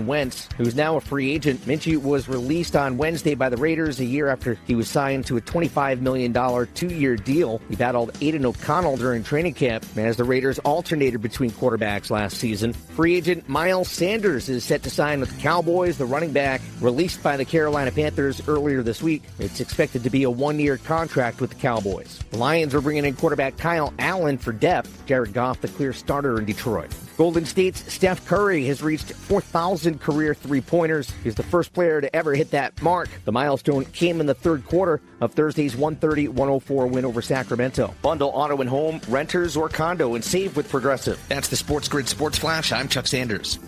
Wentz, who's now a free agent. Minshew was released on Wednesday by the Raiders a year after he was signed to a $25 million two-year deal. He battled Aiden O'Connell during training camp as the Raiders alternated between quarterbacks last season. Free agent Miles Sanders is set to sign with the Cowboys. The running back, released by the Carolina Panthers earlier this week, it's expected to be a one-year contract with the Cowboys. The Lions are bringing in quarterback Kyle Allen for depth. Jared Goff, the clear starter in Detroit. Golden State's Steph Curry has reached 4,000 career three-pointers. He's the first player to ever hit that mark. The milestone came in the third quarter of Thursday's 130-104 win over Sacramento. Bundle auto and home, renters, or condo and save with Progressive. That's the SportsGrid Sports Flash. I'm Chuck Sanders.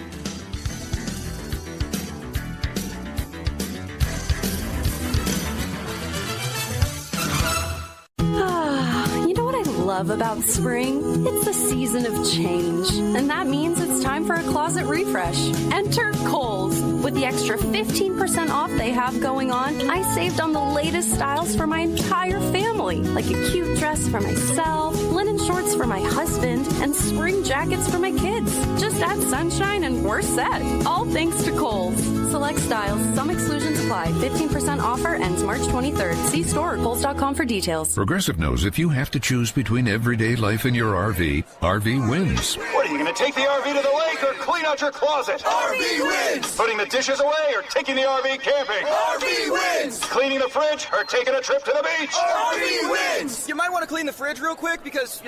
Love about spring? It's a season of change, and that means it's time for a closet refresh. Enter Kohl's. With the extra 15% off they have going on, I saved on the latest styles for my entire family, like a cute dress for myself, linen shorts for my husband, and spring jackets for my kids. Just add sunshine and we're set. All thanks to Kohl's. Select styles, some exclusions apply. 15% offer ends March 23rd. See store or Kohls.com for details. Progressive knows if you have to choose between everyday life and your RV wins. What, are you going to take the RV to the lake or clean out your closet? RV wins! Putting the dishes away or taking the RV camping? RV wins! Cleaning the fridge or taking a trip to the beach? RV wins! You might want to clean the fridge real quick because,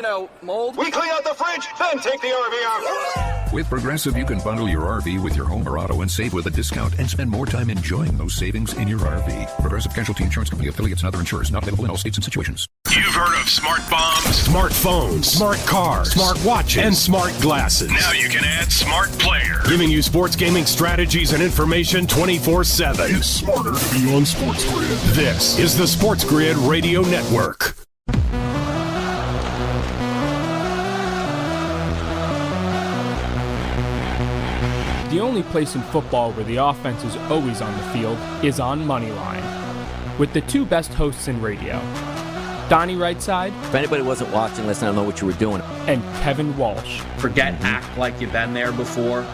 mold. We clean out the fridge, then take the RV out. With Progressive, you can bundle your RV with your home or auto and save with a discount and spend more time enjoying those savings in your RV. Progressive Casualty Insurance Company, affiliates, and other insurers not available in all states and situations. You've heard of smart bombs, smartphones, smart cars, smart watches, and smart glasses. Now you can add smart player, giving you sports gaming strategies and information 24/7. It's smarter to be on SportsGrid. This is the SportsGrid Radio Network. The only place in football where the offense is always on the field is on Moneyline. With the two best hosts in radio, Donnie Rightside. If anybody wasn't watching, let's not know what you were doing. And Kevin Walsh. Forget act like you've been there before.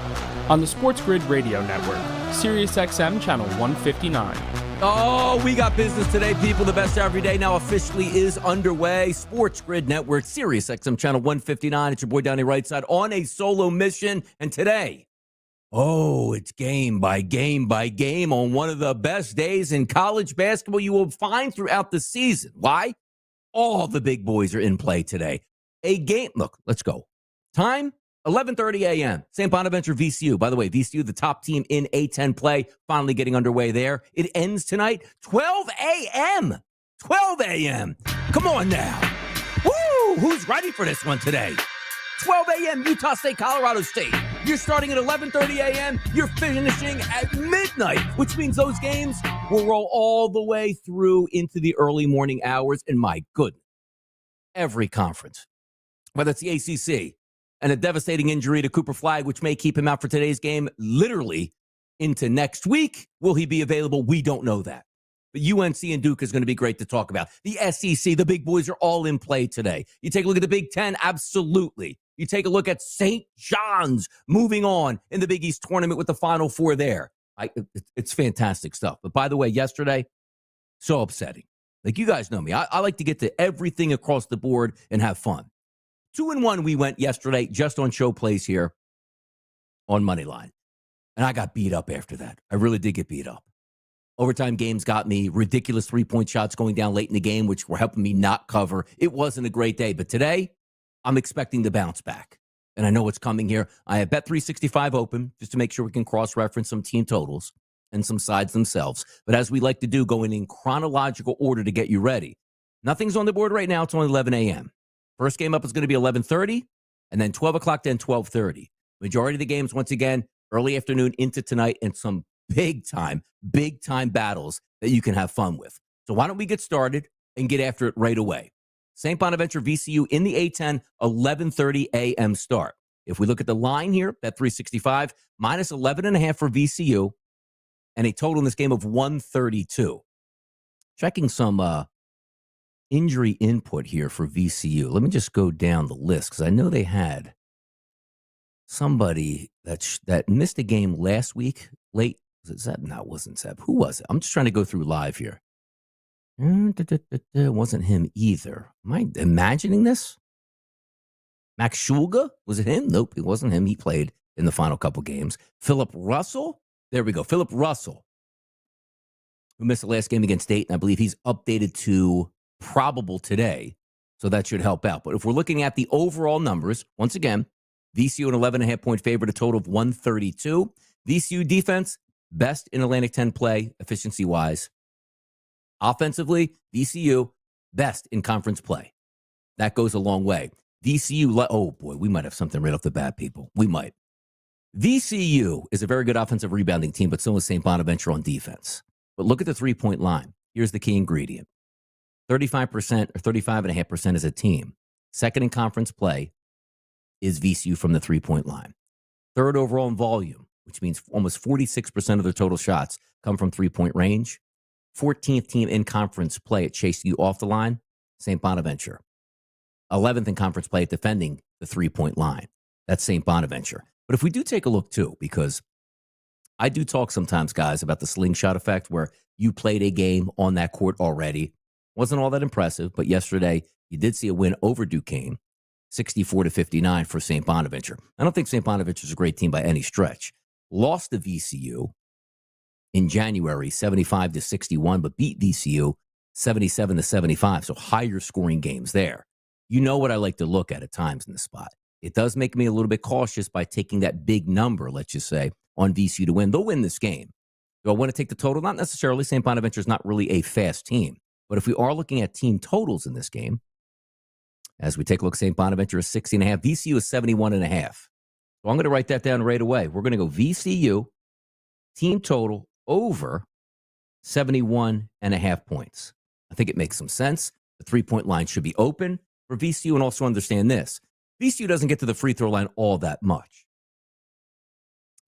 On the SportsGrid Radio Network, SiriusXM Channel 159. Oh, we got business today, people. The best every day now officially is underway. SportsGrid Network, SiriusXM Channel 159. It's your boy Donnie Rightside on a solo mission. And today, it's game by game by game on one of the best days in college basketball you will find throughout the season. Why? All the big boys are in play today. A game. Look, let's go. Time, 11:30 a.m. St. Bonaventure, VCU. By the way, VCU, the top team in A10 play, finally getting underway there. It ends tonight, 12 a.m. 12 a.m. Come on now. Woo! Who's ready for this one today? 12 a.m. Utah State, Colorado State. You're starting at 11:30 a.m. You're finishing at midnight, which means those games will roll all the way through into the early morning hours. And my goodness, every conference, whether it's the ACC and a devastating injury to Cooper Flagg, which may keep him out for today's game literally into next week. Will he be available? We don't know that. But UNC and Duke is going to be great to talk about. The SEC, the big boys are all in play today. You take a look at the Big Ten, absolutely. You take a look at St. John's moving on in the Big East tournament with the Final Four there. It's fantastic stuff. But by the way, yesterday, so upsetting. Like, you guys know me. I like to get to everything across the board and have fun. 2-1 we went yesterday just on show plays here on Moneyline. And I got beat up after that. I really did get beat up. Overtime games got me ridiculous three-point shots going down late in the game, which were helping me not cover. It wasn't a great day. But today, I'm expecting to bounce back. And I know what's coming here. I have Bet365 open just to make sure we can cross-reference some team totals and some sides themselves. But as we like to do, going in chronological order to get you ready. Nothing's on the board right now. It's only 11 a.m. First game up is going to be 11:30, and then 12 o'clock, then 12:30. Majority of the games, once again, early afternoon into tonight, and some big time battles that you can have fun with. So why don't we get started and get after it right away? St. Bonaventure, VCU in the A10, 11:30 a.m. start. If we look at the line here, Bet365, minus 11.5 for VCU, and a total in this game of 132. Checking some injury input here for VCU. Let me just go down the list because I know they had somebody that missed a game last week late. Was it Zeb? No, it wasn't Zeb. Who was it? I'm just trying to go through live here. It wasn't him either. Am I imagining this? Max Schulga? Was it him? Nope, it wasn't him. He played in the final couple games. Philip Russell? There we go. Philip Russell, who missed the last game against State, and I believe he's updated to probable today, so that should help out. But if we're looking at the overall numbers, once again, VCU an 11.5-point favorite, a total of 132. VCU defense, best in Atlantic 10 play, efficiency-wise. Offensively, VCU, best in conference play. That goes a long way. VCU, oh boy, we might have something right off the bat, people. We might. VCU is a very good offensive rebounding team, but so is St. Bonaventure on defense. But look at the three-point line. Here's the key ingredient. 35% or 35.5% as a team. Second in conference play is VCU from the three-point line. Third overall in volume, which means almost 46% of their total shots come from three-point range. 14th team in conference play at chasing you off the line, St. Bonaventure. 11th in conference play at defending the three-point line. That's St. Bonaventure. But if we do take a look, too, because I do talk sometimes, guys, about the slingshot effect where you played a game on that court already. Wasn't all that impressive, but yesterday you did see a win over Duquesne, 64-59 for St. Bonaventure. I don't think St. Bonaventure is a great team by any stretch. Lost to VCU in January, 75-61, but beat VCU 77-75, so higher scoring games there. You know what I like to look at times in the spot. It does make me a little bit cautious by taking that big number, let's just say, on VCU to win. They'll win this game. Do I want to take the total? Not necessarily. St. Bonaventure is not really a fast team. But if we are looking at team totals in this game, as we take a look, St. Bonaventure is 60.5. VCU is 71.5. So I'm going to write that down right away. We're going to go VCU, team total over 71.5 points. I think it makes some sense. The three-point line should be open for VCU, and also understand this. VCU doesn't get to the free throw line all that much.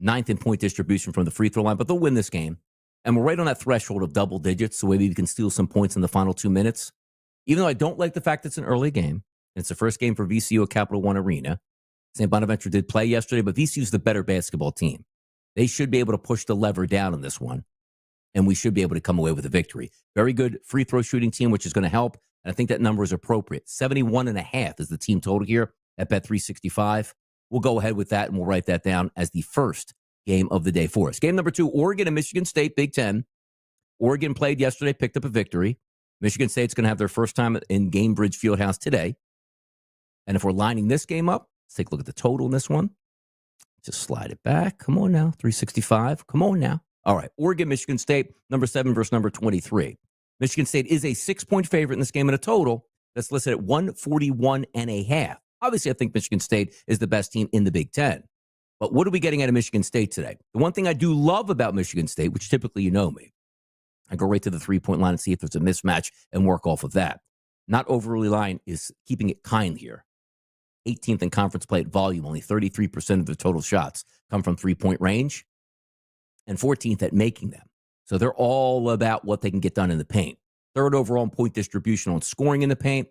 9th in point distribution from the free throw line, but they'll win this game. And we're right on that threshold of double digits, so maybe we can steal some points in the final 2 minutes. Even though I don't like the fact it's an early game, and it's the first game for VCU at Capital One Arena. St. Bonaventure did play yesterday, but VCU's the better basketball team. They should be able to push the lever down on this one, and we should be able to come away with a victory. Very good free throw shooting team, which is going to help, and I think that number is appropriate. 71.5 is the team total here at Bet365. We'll go ahead with that, and we'll write that down as the first game of the day for us. Game number 2, Oregon and Michigan State, Big Ten. Oregon played yesterday, picked up a victory. Michigan State's going to have their first time in Gainbridge Fieldhouse today. And if we're lining this game up, let's take a look at the total in this one. Just slide it back. Come on now, 365. Come on now. All right, Oregon, Michigan State, number 7 versus number 23. Michigan State is a 6-point favorite in this game in a total that's listed at 141.5. Obviously, I think Michigan State is the best team in the Big Ten. But what are we getting out of Michigan State today? The one thing I do love about Michigan State, which typically you know me, I go right to the three-point line and see if there's a mismatch and work off of that. Not overly line is keeping it kind here. 18th in conference play at volume, only 33% of the total shots come from three-point range, and 14th at making them. So they're all about what they can get done in the paint. Third overall in point distribution on scoring in the paint.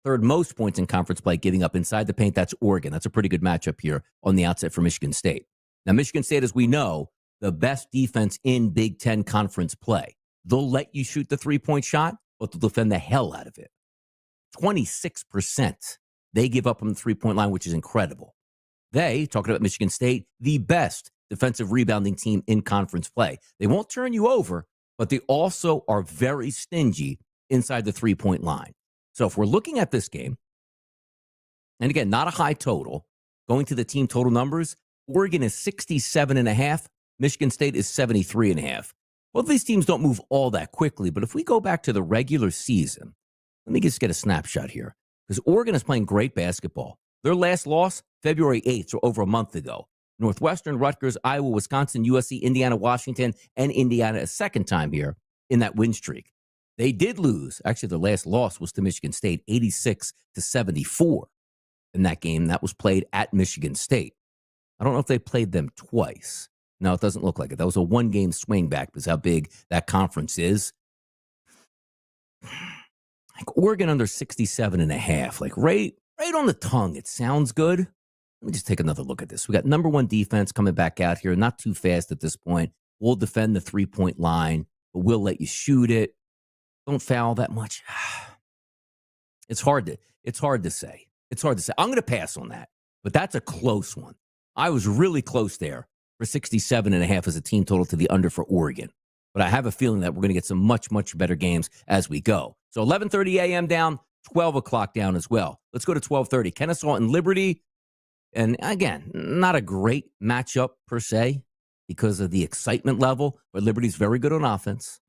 Third most points in conference play giving up inside the paint. That's Oregon. That's a pretty good matchup here on the outset for Michigan State. Now, Michigan State, as we know, the best defense in Big Ten conference play. They'll let you shoot the three-point shot, but they'll defend the hell out of it. 26% they give up on the three-point line, which is incredible. They, talking about Michigan State, the best defensive rebounding team in conference play. They won't turn you over, but they also are very stingy inside the three-point line. So if we're looking at this game, and again, not a high total, going to the team total numbers, Oregon is 67.5, Michigan State is 73.5. Both of these teams don't move all that quickly, but if we go back to the regular season, let me just get a snapshot here, because Oregon is playing great basketball. Their last loss, February 8th, so over a month ago. Northwestern, Rutgers, Iowa, Wisconsin, USC, Indiana, Washington, and Indiana a second time here in that win streak. They did lose. Actually, their last loss was to Michigan State, 86-74 in that game. That was played at Michigan State. I don't know if they played them twice. No, it doesn't look like it. That was a one-game swing back because how big that conference is. Like Oregon under 67.5, like right on the tongue. It sounds good. Let me just take another look at this. We got number one defense coming back out here, not too fast at this point. We'll defend the 3-point line, but we'll let you shoot it. Don't foul that much. It's hard to say. It's hard to say. I'm going to pass on that, but that's a close one. I was really close there for 67.5 as a team total to the under for Oregon. But I have a feeling that we're going to get some much, much better games as we go. So 11:30 a.m. down, 12 o'clock down as well. Let's go to 12:30. Kennesaw and Liberty. And again, not a great matchup per se because of the excitement level, but Liberty's very good on offense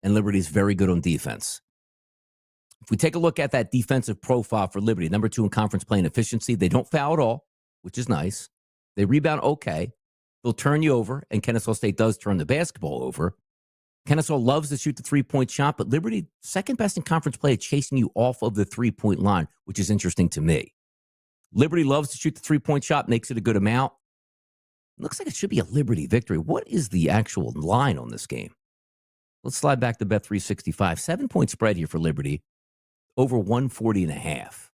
and Liberty's very good on defense. If we take a look at that defensive profile for Liberty, number 2 in conference play and efficiency, they don't foul at all, which is nice. They rebound okay. They'll turn you over, and Kennesaw State does turn the basketball over. Kennesaw loves to shoot the 3-point shot, but Liberty, second best in conference play at chasing you off of the 3-point line, which is interesting to me. Liberty loves to shoot the 3-point shot, makes it a good amount. Looks like it should be a Liberty victory. What is the actual line on this game? Let's slide back to Bet365. 7-point spread here for Liberty, over 140.5.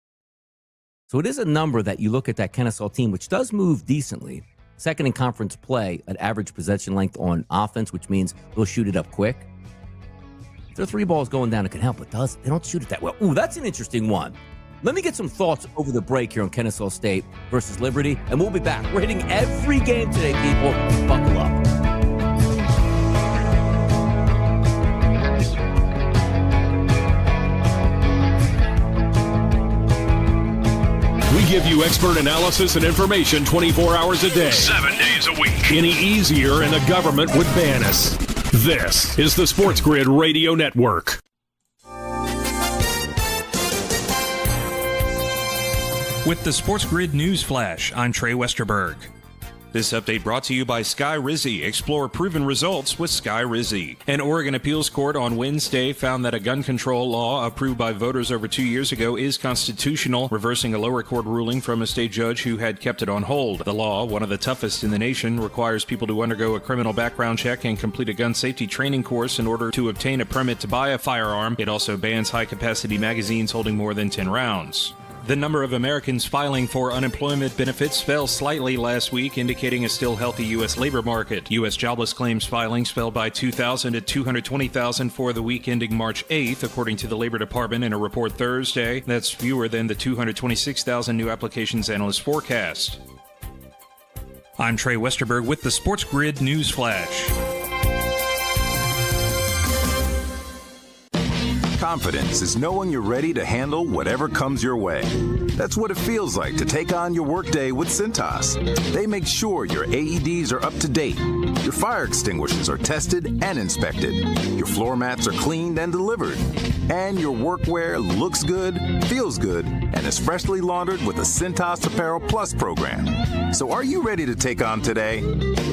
So it is a number that you look at that Kennesaw team, which does move decently. Second in conference play at average possession length on offense, which means they'll shoot it up quick. If their 3 balls going down, it can help, but they don't shoot it that well. Ooh, that's an interesting one. Let me get some thoughts over the break here on Kennesaw State versus Liberty, and we'll be back. We're hitting every game today, people. Buckle up. We give you expert analysis and information 24 hours a day, 7 days a week. Any easier and the government would ban us. This is the SportsGrid Radio Network. With the SportsGrid News Flash, I'm Trey Westerberg. This update brought to you by Sky Rizzi. Explore proven results with Sky Rizzi. An Oregon appeals court on Wednesday found that a gun control law approved by voters over 2 years ago is constitutional, reversing a lower court ruling from a state judge who had kept it on hold. The law, one of the toughest in the nation, requires people to undergo a criminal background check and complete a gun safety training course in order to obtain a permit to buy a firearm. It also bans high-capacity magazines holding more than 10 rounds. The number of Americans filing for unemployment benefits fell slightly last week, indicating a still healthy U.S. labor market. U.S. jobless claims filings fell by 2,000 to 220,000 for the week ending March 8th, according to the Labor Department in a report Thursday. That's fewer than the 226,000 new applications analysts forecast. I'm Trey Westerberg with the SportsGrid News Flash. Confidence is knowing you're ready to handle whatever comes your way. That's what it feels like to take on your workday with Cintas. They make sure your AEDs are up to date, your fire extinguishers are tested and inspected, your floor mats are cleaned and delivered, and your workwear looks good, feels good, and is freshly laundered with the Cintas Apparel Plus program. So are you ready to take on today?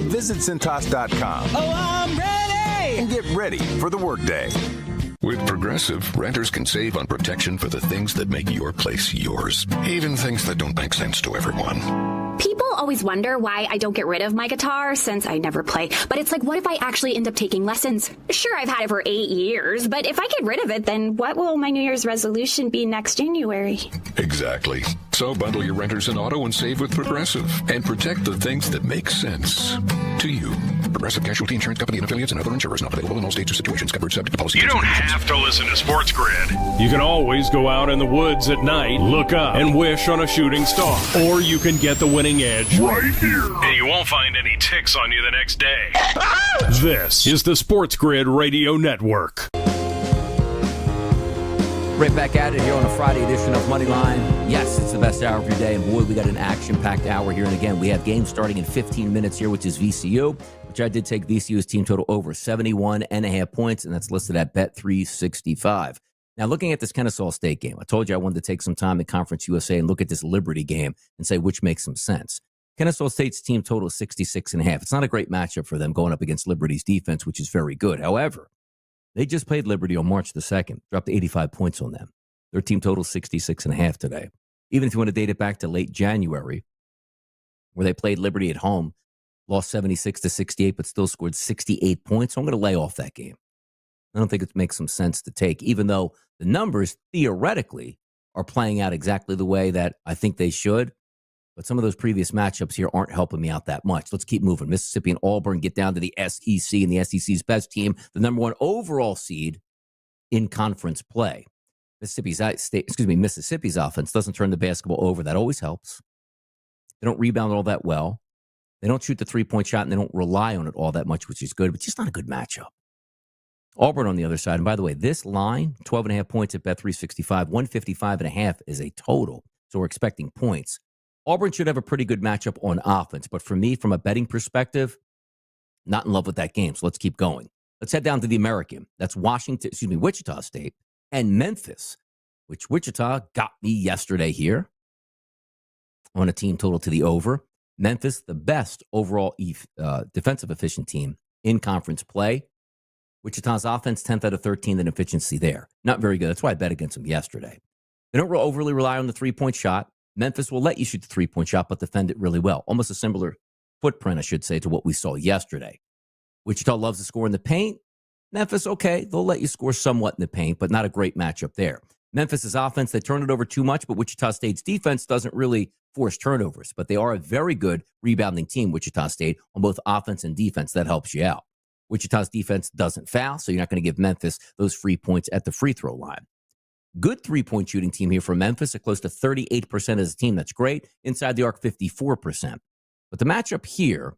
Visit Cintas.com. Oh, I'm ready! And get ready for the workday. With Progressive, renters can save on protection for the things that make your place yours, even things that don't make sense to everyone. People always wonder why I don't get rid of my guitar since I never play. But it's like, what if I actually end up taking lessons? Sure, I've had it for 8 years, but if I get rid of it, then what will my New Year's resolution be next January? Exactly. So bundle your renters and auto and save with Progressive and protect the things that make sense to you. Progressive Casualty Insurance Company and affiliates and other insurers not available in all states or situations. Covered subject to policy. You don't have to listen to SportsGrid. You can always go out in the woods at night, look up, and wish on a shooting star. Or you can get the winning edge right here. And you won't find any ticks on you the next day. This is the SportsGrid Radio Network. Right back at it here on a Friday edition of Moneyline. Yes, it's the best hour of your day, and boy, we got an action-packed hour here. And again, we have games starting in 15 minutes here, which is VCU, which I did take VCU's team total over 71.5 points, and that's listed at Bet365. Now, looking at this Kennesaw State game, I told you I wanted to take some time at Conference USA and look at this Liberty game and say which makes some sense. Kennesaw State's team total is 66.5. It's not a great matchup for them going up against Liberty's defense, which is very good. However, they just played Liberty on March the 2nd, dropped 85 points on them. Their team total is 66.5 today. Even if you want to date it back to late January, where they played Liberty at home, lost 76-68, but still scored 68 points. So I'm going to lay off that game. I don't think it makes some sense to take, even though the numbers theoretically are playing out exactly the way that I think they should. But some of those previous matchups here aren't helping me out that much. Let's keep moving. Mississippi and Auburn get down to the SEC, and the SEC's best team, the number 1 overall seed in conference play. Mississippi's offense doesn't turn the basketball over. That always helps. They don't rebound all that well. They don't shoot the three-point shot, and they don't rely on it all that much, which is good, but just not a good matchup. Auburn on the other side, and by the way, this line, 12.5 points at Bet365, 155.5 is a total, so we're expecting points. Auburn should have a pretty good matchup on offense, but for me, from a betting perspective, not in love with that game, so let's keep going. Let's head down to the American. That's Wichita State and Memphis, which Wichita got me yesterday here on a team total to the over. Memphis, the best overall defensive efficient team in conference play. Wichita's offense, 10th out of 13 in efficiency there. Not very good. That's why I bet against them yesterday. They don't overly rely on the three-point shot. Memphis will let you shoot the three-point shot, but defend it really well. Almost a similar footprint, I should say, to what we saw yesterday. Wichita loves to score in the paint. Memphis, okay, they'll let you score somewhat in the paint, but not a great matchup there. Memphis's offense, they turn it over too much, but Wichita State's defense doesn't really force turnovers. But they are a very good rebounding team, Wichita State, on both offense and defense. That helps you out. Wichita's defense doesn't foul, so you're not going to give Memphis those free points at the free throw line. Good three-point shooting team here for Memphis at close to 38% as a team. That's great. Inside the arc, 54%. But the matchup here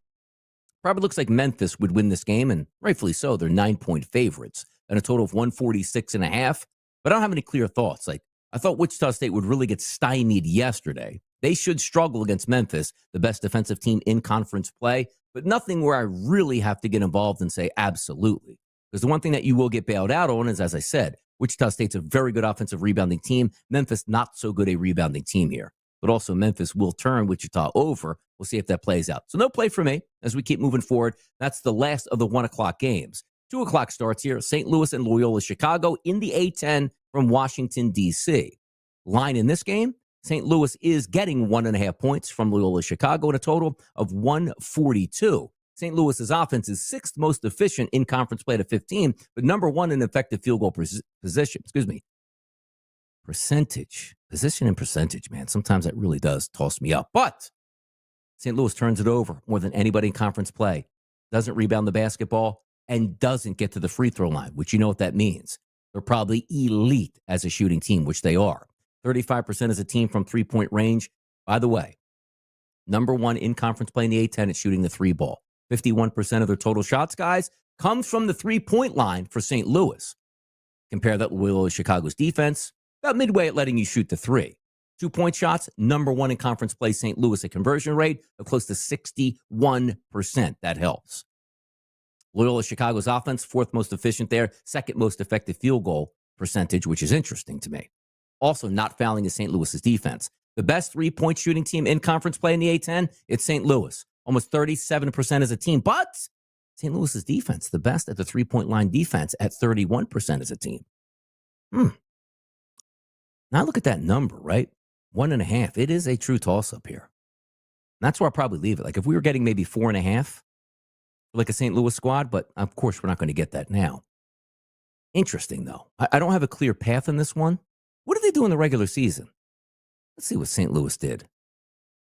probably looks like Memphis would win this game, and rightfully so. They're 9-point favorites and a total of 146.5. But I don't have any clear thoughts. Like, I thought Wichita State would really get stymied yesterday. They should struggle against Memphis, the best defensive team in conference play, but nothing where I really have to get involved and say absolutely. Because the one thing that you will get bailed out on is, as I said, Wichita State's a very good offensive rebounding team. Memphis, not so good a rebounding team here. But also Memphis will turn Wichita over. We'll see if that plays out. So no play for me as we keep moving forward. That's the last of the 1 o'clock games. 2 o'clock starts here. St. Louis and Loyola Chicago in the A-10 from Washington, D.C. Line in this game, St. Louis is getting 1.5 points from Loyola Chicago at a total of 142. St. Louis's offense is 6th most efficient in conference play to 15, but number 1 in effective field goal position. Position and percentage, man. Sometimes that really does toss me up. But St. Louis turns it over more than anybody in conference play. Doesn't rebound the basketball and doesn't get to the free throw line, which you know what that means. They're probably elite as a shooting team, which they are. 35% as a team from three-point range. By the way, number 1 in conference play in the A-10 at shooting the three ball. 51% of their total shots, guys, comes from the three-point line for St. Louis. Compare that with Loyola Chicago's defense, about midway at letting you shoot the three. 2-point shots, number 1 in conference play, St. Louis, a conversion rate of close to 61%. That helps. Loyola Chicago's offense, 4th most efficient there, 2nd most effective field goal percentage, which is interesting to me. Also not fouling is St. Louis's defense. The best three-point shooting team in conference play in the A-10, it's St. Louis. Almost 37% as a team. But St. Louis's defense, the best at the three-point line defense at 31% as a team. Now look at that number, right? 1.5. It is a true toss-up here. And that's where I'll probably leave it. Like if we were getting maybe 4.5, like a St. Louis squad, but of course we're not going to get that now. Interesting, though. I don't have a clear path in this one. What did they do in the regular season? Let's see what St. Louis did.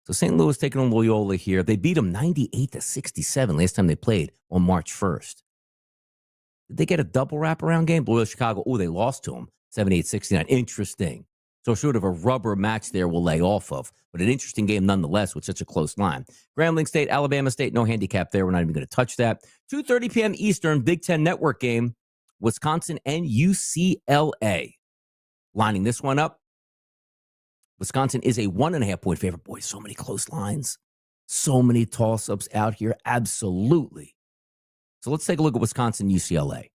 So St. Louis taking on Loyola here. They beat them 98-67 last time they played on March 1st. Did they get a double wraparound game? Loyola Chicago, they lost to them 78-69. Interesting. So sort of a rubber match there we'll lay off of. But an interesting game nonetheless with such a close line. Grambling State, Alabama State, no handicap there. We're not even going to touch that. 2:30 p.m. Eastern, Big Ten Network game. Wisconsin and UCLA. Lining this one up. Wisconsin is a 1.5 point favorite. Boy, so many close lines. So many toss-ups out here. Absolutely. So let's take a look at Wisconsin, UCLA.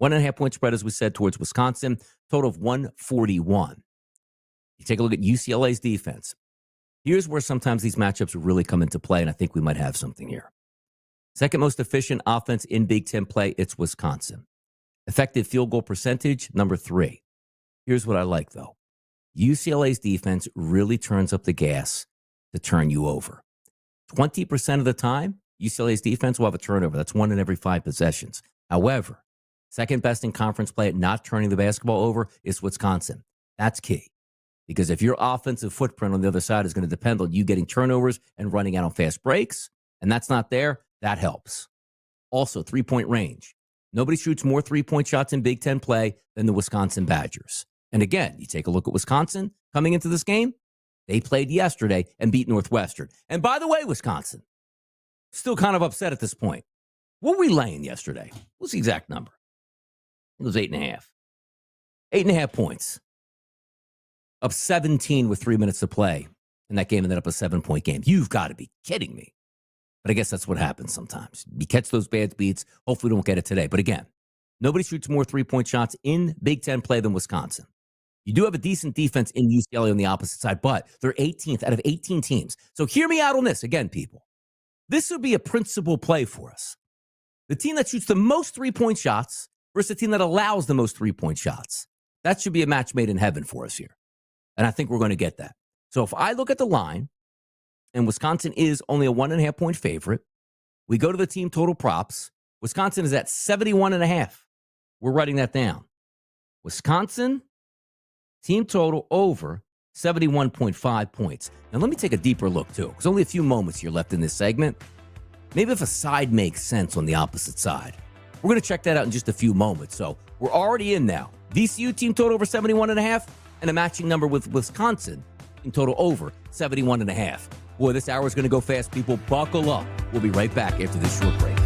1.5 point spread, as we said, towards Wisconsin. Total of 141. You take a look at UCLA's defense. Here's where sometimes these matchups really come into play, and I think we might have something here. 2nd most efficient offense in Big Ten play, it's Wisconsin. Effective field goal percentage, number 3. Here's what I like, though. UCLA's defense really turns up the gas to turn you over. 20% of the time, UCLA's defense will have a turnover. That's 1 in every 5 possessions. However, 2nd best in conference play at not turning the basketball over is Wisconsin. That's key. Because if your offensive footprint on the other side is going to depend on you getting turnovers and running out on fast breaks, and that's not there, that helps. Also, three-point range. Nobody shoots more three-point shots in Big Ten play than the Wisconsin Badgers. And again, you take a look at Wisconsin coming into this game. They played yesterday and beat Northwestern. And by the way, Wisconsin, still kind of upset at this point. What were we laying yesterday? What's the exact number? It was 8.5. 8.5 points. Up 17 with 3 minutes to play. And that game ended up a 7-point game. You've got to be kidding me. But I guess that's what happens sometimes. You catch those bad beats. Hopefully we don't get it today. But again, nobody shoots more three-point shots in Big Ten play than Wisconsin. You do have a decent defense in UCLA on the opposite side, but they're 18th out of 18 teams. So hear me out on this again, people. This would be a principal play for us. The team that shoots the most three-point shots versus the team that allows the most three-point shots. That should be a match made in heaven for us here. And I think we're going to get that. So if I look at the line, and Wisconsin is only a 1.5-point favorite, we go to the team total props. Wisconsin is at 71.5. We're writing that down. Wisconsin, team total over 71.5 points. Now let me take a deeper look too. There's only a few moments here left in this segment. Maybe if a side makes sense on the opposite side. We're going to check that out in just a few moments. So we're already in now. VCU team total over 71.5 and a matching number with Wisconsin team total over 71.5. Boy, this hour is going to go fast. People, buckle up. We'll be right back after this short break.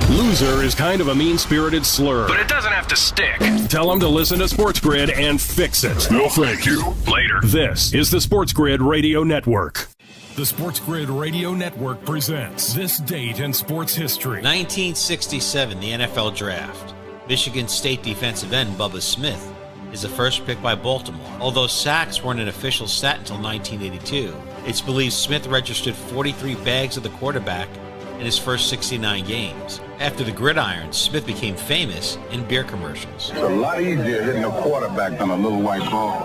Loser is kind of a mean-spirited slur. But it doesn't have to stick. Tell them to listen to SportsGrid and fix it. No, thank you. Later. This is the SportsGrid Radio Network. The SportsGrid Radio Network presents This Date in Sports History. 1967, the NFL Draft. Michigan State defensive end Bubba Smith is the first pick by Baltimore. Although sacks weren't an official stat until 1982, it's believed Smith registered 43 bags of the quarterback in his first 69 games. After the gridiron, Smith became famous in beer commercials. It's a lot easier hitting a quarterback than a little white ball.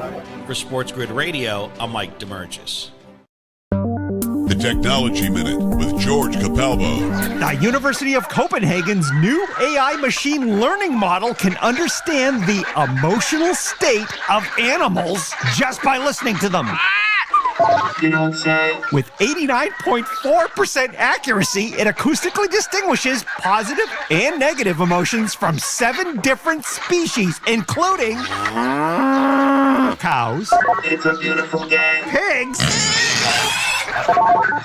For SportsGrid Radio, I'm Mike DeMurgis. The Technology Minute with George Capalbo. The University of Copenhagen's new AI machine learning model can understand the emotional state of animals just by listening to them. With 89.4% accuracy, it acoustically distinguishes positive and negative emotions from 7 different species, including cows, it's a beautiful game, pigs,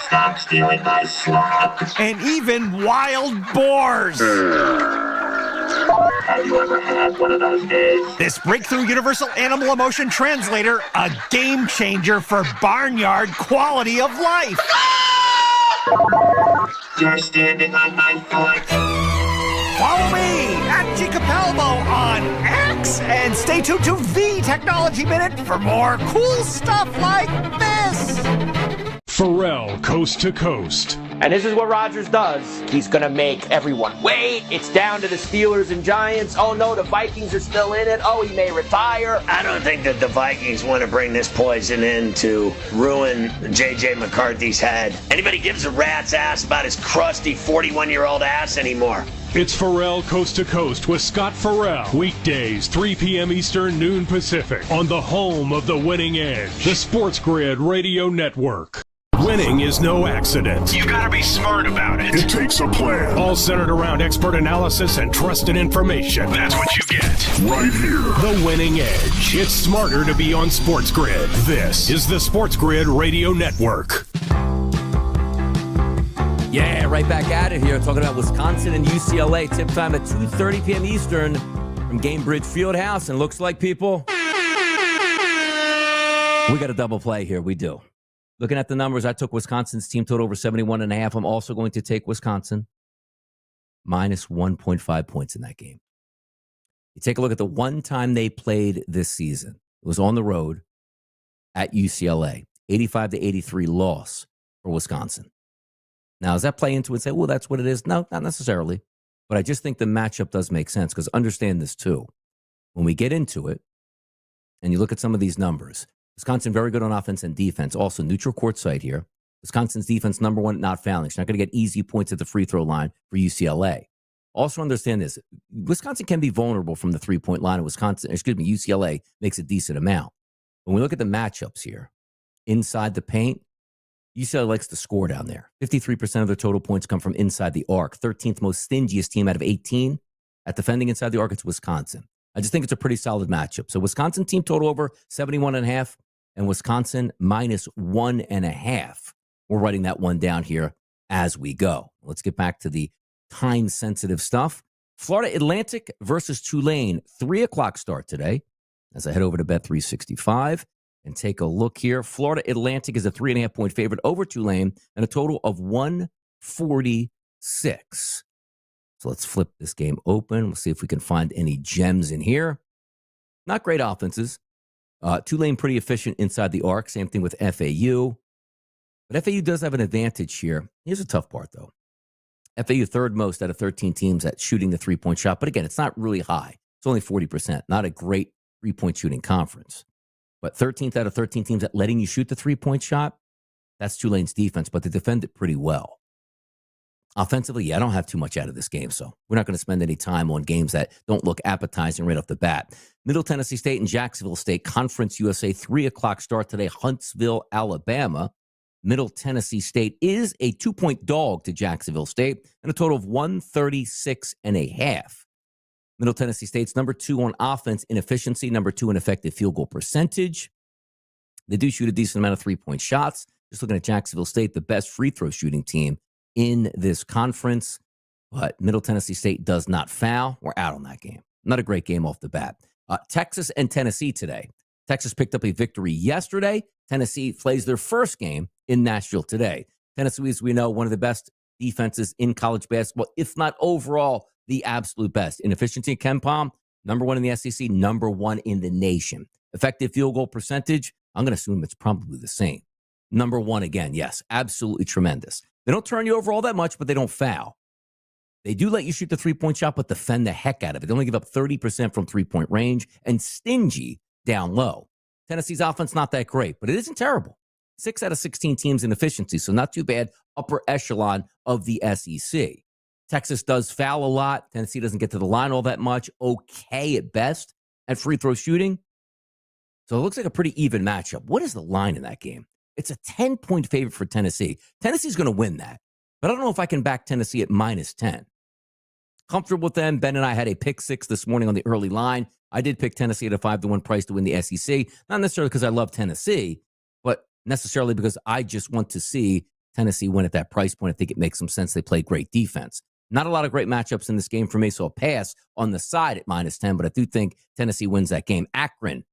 stop stealing my slop, and even wild boars. Have you ever had one of those days? This breakthrough universal animal emotion translator, a game changer for barnyard quality of life. You're standing on my foot. Follow me at G. Capalbo on X and stay tuned to the Technology Minute for more cool stuff like this. Pharrell, Coast to Coast. And this is what Rodgers does. He's going to make everyone wait. It's down to the Steelers and Giants. Oh, no, the Vikings are still in it. Oh, he may retire. I don't think that the Vikings want to bring this poison in to ruin J.J. McCarthy's head. Anybody gives a rat's ass about his crusty 41-year-old ass anymore. It's Pharrell Coast to Coast with Scott Pharrell. Weekdays, 3 p.m. Eastern, noon Pacific. On the home of the winning edge, the SportsGrid Radio Network. Winning is no accident. You gotta be smart about it. It takes a plan. All centered around expert analysis and trusted information. That's what you get. Right here. The winning edge. It's smarter to be on SportsGrid. This is the SportsGrid Radio Network. Yeah, right back at it here, talking about Wisconsin and UCLA. Tip time at 2:30 p.m. Eastern from Gamebridge Fieldhouse. And looks like, people, we got a double play here. We do. Looking at the numbers, I took Wisconsin's team total over 71.5. I'm also going to take Wisconsin minus 1.5 points in that game. You take a look at the one time they played this season. It was on the road at UCLA. 85-83 loss for Wisconsin. Now, does that play into it and say, well, that's what it is? No, not necessarily. But I just think the matchup does make sense because understand this too. When we get into it and you look at some of these numbers, Wisconsin very good on offense and defense. Also, neutral court site here. Wisconsin's defense, number one at not fouling. She's not going to get easy points at the free throw line for UCLA. Also understand this. Wisconsin can be vulnerable from the three-point line. UCLA makes a decent amount. When we look at the matchups here, inside the paint, UCLA likes to score down there. 53% of their total points come from inside the arc. 13th most stingiest team out of 18 at defending inside the arc, it's Wisconsin. I just think it's a pretty solid matchup. So Wisconsin team total over 71.5 and Wisconsin minus 1.5. We're writing that one down here as we go. Let's get back to the time-sensitive stuff. Florida Atlantic versus Tulane, 3 o'clock start today. As I head over to Bet365 and take a look here, Florida Atlantic is a 3.5-point favorite over Tulane and a total of 146. So let's flip this game open. We'll see if we can find any gems in here. Not great offenses. Tulane pretty efficient inside the arc. Same thing with FAU. But FAU does have an advantage here. Here's the tough part, though. FAU third most out of 13 teams at shooting the three-point shot. But again, it's not really high. It's only 40%. Not a great three-point shooting conference. But 13th out of 13 teams at letting you shoot the three-point shot, that's Tulane's defense, but they defend it pretty well. Offensively, I don't have too much out of this game, so we're not going to spend any time on games that don't look appetizing right off the bat. Middle Tennessee State and Jacksonville State, Conference USA, 3 o'clock start today, Huntsville, Alabama. Middle Tennessee State is a 2-point dog to Jacksonville State and a total of 136.5. Middle Tennessee State's number 2 on offense in efficiency, number 2 in effective field goal percentage. They do shoot a decent amount of three-point shots. Just looking at Jacksonville State, the best free throw shooting team in this conference. But Middle Tennessee State does not foul. We're out on that game. Not a great game off the bat. Texas and Tennessee today. Texas picked up a victory yesterday. Tennessee plays their first game in Nashville today. Tennessee, as we know, one of the best defenses in college basketball, if not overall, the absolute best. In efficiency at KenPom, number 1 in the SEC, number 1 in the nation. Effective field goal percentage, I'm going to assume it's probably the same. Number 1 again, yes, absolutely tremendous. They don't turn you over all that much, but they don't foul. They do let you shoot the three-point shot, but defend the heck out of it. They only give up 30% from three-point range and stingy down low. Tennessee's offense not that great, but it isn't terrible. 6 out of 16 teams in efficiency, so not too bad. Upper echelon of the SEC. Texas does foul a lot. Tennessee doesn't get to the line all that much. Okay at best at free throw shooting. So it looks like a pretty even matchup. What is the line in that game? It's a 10-point favorite for Tennessee. Tennessee's going to win that. But I don't know if I can back Tennessee at minus 10. Comfortable with them. Ben and I had a pick 6 this morning on the early line. I did pick Tennessee at a 5-1 price to win the SEC. Not necessarily because I love Tennessee, but necessarily because I just want to see Tennessee win at that price point. I think it makes some sense. They play great defense. Not a lot of great matchups in this game for me, so I'll pass on the side at minus 10, but I do think Tennessee wins that game. Akron,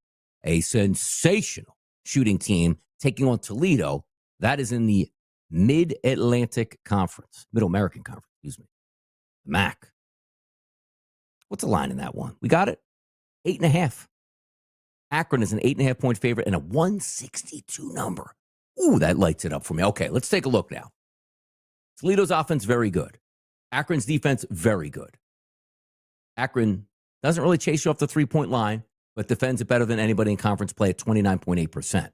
a sensational shooting team, taking on Toledo. That is in the Mid-Atlantic Conference, Mid-American Conference, excuse me. MAC. What's the line in that one? We got it? 8.5. Akron is an 8.5-point favorite and a 162 number. Ooh, that lights it up for me. Okay, let's take a look now. Toledo's offense, very good. Akron's defense, very good. Akron doesn't really chase you off the three-point line, but defends it better than anybody in conference play at 29.8%.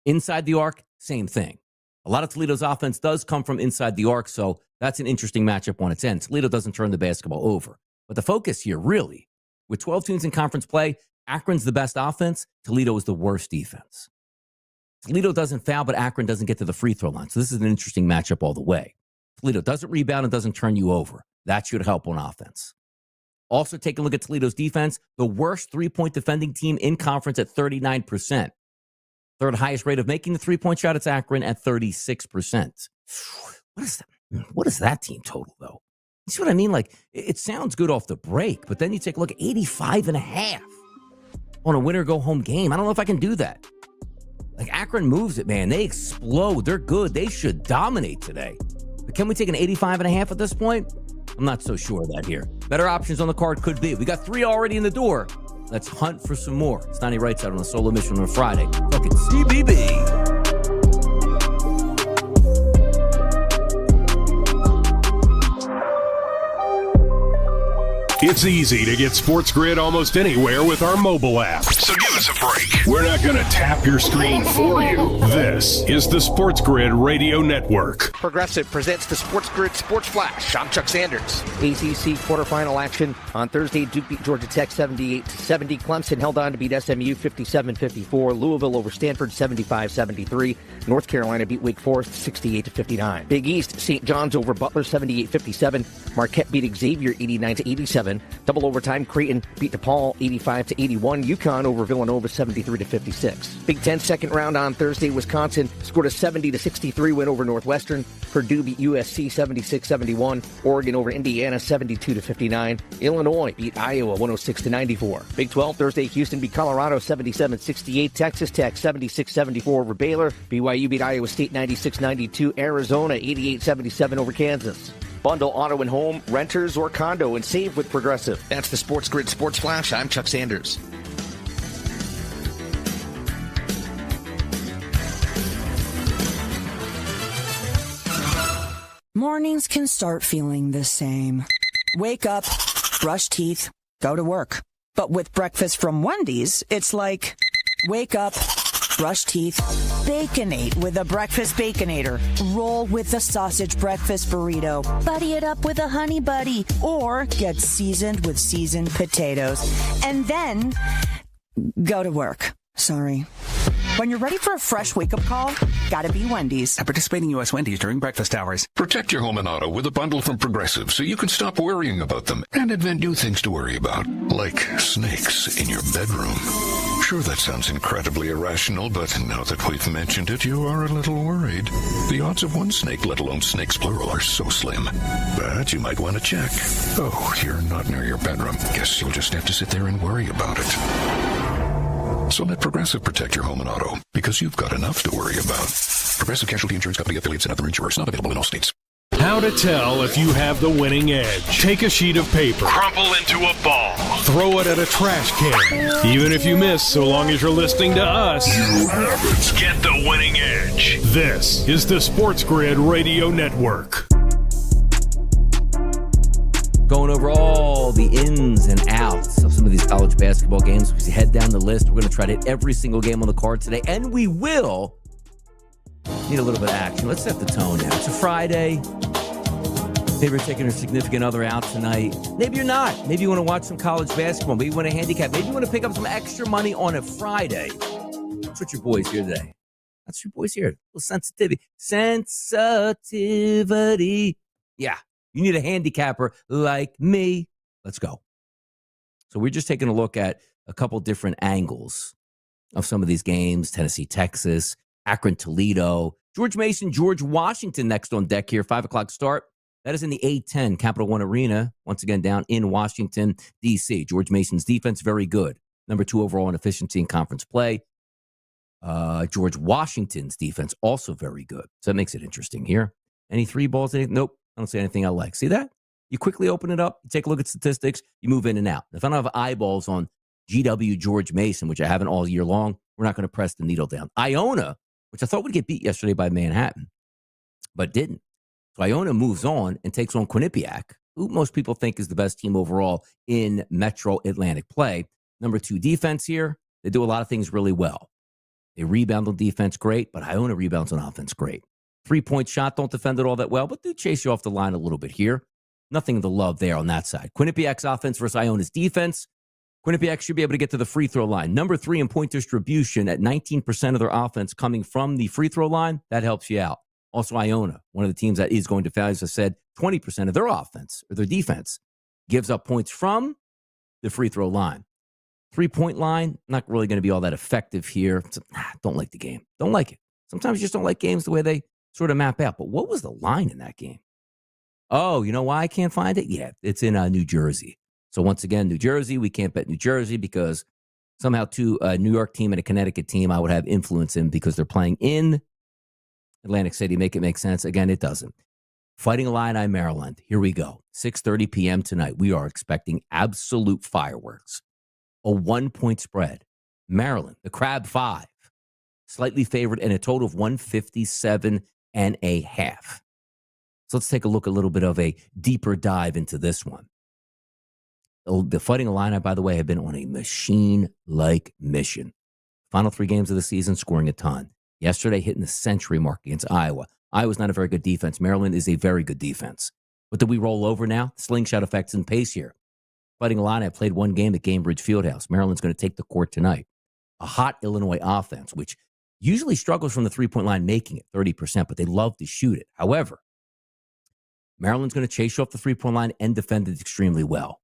Inside the arc, same thing. A lot of Toledo's offense does come from inside the arc, so that's an interesting matchup on its end. Toledo doesn't turn the basketball over. But the focus here, really, with 12 teams in conference play, Akron's the best offense, Toledo is the worst defense. Toledo doesn't foul, but Akron doesn't get to the free throw line. So this is an interesting matchup all the way. Toledo doesn't rebound and doesn't turn you over. That should help on offense. Also, take a look at Toledo's defense. The worst three-point defending team in conference at 39%. Third highest rate of making the three-point shot, it's Akron at 36%. What is that team total, though? You see what I mean? Like, it sounds good off the break, but then you take a look at 85.5 on a winner-go-home game. I don't know if I can do that. Like, Akron moves it, man. They explode. They're good. They should dominate today. But can we take an 85.5 at this point? I'm not so sure of that here. Better options on the card could be. We got 3 already in the door. Let's hunt for some more. It's Donnie Wrights out on a solo mission on a Friday. Fucking CBB. It's easy to get SportsGrid almost anywhere with our mobile app. So give us a break. We're not going to tap your screen for you. This is the SportsGrid Radio Network. Progressive presents the SportsGrid Sports Flash. I'm Chuck Sanders. ACC quarterfinal action on Thursday. Duke beat Georgia Tech 78-70. Clemson held on to beat SMU 57-54. Louisville over Stanford 75-73. North Carolina beat Wake Forest 68-59. Big East, St. John's over Butler 78-57. Marquette beat Xavier 89-87. Double overtime, Creighton beat DePaul 85-81. UConn over Villanova 73-56. Big Ten second round on Thursday. Wisconsin scored a 70-63 win over Northwestern. Purdue beat USC 76-71. Oregon over Indiana 72-59. Illinois beat Iowa 106-94. Big 12 Thursday, Houston beat Colorado 77-68. Texas Tech 76-74 over Baylor. BYU beat Iowa State 96-92. Arizona 88-77 over Kansas. Bundle auto and home, renters, or condo and save with Progressive. That's the SportsGrid Sports Flash. I'm Chuck Sanders. Mornings can start feeling the same. Wake up, brush teeth, go to work. But with breakfast from Wendy's, it's like, wake up, brush teeth, Baconate with a breakfast Baconator. Roll with a sausage breakfast burrito. Buddy it up with a Honey Buddy. Or get seasoned with seasoned potatoes. And then go to work. Sorry. When you're ready for a fresh wake-up call, gotta be Wendy's. At participating U.S. Wendy's during breakfast hours. Protect your home and auto with a bundle from Progressive so you can stop worrying about them and invent new things to worry about, like snakes in your bedroom. Sure, that sounds incredibly irrational, but now that we've mentioned it, you are a little worried. The odds of one snake, let alone snakes plural, are so slim. But you might want to check. Oh, you're not near your bedroom. Guess you'll just have to sit there and worry about it. So let Progressive protect your home and auto, because you've got enough to worry about. Progressive Casualty Insurance Company affiliates and other insurers not available in all states. How to tell if you have the winning edge. Take a sheet of paper. Crumple into a ball. Throw it at a trash can. Even if you miss, so long as you're listening to us. You haven't. Get the winning edge. This is the SportsGrid Radio Network. Going over all the ins and outs of some of these college basketball games. As we head down the list, we're going to try to hit every single game on the card today, and we will need a little bit of action. Let's set the tone now. It's a Friday. Maybe you're taking your significant other out tonight. Maybe you're not. Maybe you want to watch some college basketball. Maybe you want to handicap. Maybe you want to pick up some extra money on a Friday. That's what your boy's here today. That's your boy's here. A little sensitivity. Sensitivity. Yeah. You need a handicapper like me. Let's go. So we're just taking a look at a couple different angles of some of these games. Tennessee, Texas, Akron, Toledo, George Mason, George Washington next on deck here. 5 o'clock start. That is in the A10 Capital One Arena. Once again, down in Washington, D.C. George Mason's defense, very good. Number 2 overall in efficiency in conference play. George Washington's defense, also very good. So that makes it interesting here. Any 3 balls? Nope. I don't see anything I like. See that? You quickly open it up, you take a look at statistics, you move in and out. If I don't have eyeballs on GW George Mason, which I haven't all year long, we're not going to press the needle down. Iona, which I thought would get beat yesterday by Manhattan, but didn't. So Iona moves on and takes on Quinnipiac, who most people think is the best team overall in Metro Atlantic play. Number 2 defense here. They do a lot of things really well. They rebound on defense great, but Iona rebounds on offense great. 3-point shot, don't defend it all that well, but do chase you off the line a little bit here. Nothing to love there on that side. Quinnipiac's offense versus Iona's defense. Quinnipiac should be able to get to the free throw line. Number 3 in point distribution at 19% of their offense coming from the free throw line. That helps you out. Also, Iona, one of the teams that is going to foul, as I said, 20% of their offense or their defense gives up points from the free throw line. 3-point line, not really going to be all that effective here. So, don't like the game. Don't like it. Sometimes you just don't like games the way they sort of map out. But what was the line in that game? Oh, you know why I can't find it? Yeah, it's in New Jersey. So once again, New Jersey, we can't bet New Jersey because somehow a New York team and a Connecticut team I would have influence in because they're playing in Atlantic City. Make it make sense. Again, it doesn't. Fighting Illini, Maryland. Here we go. 6:30 p.m. tonight. We are expecting absolute fireworks. A 1-point spread. Maryland, the Crab 5, slightly favored in a total of 157.5. So let's take a look, a little bit of a deeper dive into this one. The Fighting Illini, by the way, have been on a machine-like mission. Final 3 games of the season, scoring a ton. Yesterday, hitting the century mark against Iowa. Iowa's not a very good defense. Maryland is a very good defense. But do we roll over now? Slingshot effects in pace here. Fighting Illini played 1 game at Gainbridge Fieldhouse. Maryland's going to take the court tonight. A hot Illinois offense, which usually struggles from the three-point line, making it 30%, but they love to shoot it. However, Maryland's going to chase you off the three-point line and defend it extremely well.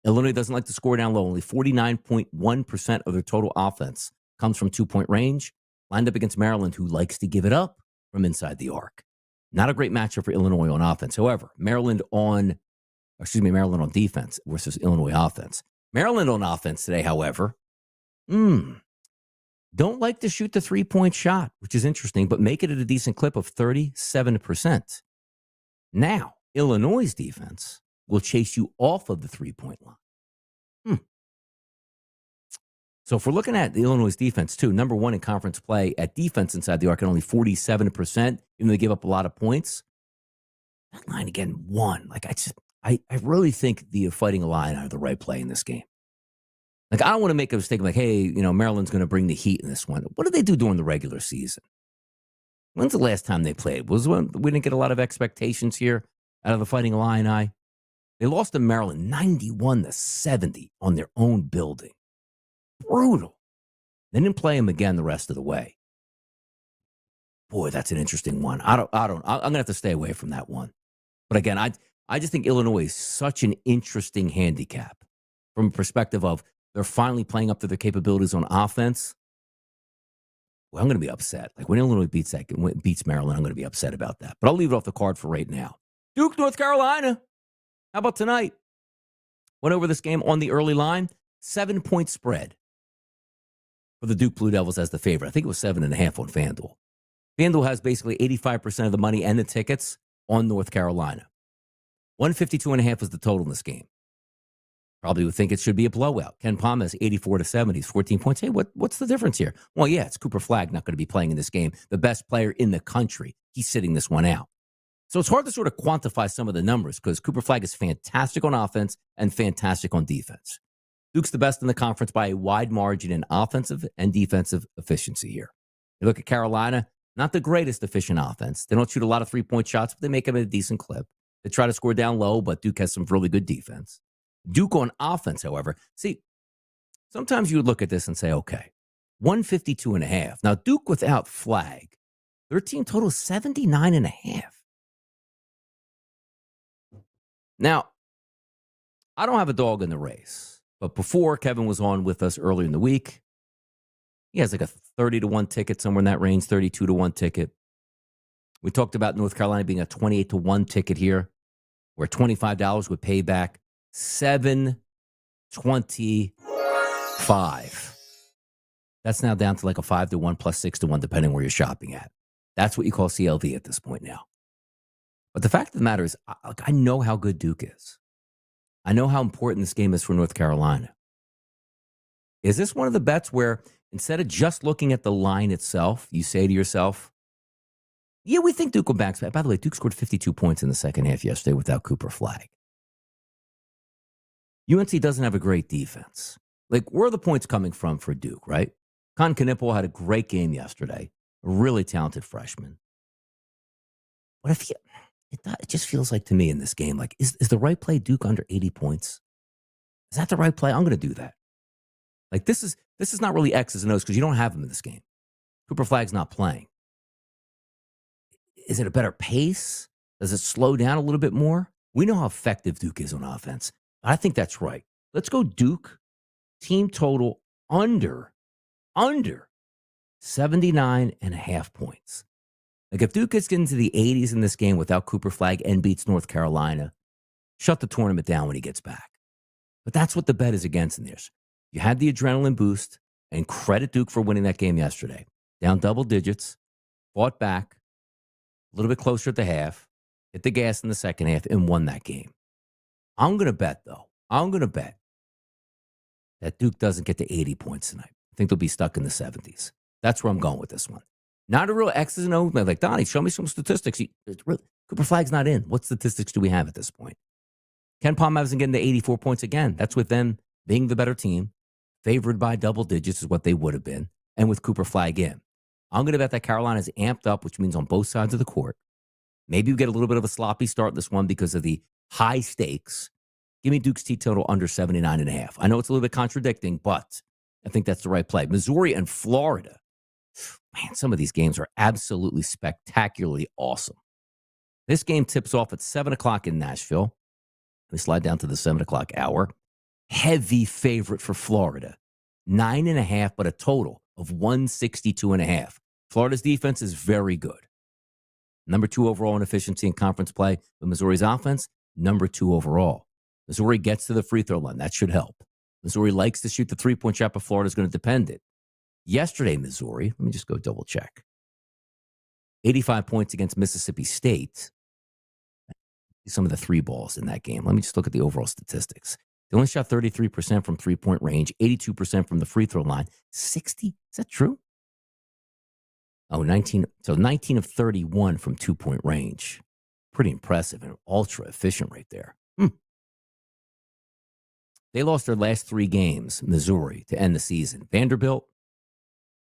Illinois doesn't like to score down low. Only 49.1% of their total offense comes from 2-point range, lined up against Maryland, who likes to give it up from inside the arc. Not a great matchup for Illinois on offense. However, Maryland on defense versus Illinois offense. Maryland on offense today, however, don't like to shoot the 3-point shot, which is interesting, but make it at a decent clip of 37%. Now, Illinois' defense will chase you off of the 3-point line. So if we're looking at the Illinois' defense, too, number 1 in conference play at defense inside the arc at only 47%, even though they give up a lot of points. That line, again, 1. Like, I really think the Fighting Illini are the right play in this game. Like, I don't want to make a mistake like, hey, Maryland's going to bring the heat in this one. What did they do during the regular season? When's the last time they played? Was when we didn't get a lot of expectations here out of the Fighting Illini. They lost to Maryland 91-70 on their own building. Brutal. They didn't play them again the rest of the way. Boy, that's an interesting one. I'm going to have to stay away from that one. But again, I just think Illinois is such an interesting handicap from a perspective of they're finally playing up to their capabilities on offense. Well, I'm going to be upset. Like when Illinois beats Maryland, I'm going to be upset about that. But I'll leave it off the card for right now. Duke, North Carolina. How about tonight? Went over this game on the early line. 7-point spread for the Duke Blue Devils as the favorite. I think it was 7.5 on FanDuel. FanDuel has basically 85% of the money and the tickets on North Carolina. 152.5 was the total in this game. Probably would think it should be a blowout. Ken Palm has 84-70, 14 points. Hey, what's the difference here? Well, yeah, it's Cooper Flagg not going to be playing in this game. The best player in the country. He's sitting this one out. So it's hard to sort of quantify some of the numbers because Cooper Flagg is fantastic on offense and fantastic on defense. Duke's the best in the conference by a wide margin in offensive and defensive efficiency here. You look at Carolina, not the greatest efficient offense. They don't shoot a lot of 3-point shots, but they make them at a decent clip. They try to score down low, but Duke has some really good defense. Duke on offense, however, see, sometimes you would look at this and say, okay, 152.5. Now, Duke without Flagg, their team total 79.5. Now, I don't have a dog in the race, but before Kevin was on with us earlier in the week, he has like a 30-1 ticket, somewhere in that range, 32-1 ticket. We talked about North Carolina being a 28-1 ticket here, where $25 would pay back $7.25. That's now down to like a 5-1 plus 6-1, depending where you're shopping at. That's what you call CLV at this point now. But the fact of the matter is, I know how good Duke is. I know how important this game is for North Carolina. Is this one of the bets where instead of just looking at the line itself, you say to yourself, yeah, we think Duke will bounce back. By the way, Duke scored 52 points in the second half yesterday without Cooper Flagg. UNC doesn't have a great defense. Like, where are the points coming from for Duke, right? Con Knippel had a great game yesterday. A really talented freshman. But it just feels like to me in this game, like, is the right play Duke under 80 points? Is that the right play? I'm going to do that. Like, this is not really X's and O's because you don't have him in this game. Cooper Flagg's not playing. Is it a better pace? Does it slow down a little bit more? We know how effective Duke is on offense. I think that's right. Let's go Duke team total under 79.5 points. Like if Duke gets into the 80s in this game without Cooper Flagg and beats North Carolina, shut the tournament down when he gets back. But that's what the bet is against in this. You had the adrenaline boost, and credit Duke for winning that game yesterday. Down double digits, fought back, a little bit closer at the half, hit the gas in the second half, and won that game. I'm going to bet, though. that Duke doesn't get to 80 points tonight. I think they'll be stuck in the 70s. That's where I'm going with this one. Not a real X's and O's. Like, Donnie, show me some statistics. Cooper Flagg's not in. What statistics do we have at this point? Ken Palm hasn't getting to 84 points again. That's with them being the better team, favored by double digits is what they would have been, and with Cooper Flag in. I'm going to bet that Carolina's amped up, which means on both sides of the court. Maybe we get a little bit of a sloppy start in this one because of the high stakes. Give me Duke's T total under 79.5. I know it's a little bit contradicting, but I think that's the right play. Missouri and Florida. Man, some of these games are absolutely spectacularly awesome. This game tips off at 7 o'clock in Nashville. We slide down to the 7 o'clock hour. Heavy favorite for Florida. 9.5, but a total of 162.5. Florida's defense is very good. Number 2 overall in efficiency in conference play. But Missouri's offense, number 2 overall. Missouri gets to the free throw line. That should help. Missouri likes to shoot the three-point shot, but Florida's going to depend it. Yesterday, Missouri, let me just go double check. 85 points against Mississippi State. Some of the three balls in that game. Let me just look at the overall statistics. They only shot 33% from three-point range, 82% from the free throw line. 60? Is that true? Oh, 19. So 19 of 31 from two-point range. Pretty impressive and ultra efficient right there. They lost their last 3 games, Missouri, to end the season. Vanderbilt,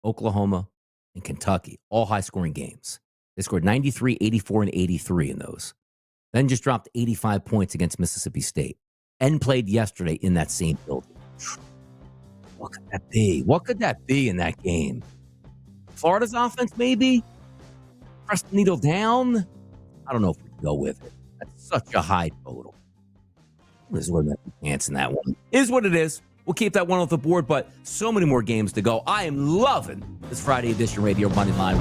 Oklahoma, and Kentucky, all high-scoring games. They scored 93, 84, and 83 in those. Then just dropped 85 points against Mississippi State and played yesterday in that same building. What could that be? What could that be in that game? Florida's offense, maybe? Press the needle down? I don't know if we can go with it. That's such a high total. This is what I'm in that one. Is what it is. We'll keep that one off the board, but so many more games to go. I am loving this Friday edition Radio Money Line.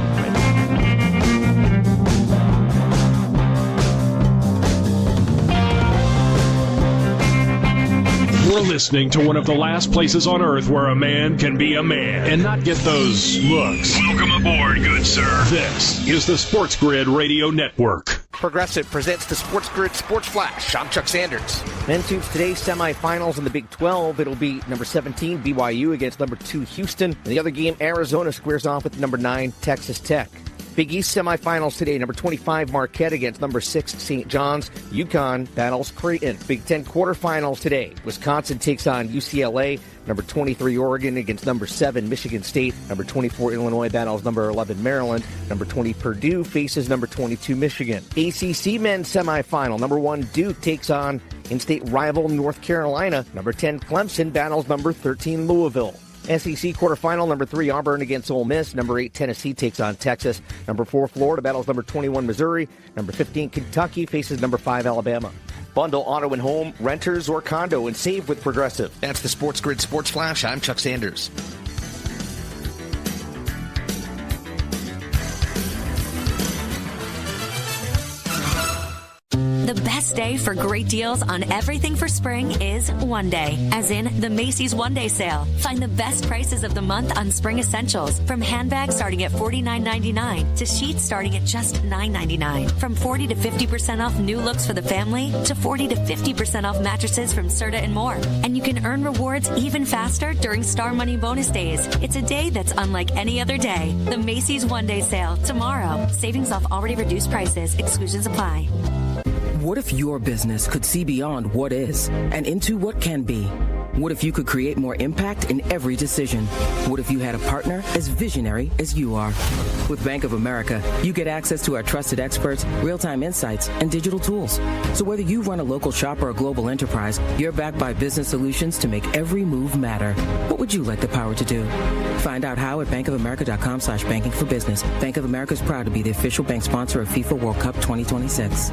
You're listening to one of the last places on earth where a man can be a man and not get those looks. Welcome aboard, good sir. This is the SportsGrid Radio Network. Progressive presents the SportsGrid Sports Flash. I'm Chuck Sanders. Men's hoops today's semifinals in the Big 12. It'll be number 17, BYU, against number 2, Houston. In the other game, Arizona squares off with number 9, Texas Tech. Big East semifinals today. Number 25, Marquette against number 6, St. John's. UConn battles Creighton. Big 10 quarterfinals today. Wisconsin takes on UCLA. Number 23, Oregon against number 7, Michigan State. Number 24, Illinois battles number 11, Maryland. Number 20, Purdue faces number 22, Michigan. ACC men's semifinal. Number 1, Duke takes on in-state rival North Carolina. Number 10, Clemson battles number 13, Louisville. SEC quarterfinal, number 3, Auburn against Ole Miss. Number 8, Tennessee takes on Texas. Number 4, Florida battles number 21, Missouri. Number 15, Kentucky faces number 5, Alabama. Bundle auto and home, renters, or condo, and save with Progressive. That's the SportsGrid Sports Flash. I'm Chuck Sanders. The best day for great deals on everything for spring is one day, as in the Macy's One Day Sale. Find the best prices of the month on spring essentials, from handbags starting at $49.99 to sheets starting at just $9.99. From 40 to 50% off new looks for the family to 40 to 50% off mattresses from Serta and more. And you can earn rewards even faster during Star Money bonus days. It's a day that's unlike any other day. The Macy's One Day Sale tomorrow. Savings off already reduced prices. Exclusions apply. What if your business could see beyond what is and into what can be? What if you could create more impact in every decision? What if you had a partner as visionary as you are? With Bank of America, you get access to our trusted experts, real-time insights, and digital tools. So whether you run a local shop or a global enterprise, you're backed by business solutions to make every move matter. What would you like the power to do? Find out how at bankofamerica.com/banking for business. Bank of America is proud to be the official bank sponsor of FIFA World Cup 2026.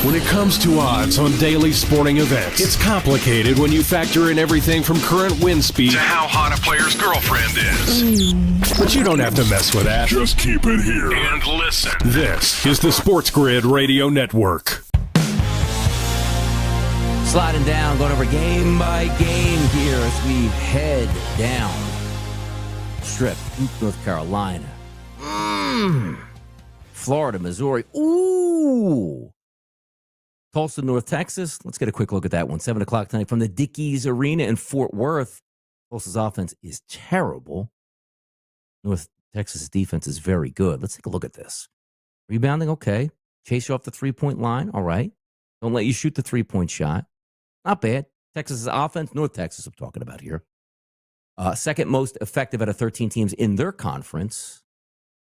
When it comes to odds on daily sporting events, it's complicated when you factor in everything from current wind speed to how hot a player's girlfriend is. But you don't have to mess with that. Just keep it here and listen. This is the SportsGrid Radio Network. Sliding down, going over game by game here as we head down Strip, North Carolina. Florida, Missouri. Ooh. Tulsa, North Texas. Let's get a quick look at that one. 7 o'clock tonight from the Dickies Arena in Fort Worth. Tulsa's offense is terrible. North Texas' defense is very good. Let's take a look at this. Rebounding, okay. Chase you off the three-point line, all right. Don't let you shoot the three-point shot. Not bad. Texas's offense, North Texas I'm talking about here. Second most effective out of 13 teams in their conference.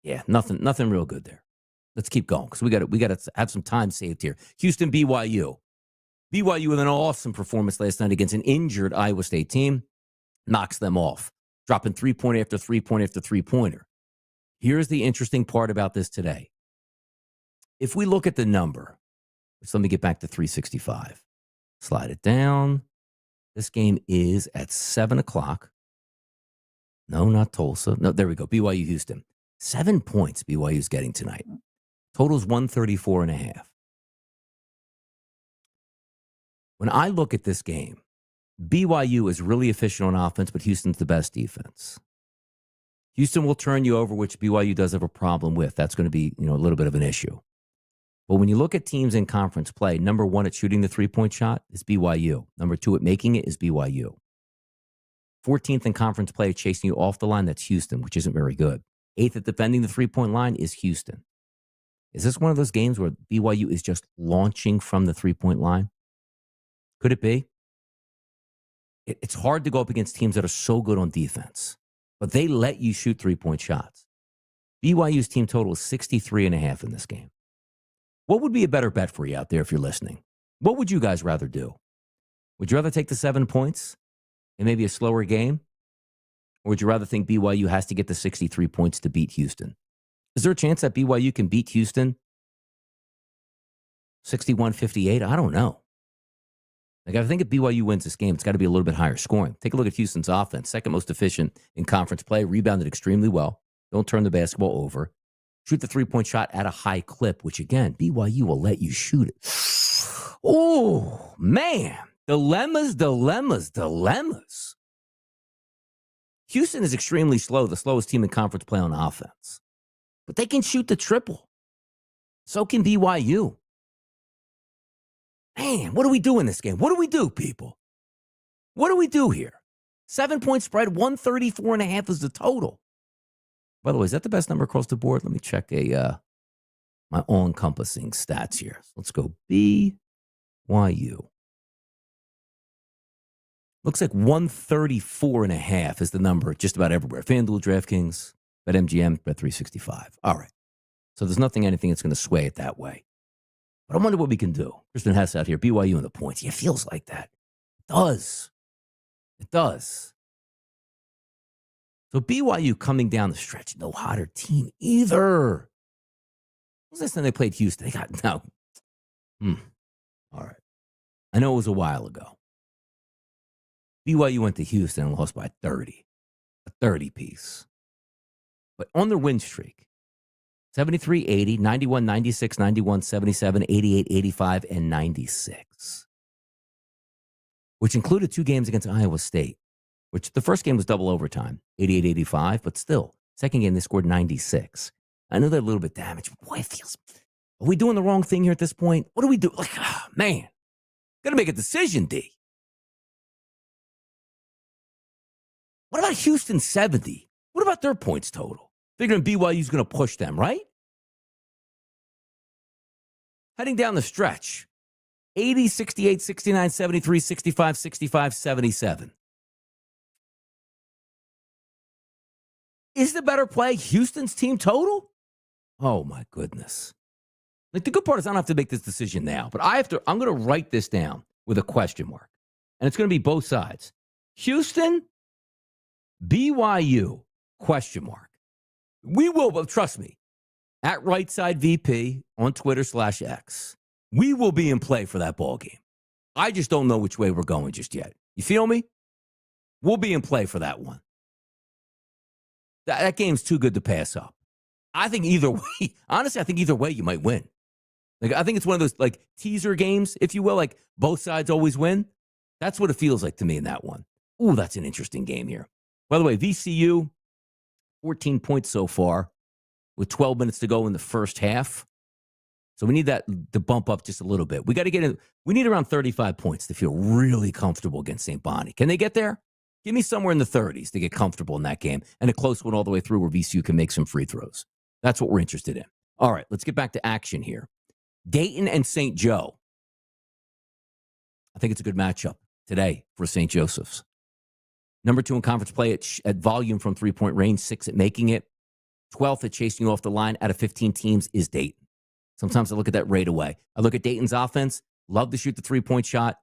Yeah, nothing real good there. Let's keep going because we got to have some time saved here. Houston, BYU. BYU with an awesome performance last night against an injured Iowa State team. Knocks them off, dropping 3-point after 3-point after 3-pointer. Here's the interesting part about this today. If we look at the number, let me get back to 365. Slide it down. This game is at 7 o'clock. No, not Tulsa. No, there we go. BYU Houston. 7 points BYU's getting tonight. Total's 134.5. When I look at this game, BYU is really efficient on offense, but Houston's the best defense. Houston will turn you over, which BYU does have a problem with. That's going to be, a little bit of an issue. But when you look at teams in conference play, number one at shooting the three-point shot is BYU. Number two at making it is BYU. 14th in conference play at chasing you off the line, that's Houston, which isn't very good. 8th at defending the three-point line is Houston. Is this one of those games where BYU is just launching from the three-point line? Could it be? It's hard to go up against teams that are so good on defense, but they let you shoot three-point shots. BYU's team total is 63.5 in this game. What would be a better bet for you out there if you're listening? What would you guys rather do? Would you rather take the 7 points and maybe a slower game? Or would you rather think BYU has to get the 63 points to beat Houston? Is there a chance that BYU can beat Houston 61-58? I don't know. I think if BYU wins this game, it's got to be a little bit higher scoring. Take a look at Houston's offense. Second most efficient in conference play. Rebounded extremely well. Don't turn the basketball over. Shoot the three-point shot at a high clip, which, again, BYU will let you shoot it. Oh, man. Dilemmas. Houston is extremely slow, the slowest team in conference play on offense. But they can shoot the triple. So can BYU. Man, what do we do in this game? What do we do, people? What do we do here? 7-point spread, 134.5 is the total. By the way, is that the best number across the board? Let me check my all-encompassing stats here. Let's go BYU. Looks like 134.5 is the number just about everywhere. FanDuel, DraftKings, BetMGM, Bet365. All right. So there's anything that's going to sway it that way. But I wonder what we can do. Kristen Hess out here, BYU in the points. Yeah, it feels like that. It does. It does. So BYU coming down the stretch, no hotter team either. When was this time they played Houston? They got, no. All right. I know it was a while ago. BYU went to Houston and lost by 30. A 30-piece. But on their win streak, 73-80, 91-96, 91-77, 88-85, and 96. Which included 2 games against Iowa State. Which the first game was double overtime, 88-85, but still, second game they scored 96. I know they're a little bit damaged, but boy, it feels, are we doing the wrong thing here at this point? What do we do? Man, got to make a decision, D. What about Houston 70? What about their points total? Figuring BYU's going to push them, right? Heading down the stretch, 80, 68, 69, 73, 65, 65, 77. Is the better play Houston's team total? Oh, my goodness. The good part is I don't have to make this decision now, but I'm going to write this down with a question mark. And it's going to be both sides. Houston, BYU, question mark. We will, but trust me, at Right Side VP on Twitter/X, we will be in play for that ball game. I just don't know which way we're going just yet. You feel me? We'll be in play for that one. That game's too good to pass up. I think either way, honestly, I think either way you might win. I think it's one of those teaser games, if you will, both sides always win. That's what it feels like to me in that one. Ooh, that's an interesting game here. By the way, VCU, 14 points so far with 12 minutes to go in the first half. So we need that to bump up just a little bit. We got to get in. We need around 35 points to feel really comfortable against St. Bonnie. Can they get there? Give me somewhere in the 30s to get comfortable in that game and a close one all the way through where VCU can make some free throws. That's what we're interested in. All right, let's get back to action here. Dayton and St. Joe. I think it's a good matchup today for St. Joseph's. Number 2 in conference play at volume from three-point range, 6 at making it. 12th at chasing you off the line out of 15 teams is Dayton. Sometimes I look at that right away. I look at Dayton's offense, love to shoot the three-point shot.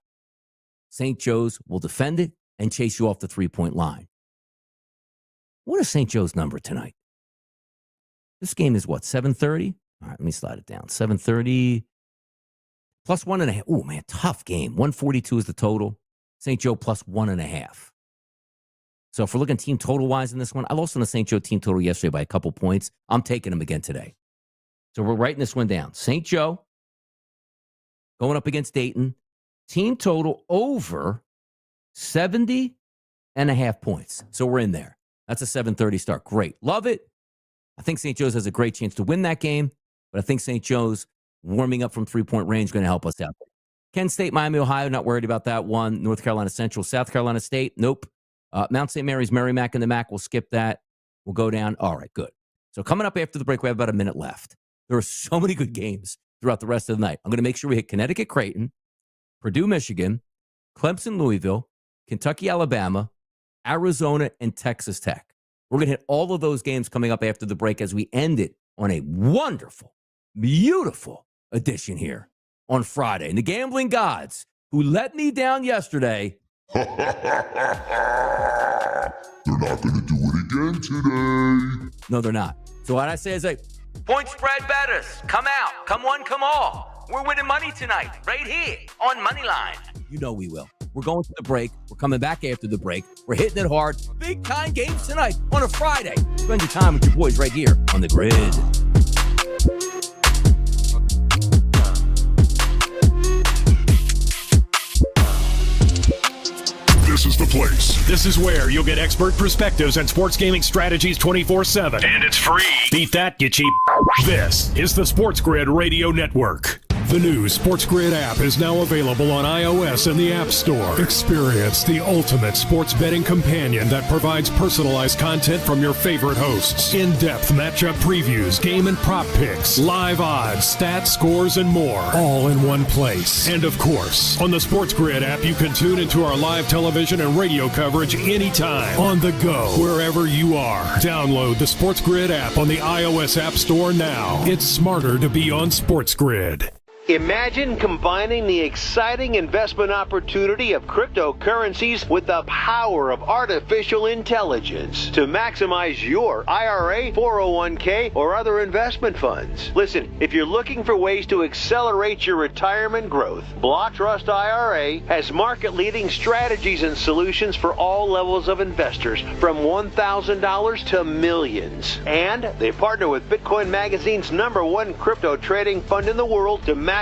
St. Joe's will defend it and chase you off the three-point line. What is St. Joe's number tonight? This game is what, 7:30? All right, let me slide it down. 7:30 plus 1.5. Oh, man, tough game. 142 is the total. St. Joe plus 1.5. So if we're looking team total-wise in this one, I lost on the St. Joe team total yesterday by a couple points. I'm taking them again today. So we're writing this one down. St. Joe going up against Dayton. Team total over 70.5 points. So we're in there. That's a 7:30 start. Great. Love it. I think St. Joe's has a great chance to win that game, but I think St. Joe's warming up from three-point range is going to help us out. Kent State, Miami, Ohio, not worried about that one. North Carolina Central, South Carolina State, nope. Mount St. Mary's, Merrimack, and the MAC, we'll skip that. We'll go down. All right, good. So coming up after the break, we have about a minute left. There are so many good games throughout the rest of the night. I'm going to make sure we hit Connecticut, Creighton, Purdue, Michigan, Clemson, Louisville, Kentucky, Alabama, Arizona, and Texas Tech. We're going to hit all of those games coming up after the break as we end it on a wonderful, beautiful edition here on Friday. And the gambling gods who let me down yesterday. They're not going to do it again today. No, they're not. So what I say is point spread bettors, come out. Come one, come all. We're winning money tonight, right here on Moneyline. You know we will. We're going to the break. We're coming back after the break. We're hitting it hard. Big time games tonight on a Friday. Spend your time with your boys right here on the grid. This is the place. This is where you'll get expert perspectives and sports gaming strategies 24/7. And it's free. Beat that, you cheap. This is the SportsGrid Radio Network. The new SportsGrid app is now available on iOS and the App Store. Experience the ultimate sports betting companion that provides personalized content from your favorite hosts. In-depth matchup previews, game and prop picks, live odds, stats, scores, and more. All in one place. And of course, on the SportsGrid app, you can tune into our live television and radio coverage anytime. On the go, wherever you are. Download the SportsGrid app on the iOS App Store now. It's smarter to be on SportsGrid. Imagine combining the exciting investment opportunity of cryptocurrencies with the power of artificial intelligence to maximize your IRA, 401k, or other investment funds. Listen, if you're looking for ways to accelerate your retirement growth, Block Trust IRA has market-leading strategies and solutions for all levels of investors, from $1,000 to millions. And they partner with Bitcoin Magazine's #1 crypto trading fund in the world to maximize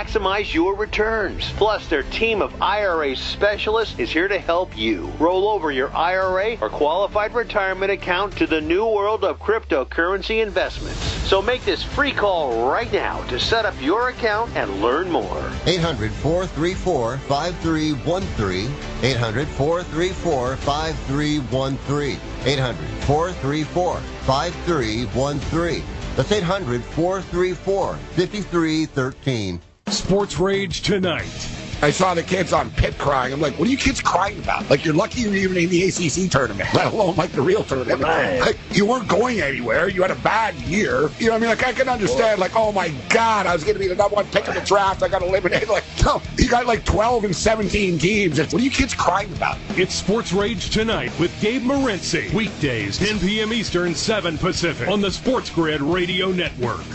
your returns. Plus, their team of IRA specialists is here to help you roll over your IRA or qualified retirement account to the new world of cryptocurrency investments. So make this free call right now to set up your account and learn more. 800-434-5313. 800-434-5313. 800-434-5313. That's 800-434-5313. Sports Rage tonight. I saw the kids on Pit crying. I'm like, what are you kids crying about? Like, you're lucky you're even in the ACC tournament, let alone like the real tournament. Like, you weren't going anywhere. You had a bad year. You know what I mean? Like, I can understand, like, oh my God, I was going to be the #1 pick in the draft. I got eliminated. Like, no, you got like 12 and 17 teams. What are you kids crying about? It's Sports Rage tonight with Gabe Morency. Weekdays, 10 p.m. Eastern, 7 Pacific on the SportsGrid Radio Network.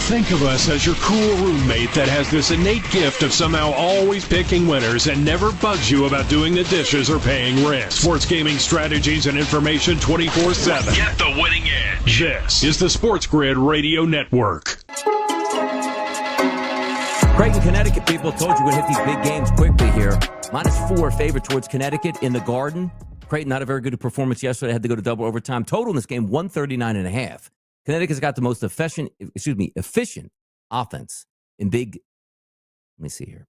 Think of us as your cool roommate that has this innate gift of somehow always picking winners and never bugs you about doing the dishes or paying rent. Sports gaming strategies and information 24/7. Get the winning edge. This is the SportsGrid Radio Network. Creighton, Connecticut, people told you we'd hit these big games quickly here. -4 favorite towards Connecticut in the Garden. Creighton, not a very good performance yesterday. Had to go to double overtime. Total in this game, 139.5. Connecticut's got the most efficient offense in Big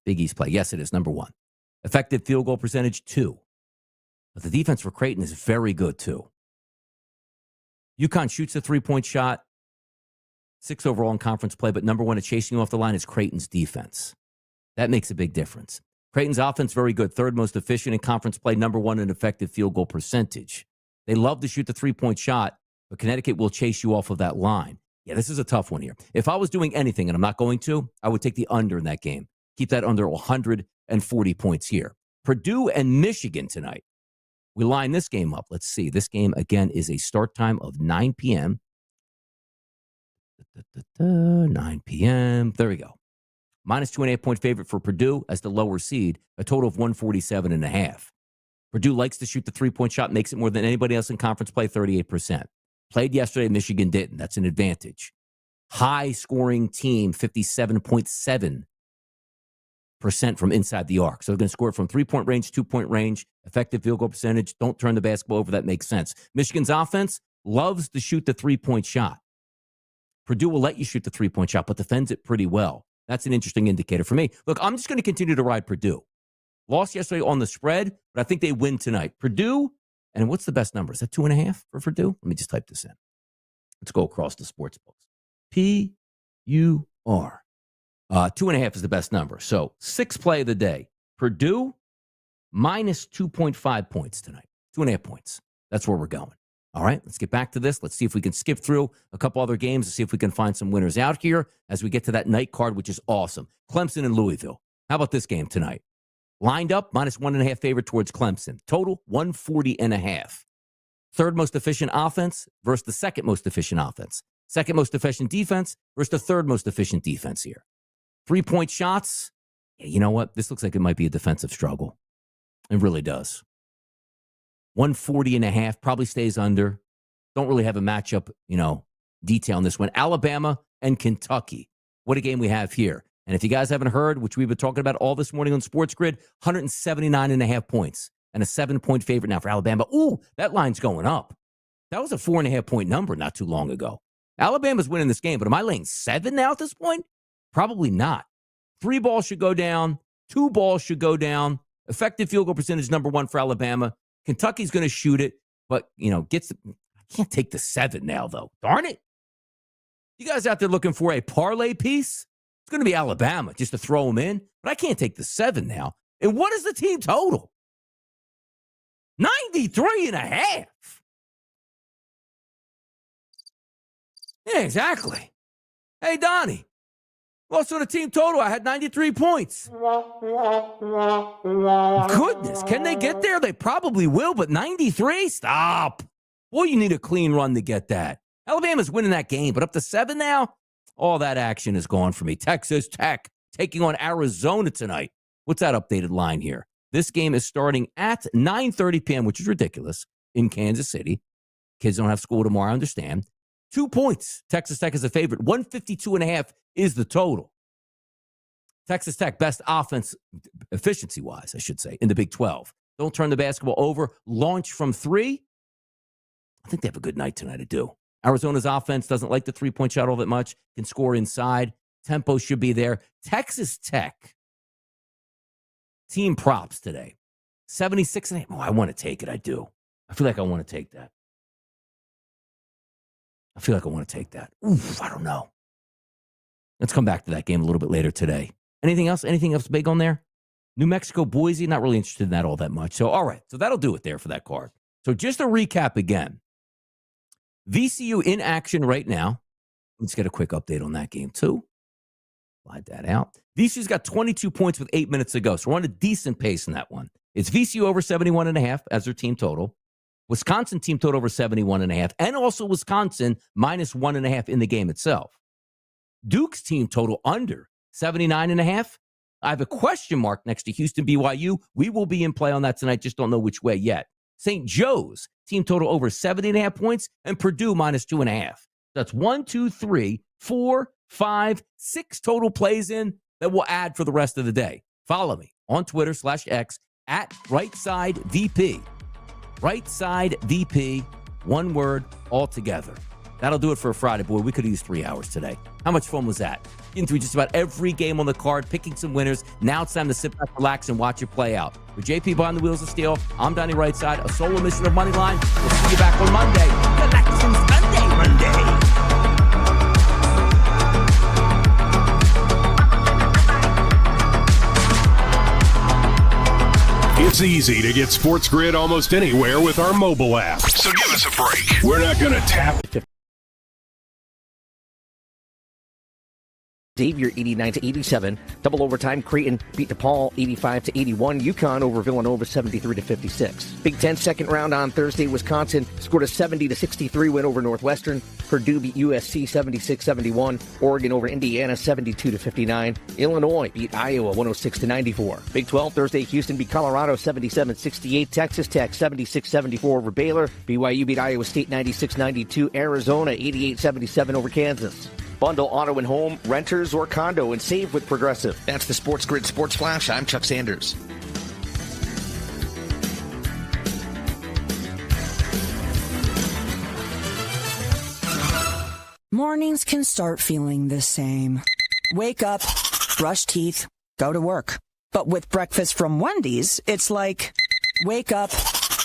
East play. Yes, it is, #1. Effective field goal percentage, 2. But the defense for Creighton is very good, too. UConn shoots a three-point shot, 6 overall in conference play, but #1 at chasing you off the line is Creighton's defense. That makes a big difference. Creighton's offense, very good. Third most efficient in conference play, number one in effective field goal percentage. They love to shoot the three-point shot, but Connecticut will chase you off of that line. Yeah, this is a tough one here. If I was doing anything, and I'm not going to, I would take the under in that game. Keep that under 140 points here. Purdue and Michigan tonight. We line this game up. Let's see. This game, again, is a start time of 9 p.m. 9 p.m. There we go. Minus 2.5-point favorite for Purdue as the lower seed, a total of 147.5. Purdue likes to shoot the three-point shot, makes it more than anybody else in conference play, 38%. Played yesterday, Michigan didn't. That's an advantage. High-scoring team, 57.7% from inside the arc. So they're going to score from three-point range, two-point range, effective field goal percentage. Don't turn the basketball over. That makes sense. Michigan's offense loves to shoot the three-point shot. Purdue will let you shoot the three-point shot, but defends it pretty well. That's an interesting indicator for me. Look, I'm just going to continue to ride Purdue. Lost yesterday on the spread, but I think they win tonight. Purdue, and what's the best number? Is that 2.5 for Purdue? Let me just type this in. Let's go across the sports books. P-U-R. 2.5 is the best number. So 6 play of the day. Purdue, minus 2.5 points tonight. 2.5 points. That's where we're going. All right, let's get back to this. Let's see if we can skip through a couple other games and see if we can find some winners out here as we get to that night card, which is awesome. Clemson and Louisville. How about this game tonight? Lined up, minus 1.5 favorite towards Clemson. Total, 140.5. Third most efficient offense versus the second most efficient offense. Second most efficient defense versus the third most efficient defense here. 3-point shots. Yeah, you know what? This looks like it might be a defensive struggle. It really does. 140.5 probably stays under. Don't really have a matchup, detail on this one. Alabama and Kentucky. What a game we have here. And if you guys haven't heard, which we've been talking about all this morning on SportsGrid, 179.5 points and a 7-point favorite now for Alabama. Ooh, that line's going up. That was a 4.5-point number not too long ago. Alabama's winning this game, but am I laying 7 now at this point? Probably not. 3 balls should go down. 2 balls should go down. Effective field goal percentage number 1 for Alabama. Kentucky's going to shoot it, but, I can't take the 7 now, though. Darn it. You guys out there looking for a parlay piece? It's going to be Alabama just to throw them in, but I can't take the 7 now. And what is the team total? 93.5. Yeah, exactly. Hey, Donnie. Also, the team total, I had 93 points. Goodness, can they get there? They probably will, but 93? Stop. Boy, you need a clean run to get that. Alabama's winning that game, but up to 7 now? All that action is gone for me. Texas Tech taking on Arizona tonight. What's that updated line here? This game is starting at 9:30 p.m., which is ridiculous, in Kansas City. Kids don't have school tomorrow, I understand. 2 points. Texas Tech is a favorite. 152.5 is the total. Texas Tech, best offense, efficiency-wise, I should say, in the Big 12. Don't turn the basketball over. Launch from 3. I think they have a good night tonight to do. Arizona's offense doesn't like the three-point shot all that much. Can score inside. Tempo should be there. Texas Tech, team props today. 76.5. Oh, I want to take it. I do. I feel like I want to take that. Oof, I don't know. Let's come back to that game a little bit later today. Anything else? Anything else big on there? New Mexico, Boise, not really interested in that all that much. So, all right. So that'll do it there for that card. So just a recap again. VCU in action right now. Let's get a quick update on that game too. Slide that out. VCU's got 22 points with 8 minutes to go. So we're on a decent pace in that one. It's VCU over 71.5 as their team total. Wisconsin team total over 71.5. And also Wisconsin minus 1.5 in the game itself. Duke's team total under 79.5. I have a question mark next to Houston BYU. We will be in play on that tonight. Just don't know which way yet. St. Joe's team total over 70.5 points and Purdue minus 2.5. That's 1, 2, 3, 4, 5, 6 total plays in that we'll add for the rest of the day. Follow me on Twitter /X at RightSideVP. RightSideVP, one word, all together. That'll do it for a Friday, boy. We could use 3 hours today. How much fun was that? Getting through just about every game on the card, picking some winners. Now it's time to sit back, relax, and watch it play out. For JP behind the wheels of steel, I'm Donnie Rightside, a solo mission of Moneyline. We'll see you back on Monday. Collections Monday. It's easy to get SportsGrid almost anywhere with our mobile app. So give us a break. We're not going to tap. Xavier 89-87. Double overtime, Creighton beat DePaul 85-81. UConn over Villanova 73-56. Big Ten second round on Thursday. Wisconsin scored a 70-63 win over Northwestern. Purdue beat USC 76-71. Oregon over Indiana 72-59. Illinois beat Iowa 106-94. Big 12 Thursday, Houston beat Colorado 77-68. Texas Tech 76-74 over Baylor. BYU beat Iowa State 96-92. Arizona 88-77 over Kansas. Bundle auto and home, renters, or condo and save with Progressive. That's the Sports Grid Sports Flash. I'm Chuck Sanders. Mornings can start feeling the same. Wake up, brush teeth, go to work. But with breakfast from Wendy's, it's like, wake up,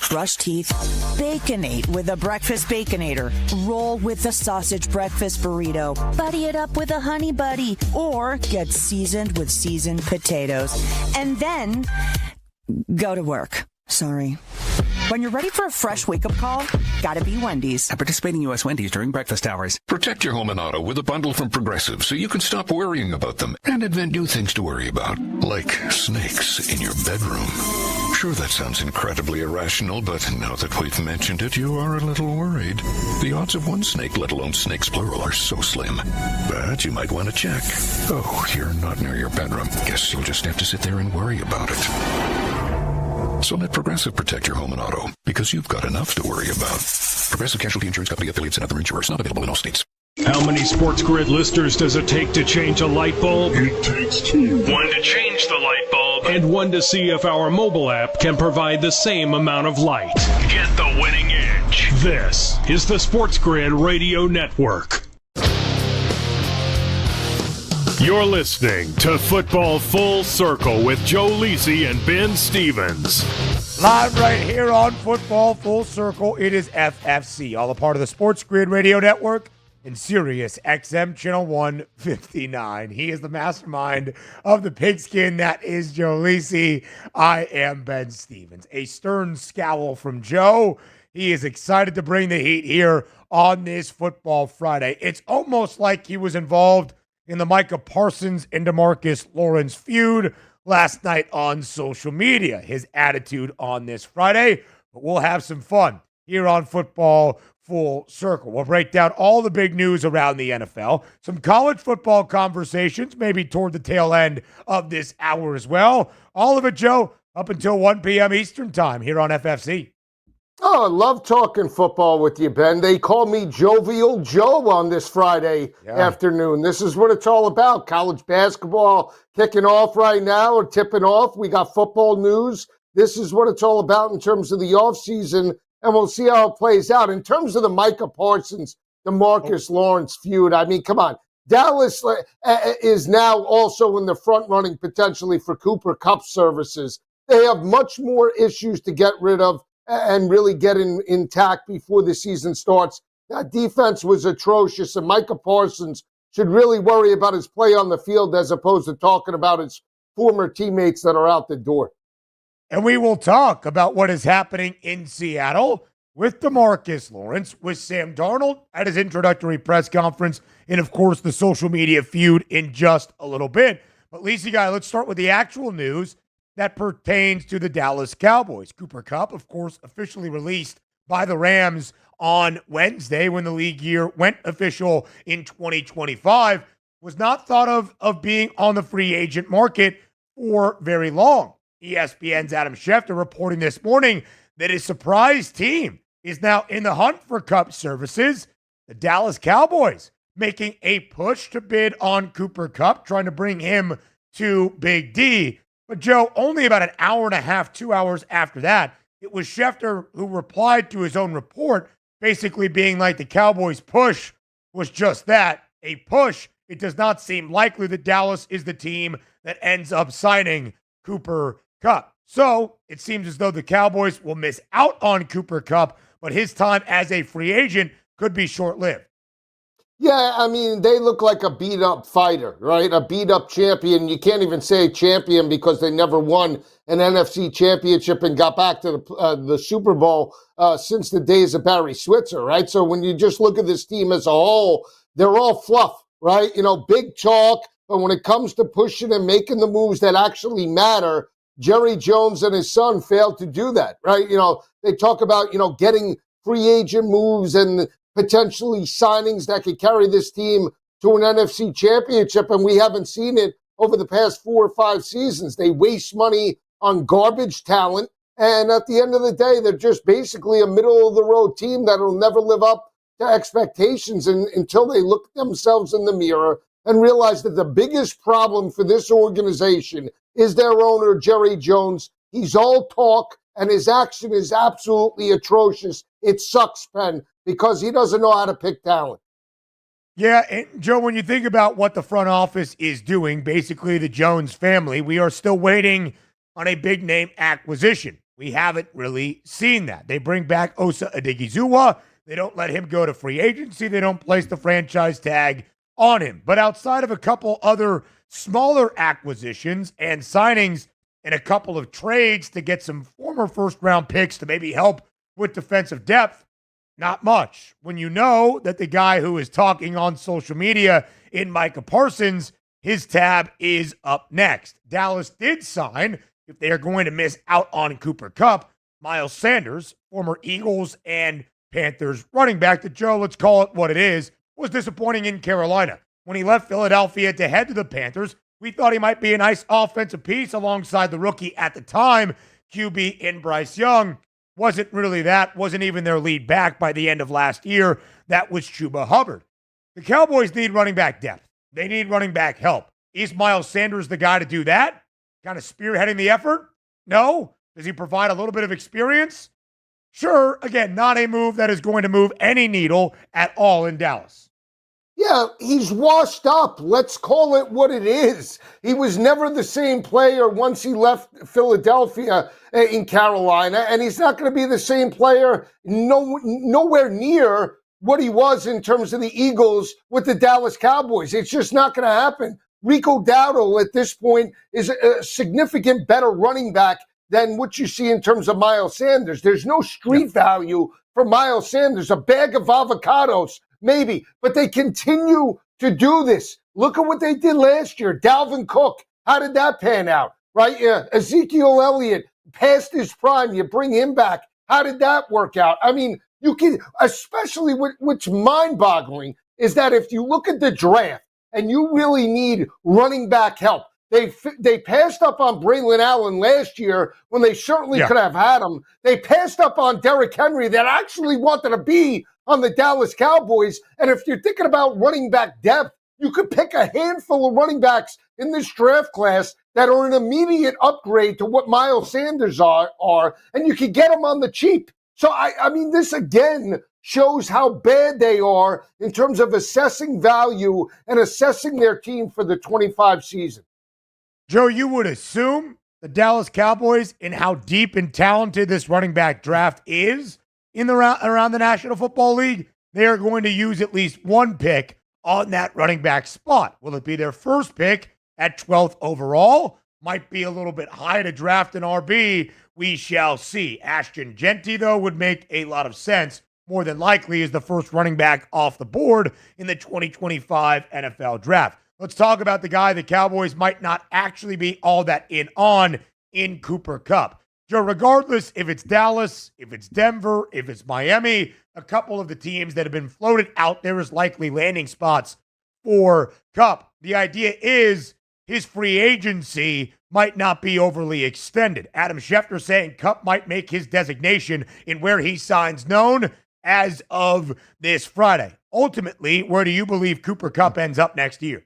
brush teeth, Baconate with a breakfast Baconator. Roll with a sausage breakfast burrito. Buddy it up with a honey buddy. Or get seasoned with seasoned potatoes. And then go to work. Sorry. When you're ready for a fresh wake-up call, gotta be Wendy's. At participating U.S. Wendy's during breakfast hours. Protect your home and auto with a bundle from Progressive so you can stop worrying about them and invent new things to worry about, like snakes in your bedroom. Sure, that sounds incredibly irrational, but now that we've mentioned it, you are a little worried. The odds of one snake, let alone snakes plural, are so slim. But you might want to check. Oh, you're not near your bedroom. Guess you'll just have to sit there and worry about it. So let Progressive protect your home and auto, because you've got enough to worry about. Progressive Casualty Insurance Company affiliates and other insurers, not available in all states. How many SportsGrid listeners does it take to change a light bulb? It takes two. One to change the light bulb. And one to see if our mobile app can provide the same amount of light. Get the winning edge. This is the SportsGrid Radio Network. You're listening to Football Full Circle with Joe Lisi and Ben Stevens. Live right here on Football Full Circle. It is FFC, all a part of the SportsGrid Radio Network and Sirius XM Channel 159. He is the mastermind of the pigskin. That is Joe Lisi. I am Ben Stevens. A stern scowl from Joe. He is excited to bring the heat here on this Football Friday. It's almost like he was involved in the Micah Parsons and DeMarcus Lawrence feud last night on social media. His attitude on this Friday, but we'll have some fun here on Football Full Circle. We'll break down all the big news around the NFL, some college football conversations, maybe toward the tail end of this hour as well. All of it, Joe, up until 1 p.m. Eastern time here on FFC. Oh, I love talking football with you, Ben. They call me Jovial Joe on this Friday afternoon. This is what it's all about. College basketball kicking off right now or tipping off. We got football news. This is what it's all about in terms of the offseason, and we'll see how it plays out. In terms of the Micah Parsons, DeMarcus Lawrence feud, I mean, come on. Dallas is now also in the front running potentially for Cooper Kupp services. They have much more issues to get rid of and really get intact before the season starts. That defense was atrocious, and Micah Parsons should really worry about his play on the field as opposed to talking about his former teammates that are out the door. And we will talk about what is happening in Seattle with DeMarcus Lawrence, with Sam Darnold at his introductory press conference, and, of course, the social media feud in just a little bit. But, Lisa Guy, let's start with the actual news that pertains to the Dallas Cowboys. Cooper Kupp, of course, officially released by the Rams on Wednesday when the league year went official in 2025, was not thought of being on the free agent market for very long. ESPN's Adam Schefter reporting this morning that his surprise team is now in the hunt for Kupp services. The Dallas Cowboys making a push to bid on Cooper Kupp, trying to bring him to Big D. But, Joe, only about an hour and a half, 2 hours after that, it was Schefter who replied to his own report, basically being like the Cowboys' push was just that, a push. It does not seem likely that Dallas is the team that ends up signing Cooper Kupp. So it seems as though the Cowboys will miss out on Cooper Kupp, but his time as a free agent could be short-lived. Yeah, I mean, they look like a beat-up fighter, right? A beat-up champion. You can't even say champion because they never won an NFC championship and got back to the Super Bowl since the days of Barry Switzer, right? So when you just look at this team as a whole, they're all fluff, right? Big talk, but when it comes to pushing and making the moves that actually matter, Jerry Jones and his son failed to do that, right? They talk about, getting free agent moves and potentially signings that could carry this team to an NFC championship, and we haven't seen it over the past 4 or 5 seasons. They waste money on garbage talent, and at the end of the day, they're just basically a middle-of-the-road team that will never live up to expectations until they look themselves in the mirror and realize that the biggest problem for this organization is their owner, Jerry Jones. He's all talk, and his action is absolutely atrocious. It sucks, Penn, because he doesn't know how to pick talent. Yeah, and Joe, when you think about what the front office is doing, basically the Jones family, we are still waiting on a big-name acquisition. We haven't really seen that. They bring back Osa Odighizuwa. They don't let him go to free agency. They don't place the franchise tag on him. But outside of a couple other smaller acquisitions and signings and a couple of trades to get some former first-round picks to maybe help with defensive depth, not much. When you know that the guy who is talking on social media in Micah Parsons, his tab is up next. Dallas did sign, if they are going to miss out on Cooper Kupp, Miles Sanders, former Eagles and Panthers running back that, Joe, let's call it what it is, was disappointing in Carolina. When he left Philadelphia to head to the Panthers, we thought he might be a nice offensive piece alongside the rookie at the time, QB in Bryce Young. Wasn't really that. Wasn't even their lead back by the end of last year. That was Chuba Hubbard. The Cowboys need running back depth. They need running back help. Is Miles Sanders the guy to do that? Kind of spearheading the effort? No. Does he provide a little bit of experience? Sure. Again, not a move that is going to move any needle at all in Dallas. Yeah, he's washed up. Let's call it what it is. He was never the same player once he left Philadelphia in Carolina, and he's not going to be the same player nowhere near what he was in terms of the Eagles with the Dallas Cowboys. It's just not going to happen. Rico Dowdle at this point is a significant better running back than what you see in terms of Miles Sanders. There's no street value for Miles Sanders. A bag of avocados, maybe, but they continue to do this. Look at what they did last year. Dalvin Cook, how did that pan out, right? Ezekiel Elliott, past his prime, you bring him back. How did that work out? I mean, you can, especially what's mind-boggling is that if you look at the draft and you really need running back help, they passed up on Braylon Allen last year when they certainly could have had him. They passed up on Derrick Henry that actually wanted to be on the Dallas Cowboys. And if you're thinking about running back depth, you could pick a handful of running backs in this draft class that are an immediate upgrade to what Miles Sanders are and you could get them on the cheap. So, I mean, this again shows how bad they are in terms of assessing value and assessing their team for the 25 season. Joe, you would assume the Dallas Cowboys, and how deep and talented this running back draft is around the National Football League, they are going to use at least one pick on that running back spot. Will it be their first pick at 12th overall? Might be a little bit high to draft an RB. We shall see. Ashton Genty, though, would make a lot of sense. More than likely is the first running back off the board in the 2025 NFL draft. Let's talk about the guy the Cowboys might not actually be all that in Cooper Kupp. Joe, regardless if it's Dallas, if it's Denver, if it's Miami, a couple of the teams that have been floated out there as likely landing spots for Kupp. The idea is his free agency might not be overly extended. Adam Schefter saying Kupp might make his designation in where he signs known as of this Friday. Ultimately, where do you believe Cooper Kupp ends up next year?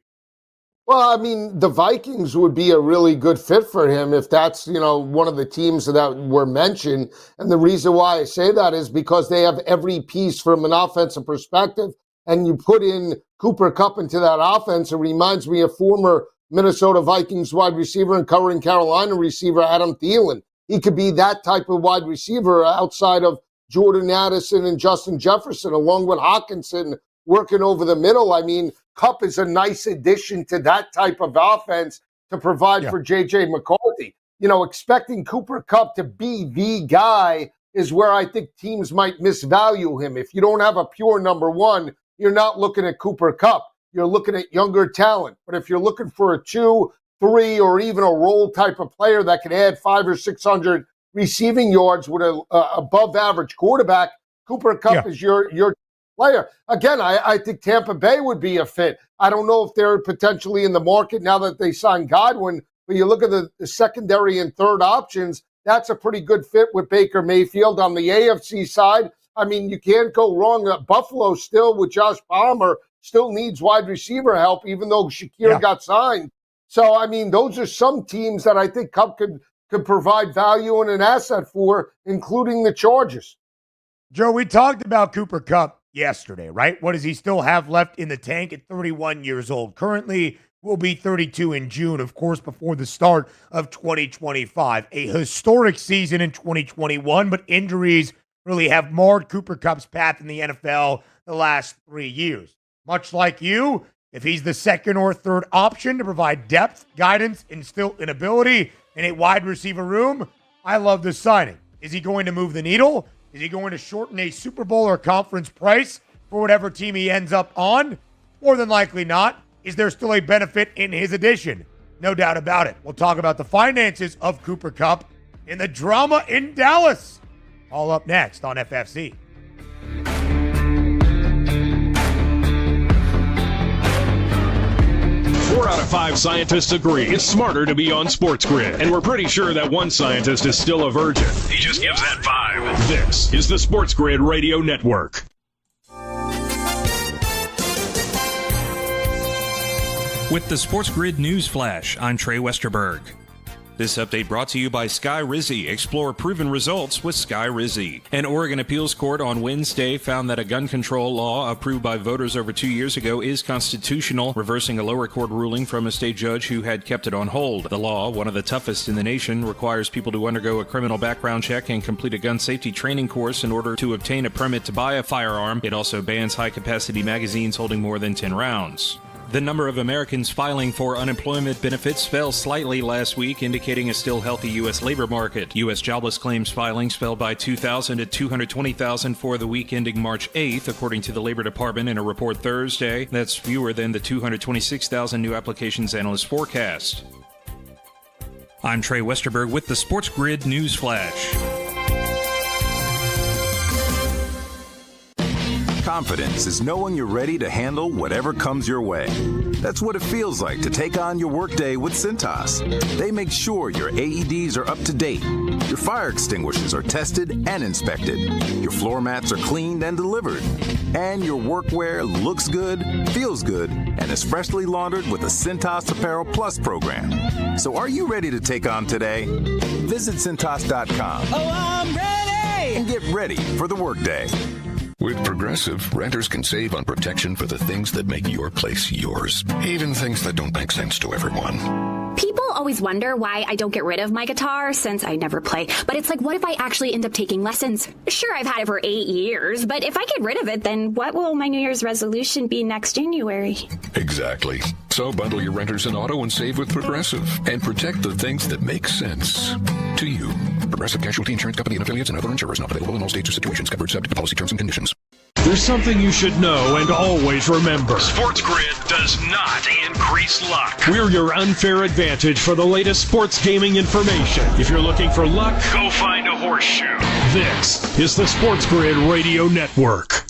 Well, I mean, the Vikings would be a really good fit for him if that's, one of the teams that were mentioned. And the reason why I say that is because they have every piece from an offensive perspective. And you put in Cooper Kupp into that offense, it reminds me of former Minnesota Vikings wide receiver and current Carolina receiver Adam Thielen. He could be that type of wide receiver outside of Jordan Addison and Justin Jefferson, along with Hawkinson, working over the middle. I mean, Kupp is a nice addition to that type of offense to provide for J.J. McCarthy. You know, expecting Cooper Kupp to be the guy is where I think teams might misvalue him. If you don't have a pure number one, you're not looking at Cooper Kupp. You're looking at younger talent. But if you're looking for a 2, 3, or even a role type of player that can add 500 or 600 receiving yards with a above average quarterback, Cooper Kupp is your player. Again, I think Tampa Bay would be a fit. I don't know if they're potentially in the market now that they signed Godwin, but you look at the secondary and third options, that's a pretty good fit with Baker Mayfield. On the AFC side, I mean, you can't go wrong. Buffalo still, with Josh Palmer, still needs wide receiver help, even though Shakir got signed. So, I mean, those are some teams that I think Kupp could provide value and an asset for, including the Chargers. Joe, we talked about Cooper Kupp yesterday, right? What does he still have left in the tank at 31 years old? Currently will be 32 in June, of course, before the start of 2025. A historic season in 2021, but injuries really have marred Cooper Kupp's path in the NFL the last 3 years. Much like you, if he's the second or third option to provide depth, guidance, and still an ability in a wide receiver room, I love this signing. Is he going to move the needle? Is he going to shorten a Super Bowl or conference price for whatever team he ends up on? More than likely not. Is there still a benefit in his addition? No doubt about it. We'll talk about the finances of Cooper Kupp and the drama in Dallas. All up next on FFC. 4 out of 5 scientists agree it's smarter to be on SportsGrid. And we're pretty sure that one scientist is still a virgin. He just gives that vibe. This is the SportsGrid Radio Network. With the SportsGrid News Flash, I'm Trey Westerberg. This update brought to you by Sky Rizzy. Explore proven results with Sky Rizzy. An Oregon appeals court on Wednesday found that a gun control law approved by voters over 2 years ago is constitutional, reversing a lower court ruling from a state judge who had kept it on hold. The law, one of the toughest in the nation, requires people to undergo a criminal background check and complete a gun safety training course in order to obtain a permit to buy a firearm. It also bans high-capacity magazines holding more than 10 rounds. The number of Americans filing for unemployment benefits fell slightly last week, indicating a still healthy U.S. labor market. U.S. jobless claims filings fell by 2,000 to 220,000 for the week ending March 8th, according to the Labor Department in a report Thursday. That's fewer than the 226,000 new applications analysts forecast. I'm Trey Westerberg with the SportsGrid News Flash. Confidence is knowing you're ready to handle whatever comes your way. That's what it feels like to take on your workday with Cintas. They make sure your AEDs are up to date, your fire extinguishers are tested and inspected, your floor mats are cleaned and delivered, and your workwear looks good, feels good, and is freshly laundered with the Cintas Apparel Plus program. So are you ready to take on today? Visit Cintas.com. Oh, I'm ready! And get ready for the workday. With Progressive, renters can save on protection for the things that make your place yours, even things that don't make sense to everyone. People always wonder why I don't get rid of my guitar since I never play. But it's like, what if I actually end up taking lessons? Sure, I've had it for 8 years, but if I get rid of it, then what will my New Year's resolution be next January? Exactly. So bundle your renters in auto and save with Progressive and protect the things that make sense to you. Progressive Casualty Insurance Company and affiliates and other insurers not available in all states or situations. Covered subject to policy terms and conditions. There's something you should know and always remember. SportsGrid does not increase luck. We're your unfair advantage for the latest sports gaming information. If you're looking for luck, go find a horseshoe. This is the SportsGrid Radio Network.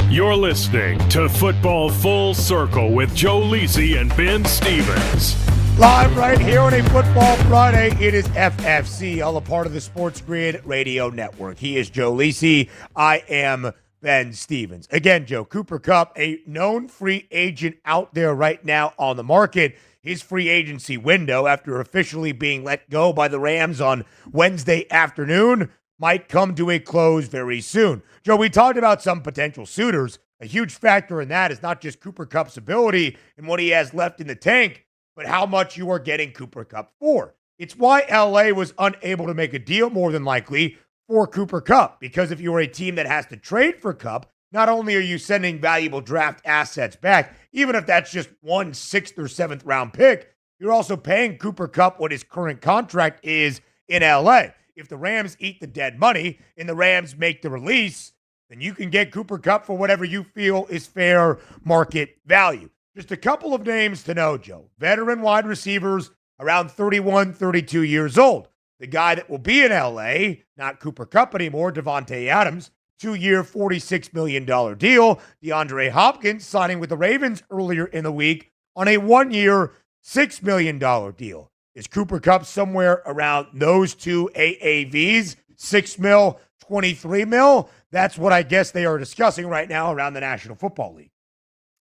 You're listening to Football Full Circle with Joe Lisi and Ben Stevens. Live right here on a Football Friday, it is FFC, all a part of the SportsGrid Radio Network. He is Joe Lisi. I am Ben Stevens. Again, Joe, Cooper Kupp, a known free agent out there right now on the market. His free agency window, after officially being let go by the Rams on Wednesday afternoon, might come to a close very soon. Joe, we talked about some potential suitors. A huge factor in that is not just Cooper Kupp's ability and what he has left in the tank, but how much you are getting Cooper Kupp for. It's why LA was unable to make a deal, more than likely, for Cooper Kupp. Because if you are a team that has to trade for Kupp, not only are you sending valuable draft assets back, even if that's just 1 6th or 7th round pick, you're also paying Cooper Kupp what his current contract is in LA. If the Rams eat the dead money and the Rams make the release, then you can get Cooper Kupp for whatever you feel is fair market value. Just a couple of names to know, Joe. Veteran wide receivers around 31, 32 years old. The guy that will be in LA, not Cooper Kupp anymore, Devontae Adams, 2-year, $46 million deal. DeAndre Hopkins signing with the Ravens earlier in the week on a 1-year, $6 million deal. Is Cooper Kupp somewhere around those two AAVs, 6 mil, 23 mil? That's what I guess they are discussing right now around the National Football League.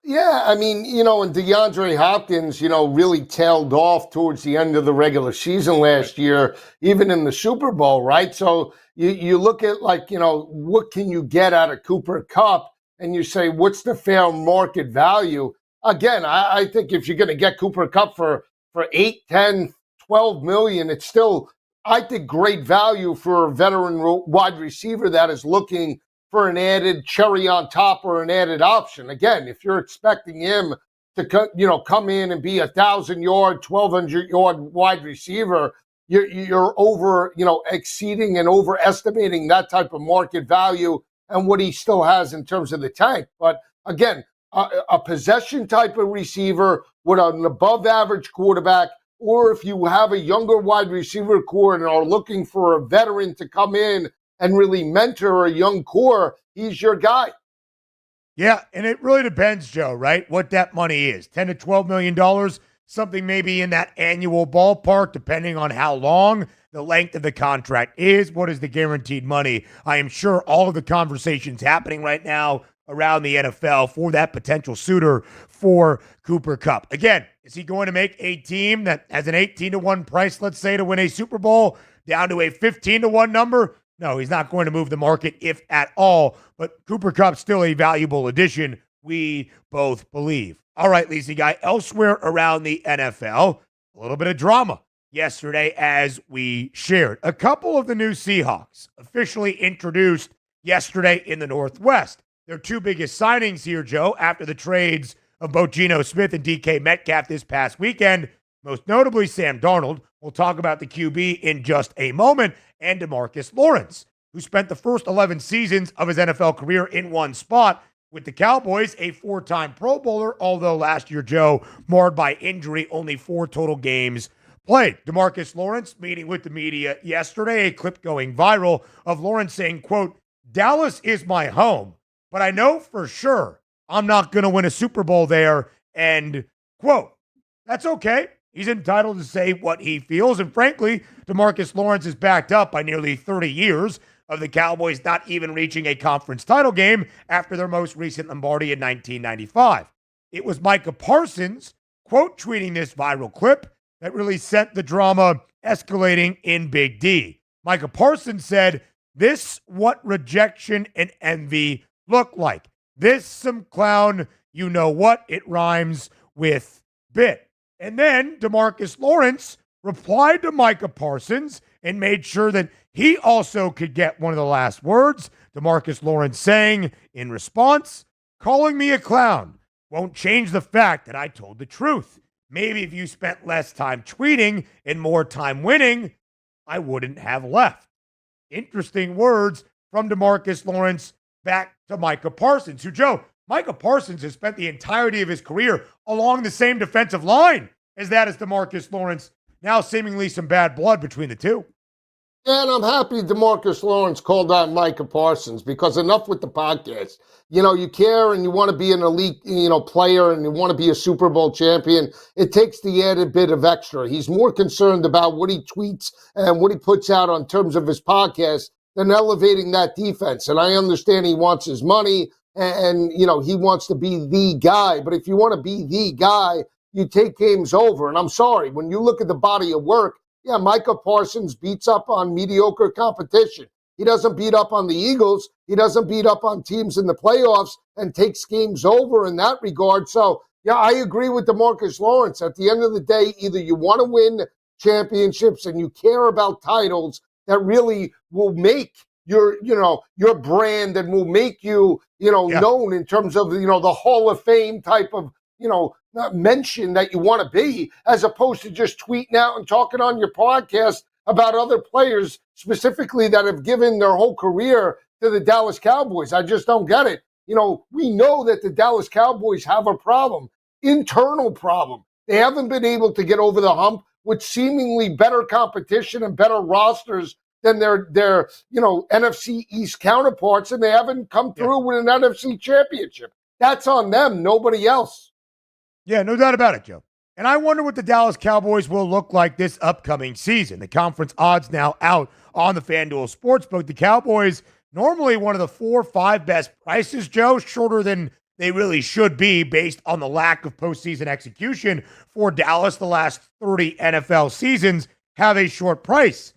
Yeah, I mean, and DeAndre Hopkins, really tailed off towards the end of the regular season last year, even in the Super Bowl, right? So you look at what can you get out of Cooper Kupp, and you say, what's the fair market value? Again, I think if you're going to get Cooper Kupp for 8, 10, 12 million, it's still, I think, great value for a veteran wide receiver that is looking for an added cherry on top or an added option. Again, if you're expecting him to come in and be 1,000-yard, 1,200-yard wide receiver, you're over, exceeding and overestimating that type of market value and what he still has in terms of the tank. But again, a possession type of receiver with an above average quarterback, or if you have a younger wide receiver core and are looking for a veteran to come in and really mentor a young core, he's your guy. Yeah, and it really depends, Joe, right? What that money is. $10 to $12 million, something maybe in that annual ballpark, depending on how long the length of the contract is. What is the guaranteed money? I am sure all of the conversations happening right now around the NFL for that potential suitor for Cooper Kupp. Again, is he going to make a team that has an 18-1 price, let's say, to win a Super Bowl down to a 15-1 number? No, he's not going to move the market, if at all. But Cooper Kupp's still a valuable addition, we both believe. All right, Lisa Guy, elsewhere around the NFL, a little bit of drama yesterday as we shared. A couple of the new Seahawks officially introduced yesterday in the Northwest. Their two biggest signings here, Joe, after the trades of both Geno Smith and DK Metcalf this past weekend, most notably Sam Darnold. We'll talk about the QB in just a moment, and DeMarcus Lawrence, who spent the first 11 seasons of his NFL career in one spot with the Cowboys, a 4-time Pro Bowler, although last year, Joe, marred by injury, only 4 total games played. DeMarcus Lawrence meeting with the media yesterday, a clip going viral of Lawrence saying, quote, "Dallas is my home, but I know for sure I'm not going to win a Super Bowl there," and quote. That's okay. He's entitled to say what he feels. And frankly, DeMarcus Lawrence is backed up by nearly 30 years of the Cowboys not even reaching a conference title game after their most recent Lombardi in 1995. It was Micah Parsons, quote, tweeting this viral clip that really sent the drama escalating in Big D. Micah Parsons said, "This what rejection and envy look like. This some clown, you know what, it rhymes with bit." And then DeMarcus Lawrence replied to Micah Parsons and made sure that he also could get one of the last words. DeMarcus Lawrence saying in response, "Calling me a clown won't change the fact that I told the truth. Maybe if you spent less time tweeting and more time winning, I wouldn't have left." Interesting words from DeMarcus Lawrence back to Micah Parsons, who, Joe, Micah Parsons has spent the entirety of his career along the same defensive line as that is DeMarcus Lawrence. Now seemingly some bad blood between the two. And I'm happy DeMarcus Lawrence called out Micah Parsons, because enough with the podcast. You care and you want to be an elite, player, and you want to be a Super Bowl champion. It takes the added bit of extra. He's more concerned about what he tweets and what he puts out on terms of his podcast than elevating that defense. And I understand he wants his money and he wants to be the guy. But if you want to be the guy, you take games over. And I'm sorry, when you look at the body of work, yeah, Micah Parsons beats up on mediocre competition. He doesn't beat up on the Eagles. He doesn't beat up on teams in the playoffs and takes games over in that regard. So, yeah, I agree with DeMarcus Lawrence. At the end of the day, either you want to win championships and you care about titles that really will make your brand and will make you, known in terms of, the Hall of Fame type of, mention that you want to be, as opposed to just tweeting out and talking on your podcast about other players specifically that have given their whole career to the Dallas Cowboys. I just don't get it. We know that the Dallas Cowboys have a problem, internal problem. They haven't been able to get over the hump with seemingly better competition and better rosters than their NFC East counterparts, and they haven't come through with an NFC championship. That's on them, nobody else. Yeah, no doubt about it, Joe. And I wonder what the Dallas Cowboys will look like this upcoming season. The conference odds now out on the FanDuel Sportsbook. The Cowboys, normally one of the 4 or 5 best prices, Joe, shorter than they really should be based on the lack of postseason execution for Dallas the last 30 NFL seasons, have a short price.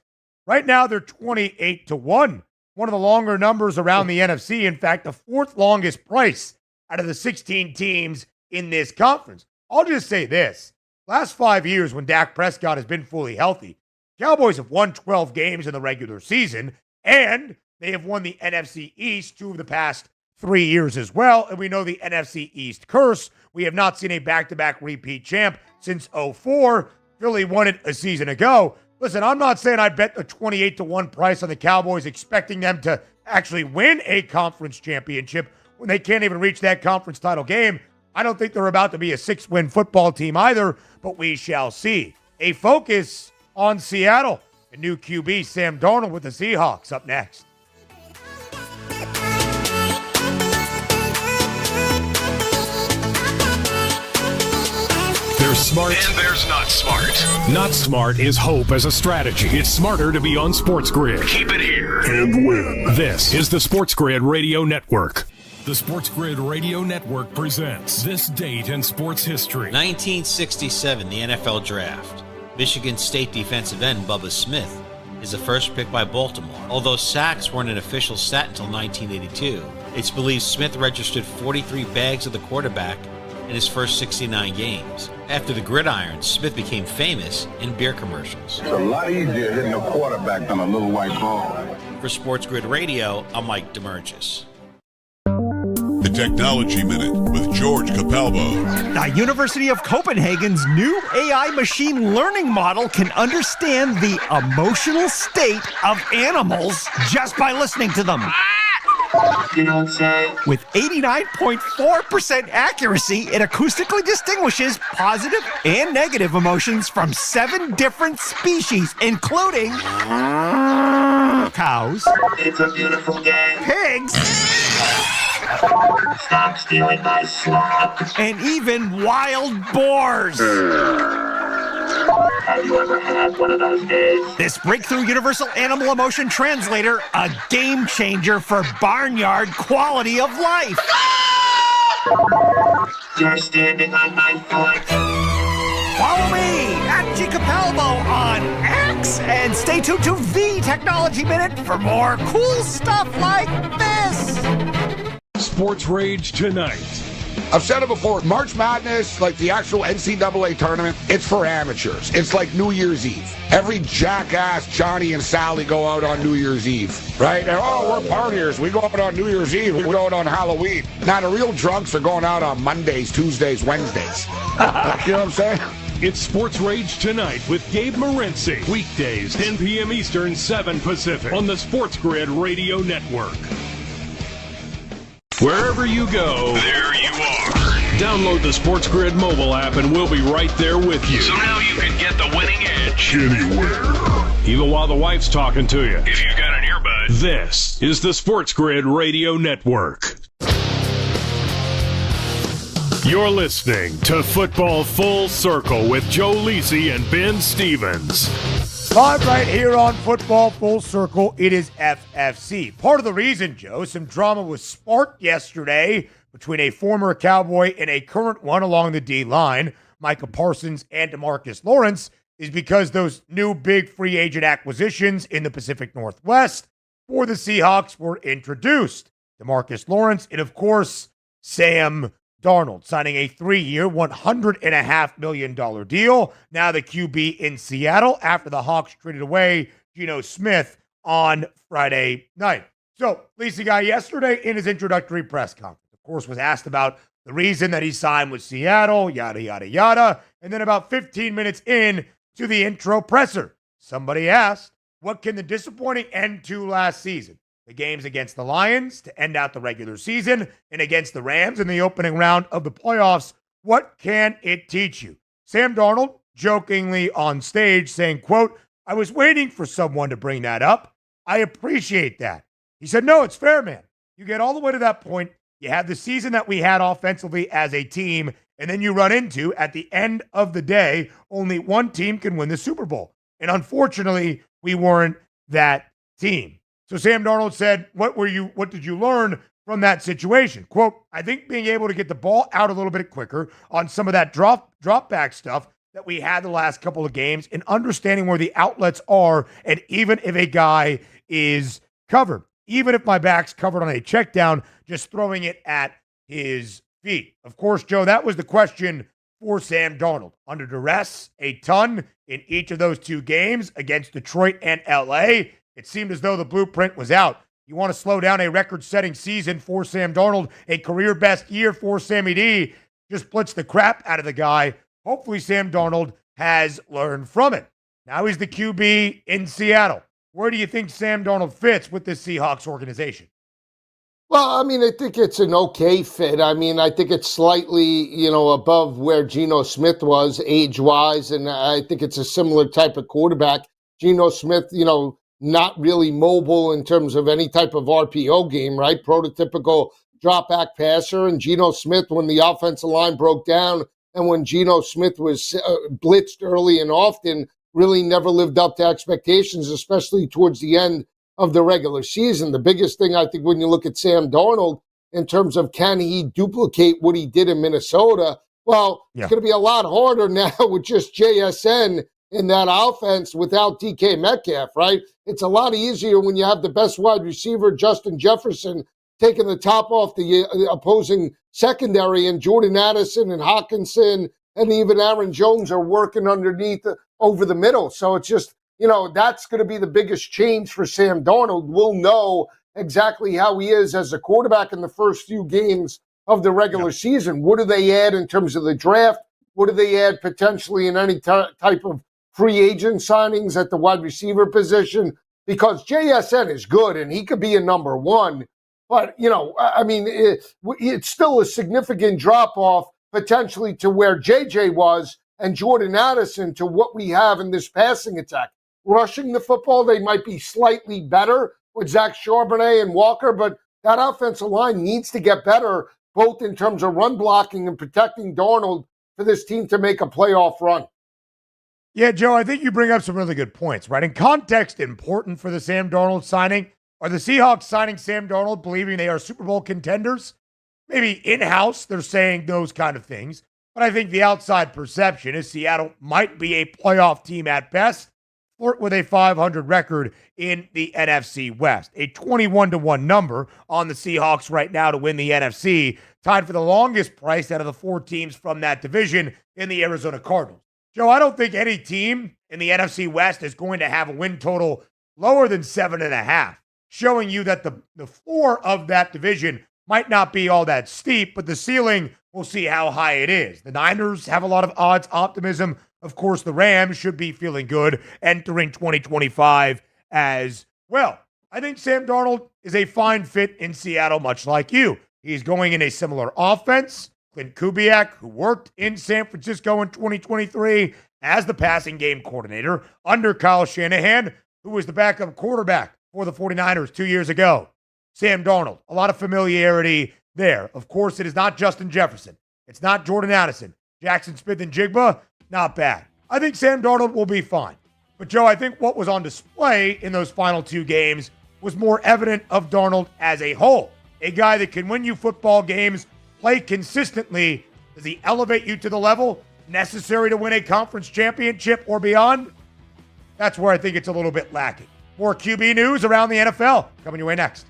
Right now, they're 28-1, one of the longer numbers around the NFC. In fact, the 4th longest price out of the 16 teams in this conference. I'll just say this. Last 5 years when Dak Prescott has been fully healthy, Cowboys have won 12 games in the regular season, and they have won the NFC East 2 of the past 3 years as well. And we know the NFC East curse. We have not seen a back-to-back repeat champ since 2004. Philly won it a season ago. Listen, I'm not saying I bet a 28-1 price on the Cowboys expecting them to actually win a conference championship when they can't even reach that conference title game. I don't think they're about to be a 6-win football team either, but we shall see. A focus on Seattle. A new QB, Sam Darnold with the Seahawks, up next. There's smart. And there's not smart. Not smart is hope as a strategy. It's smarter to be on SportsGrid. Keep it here. And win. This is the SportsGrid Radio Network. The SportsGrid Radio Network presents This Date in Sports History. 1967, the NFL Draft. Michigan State defensive end Bubba Smith is the first pick by Baltimore. Although sacks weren't an official stat until 1982, it's believed Smith registered 43 bags of the quarterback in his first 69 games. After the gridiron, Smith became famous in beer commercials. It's a lot easier hitting a quarterback than a little white ball. For SportsGrid Radio, I'm Mike DeMurgis. The Technology Minute with George Capalbo. The University of Copenhagen's new AI machine learning model can understand the emotional state of animals just by listening to them. With 89.4% accuracy, it acoustically distinguishes positive and negative emotions from 7 different species, including cows, it's a beautiful game, pigs, stop stealing my slop, and even wild boars. Have you ever had one of those days? This breakthrough universal animal emotion translator, a game changer for barnyard quality of life. You're standing on my foot. Follow me at G Capalbo on X and stay tuned to the Technology Minute for more cool stuff like this. Sports Rage tonight. I've said it before, March Madness, like the actual NCAA tournament, it's for amateurs. It's like New Year's Eve. Every jackass, Johnny and Sally go out on New Year's Eve, right? And, we're partiers. We go out on New Year's Eve. We go out on Halloween. Now, the real drunks are going out on Mondays, Tuesdays, Wednesdays. You know what I'm saying? It's Sports Rage tonight with Gabe Morency. Weekdays, 10 p.m. Eastern, 7 Pacific on the SportsGrid Radio Network. Wherever you go, there you are. Download the SportsGrid mobile app and we'll be right there with you. So now you can get the winning edge anywhere. Even while the wife's talking to you. if you got an earbud. This is the SportsGrid Radio Network. You're listening to Football Full Circle with Joe Lisi and Ben Stevens. Live right here on Football Full Circle, it is FFC. Part of the reason, Joe, some drama was sparked yesterday between a former Cowboy and a current one along the D-line, Micah Parsons and DeMarcus Lawrence, is because those new big free agent acquisitions in the Pacific Northwest for the Seahawks were introduced. DeMarcus Lawrence and, of course, Sam Darnold signing a 3-year, $100.5 million deal. Now the QB in Seattle after the Hawks traded away Geno Smith on Friday night. So, Lisa Guy, yesterday in his introductory press conference, of course, was asked about the reason that he signed with Seattle, yada, yada, yada. And then about 15 minutes in to the intro presser, somebody asked, what can the disappointing end to last season? The games against the Lions to end out the regular season and against the Rams in the opening round of the playoffs. What can it teach you? Sam Darnold jokingly on stage saying, quote, I was waiting for someone to bring that up. I appreciate that. He said, no, it's fair, man. You get all the way to that point. You have the season that we had offensively as a team, and then you run into, at the end of the day, only one team can win the Super Bowl. And unfortunately, we weren't that team. So Sam Darnold said, what did you learn from that situation? Quote, I think being able to get the ball out a little bit quicker on some of that drop back stuff that we had the last couple of games and understanding where the outlets are. And even if a guy is covered, even if my back's covered on a check down, just throwing it at his feet. Of course, Joe, that was the question for Sam Darnold. Under duress, a ton in each of those two games against Detroit and LA. It seemed as though the blueprint was out. You want to slow down a record-setting season for Sam Darnold, a career-best year for Sammy D. Just blitz the crap out of the guy. Hopefully Sam Darnold has learned from it. Now he's the QB in Seattle. Where do you think Sam Darnold fits with this Seahawks organization? Well, I mean, I think it's an okay fit. I mean, I think it's slightly, above where Geno Smith was age-wise, and I think it's a similar type of quarterback. Geno Smith, not really mobile in terms of any type of RPO game, right? Prototypical drop-back passer. And Geno Smith, when the offensive line broke down and when Geno Smith was blitzed early and often, really never lived up to expectations, especially towards the end of the regular season. The biggest thing, I think, when you look at Sam Darnold in terms of can he duplicate what he did in Minnesota, well, It's going to be a lot harder now with just JSN in that offense without DK Metcalf, right? It's a lot easier when you have the best wide receiver, Justin Jefferson, taking the top off the opposing secondary, and Jordan Addison and Hawkinson and even Aaron Jones are working underneath over the middle. So it's just, that's going to be the biggest change for Sam Darnold. We'll know exactly how he is as a quarterback in the first few games of the regular season. What do they add in terms of the draft? What do they add potentially in any type of free agent signings at the wide receiver position? Because JSN is good and he could be a number one. But, it's still a significant drop-off potentially to where JJ was and Jordan Addison to what we have in this passing attack. Rushing the football, they might be slightly better with Zach Charbonnet and Walker, but that offensive line needs to get better, both in terms of run blocking and protecting Darnold for this team to make a playoff run. Yeah, Joe, I think you bring up some really good points, right? In context, important for the Sam Darnold signing. Are the Seahawks signing Sam Darnold believing they are Super Bowl contenders? Maybe in-house they're saying those kind of things. But I think the outside perception is Seattle might be a playoff team at best, flirt with a 500 record in the NFC West. A 21-1 number on the Seahawks right now to win the NFC, tied for the longest price out of the four teams from that division in the Arizona Cardinals. Joe, I don't think any team in the NFC West is going to have a win total lower than 7.5, showing you that the floor of that division might not be all that steep, but the ceiling, we'll see how high it is. The Niners have a lot of odds optimism. Of course, the Rams should be feeling good entering 2025 as well. I think Sam Darnold is a fine fit in Seattle, much like you. He's going in a similar offense. Clint Kubiak, who worked in San Francisco in 2023 as the passing game coordinator under Kyle Shanahan, who was the backup quarterback for the 49ers 2 years ago. Sam Darnold, a lot of familiarity there. Of course, it is not Justin Jefferson. It's not Jordan Addison. Jackson Smith and Jigba, not bad. I think Sam Darnold will be fine. But, Joe, I think what was on display in those final two games was more evident of Darnold as a whole. A guy that can win you football games, play consistently. Does he elevate you to the level necessary to win a conference championship or beyond? That's where I think it's a little bit lacking. More QB news around the NFL coming your way next.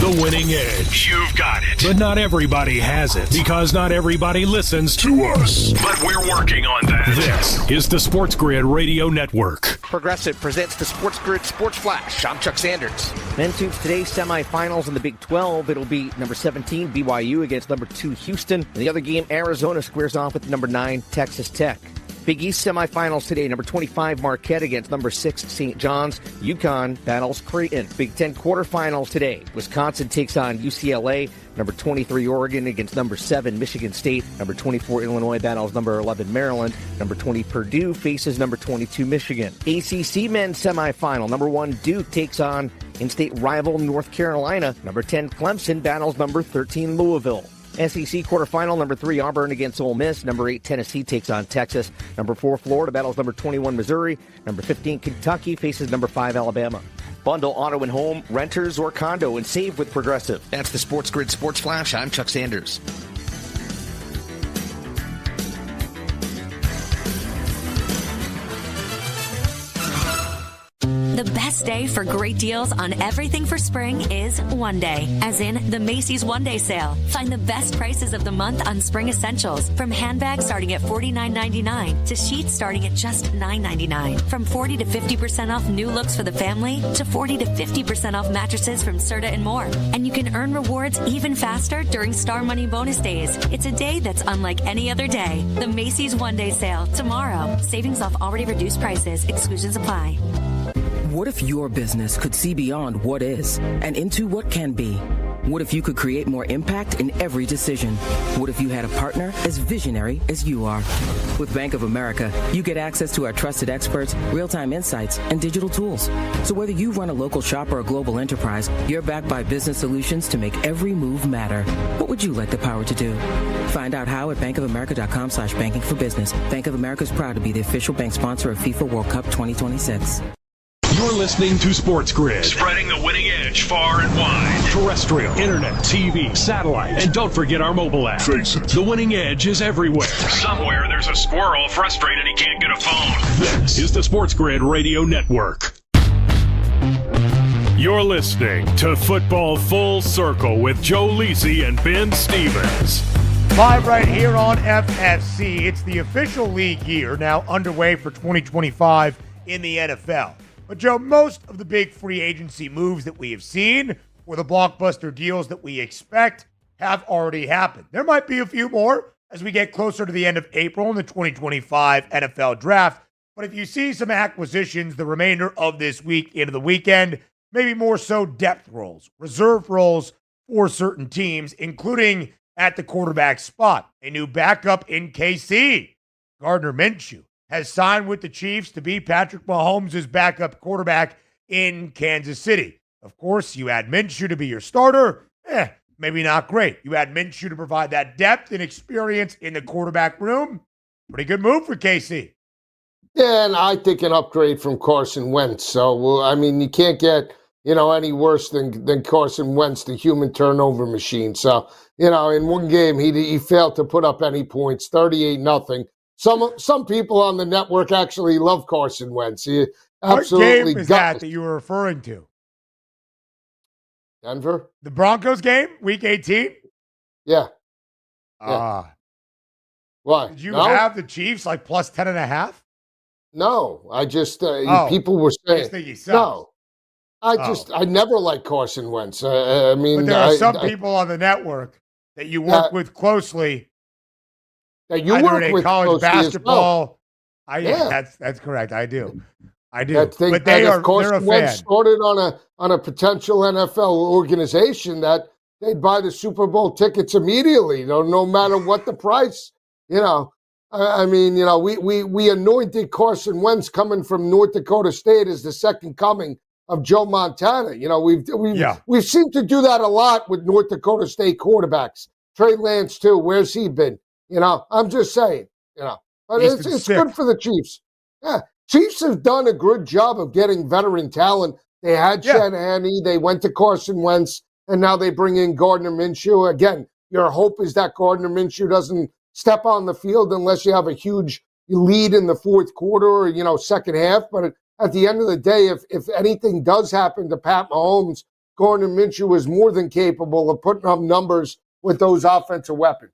The winning edge. You've got it. But not everybody has it, because not everybody listens to us. But we're working on that. This is the Sports Grid Radio Network. Progressive presents the Sports Grid Sports Flash. I'm Chuck Sanders. Men's hoops today, semifinals in the Big 12. It'll be number 17, BYU, against number 2, Houston. In the other game, Arizona squares off with number 9, Texas Tech. Big East semifinals today. Number 25, Marquette against number 6, St. John's. UConn battles Creighton. Big 10 quarterfinals today. Wisconsin takes on UCLA. Number 23, Oregon against number 7, Michigan State. Number 24, Illinois battles number 11, Maryland. Number 20, Purdue faces number 22, Michigan. ACC men's semifinal. Number 1, Duke takes on in-state rival North Carolina. Number 10, Clemson battles number 13, Louisville. SEC quarterfinal, number 3, Auburn against Ole Miss. Number 8, Tennessee takes on Texas. Number 4, Florida battles number 21, Missouri. Number 15, Kentucky faces number 5, Alabama. Bundle auto and home, renters, or condo, and save with Progressive. That's the Sports Grid Sports Flash. I'm Chuck Sanders. The best day for great deals on everything for spring is one day, as in the Macy's One Day Sale. Find the best prices of the month on spring essentials, from handbags starting at $49.99 to sheets starting at just $9.99. From 40 to 50% off new looks for the family to 40 to 50% off mattresses from Serta and more. And you can earn rewards even faster during Star Money bonus days. It's a day that's unlike any other day. The Macy's One Day Sale tomorrow. Savings off already reduced prices. Exclusions apply. What if your business could see beyond what is and into what can be? What if you could create more impact in every decision? What if you had a partner as visionary as you are? With Bank of America, you get access to our trusted experts, real-time insights, and digital tools. So whether you run a local shop or a global enterprise, you're backed by business solutions to make every move matter. What would you like the power to do? Find out how at bankofamerica.com/banking for business. Bank of America is proud to be the official bank sponsor of FIFA World Cup 2026. You're listening to Sports Grid. Spreading the winning edge far and wide. Terrestrial, internet, TV, satellite, and don't forget our mobile app. Face it. The winning edge is everywhere. Somewhere there's a squirrel frustrated he can't get a phone. This is the Sports Grid Radio Network. You're listening to Football Full Circle with Joe Lisi and Ben Stevens. Live right here on FFC. It's the official league year now underway for 2025 in the NFL. But, Joe, most of the big free agency moves that we have seen, or the blockbuster deals that we expect, have already happened. There might be a few more as we get closer to the end of April in the 2025 NFL Draft. But if you see some acquisitions the remainder of this week into the weekend, maybe more so depth roles, reserve roles for certain teams, including at the quarterback spot. A new backup in KC, Gardner Minshew, has signed with the Chiefs to be Patrick Mahomes' backup quarterback in Kansas City. Of course, you add Minshew to be your starter. Maybe not great. You add Minshew to provide that depth and experience in the quarterback room. Pretty good move for KC. Yeah, and I think an upgrade from Carson Wentz. So, I mean, you can't get, any worse than Carson Wentz, the human turnover machine. So, in one game, he failed to put up any points, 38-0. Some people on the network actually love Carson Wentz. He absolutely what game is that you were referring to? Denver? The Broncos game, Week 18? Yeah. Why? Did you have the Chiefs like plus 10.5? No, I just people were saying no. I never liked Carson Wentz. I mean, but there are some people on the network that you work with closely. That you work in with college basketball. Well. That's correct. I do. But they're a fan. Started on a potential NFL organization that they'd buy the Super Bowl tickets immediately, no matter what the price. I mean, we anointed Carson Wentz coming from North Dakota State as the second coming of Joe Montana. We've seemed to do that a lot with North Dakota State quarterbacks. Trey Lance too. Where's he been? I'm just saying, but it's good for the Chiefs. Yeah, Chiefs have done a good job of getting veteran talent. They had Shanahan, they went to Carson Wentz, and now they bring in Gardner Minshew. Again, your hope is that Gardner Minshew doesn't step on the field unless you have a huge lead in the fourth quarter or, second half. But at the end of the day, if anything does happen to Pat Mahomes, Gardner Minshew is more than capable of putting up numbers with those offensive weapons.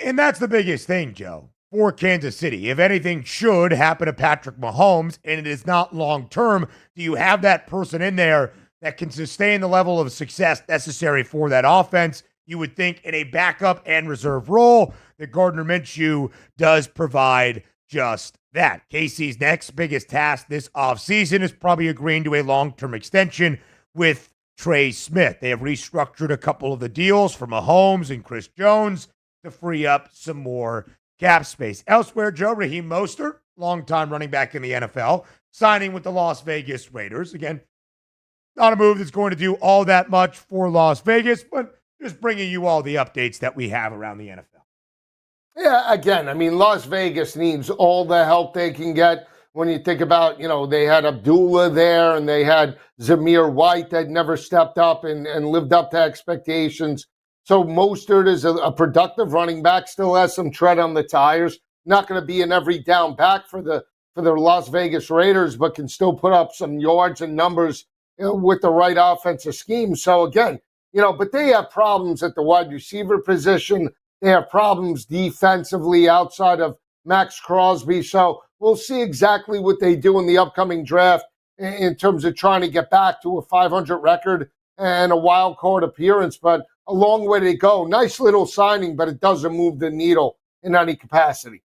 And that's the biggest thing, Joe, for Kansas City. If anything should happen to Patrick Mahomes, and it is not long-term, do you have that person in there that can sustain the level of success necessary for that offense? You would think in a backup and reserve role that Gardner Minshew does provide just that. KC's next biggest task this offseason is probably agreeing to a long-term extension with Trey Smith. They have restructured a couple of the deals for Mahomes and Chris Jones to free up some more cap space. Elsewhere, Joe, Raheem Mostert, longtime running back in the NFL, signing with the Las Vegas Raiders. Again, not a move that's going to do all that much for Las Vegas, but just bringing you all the updates that we have around the NFL. Yeah, again, I mean, Las Vegas needs all the help they can get. When you think about, they had Abdullah there and they had Zamir White that never stepped up and lived up to expectations. So Mostert is a productive running back, still has some tread on the tires. Not going to be an every down back for the Las Vegas Raiders, but can still put up some yards and numbers with the right offensive scheme. So again, but they have problems at the wide receiver position. They have problems defensively outside of Max Crosby. So we'll see exactly what they do in the upcoming draft in terms of trying to get back to a 500 record and a wild card appearance. But a long way to go. Nice little signing, but it doesn't move the needle in any capacity.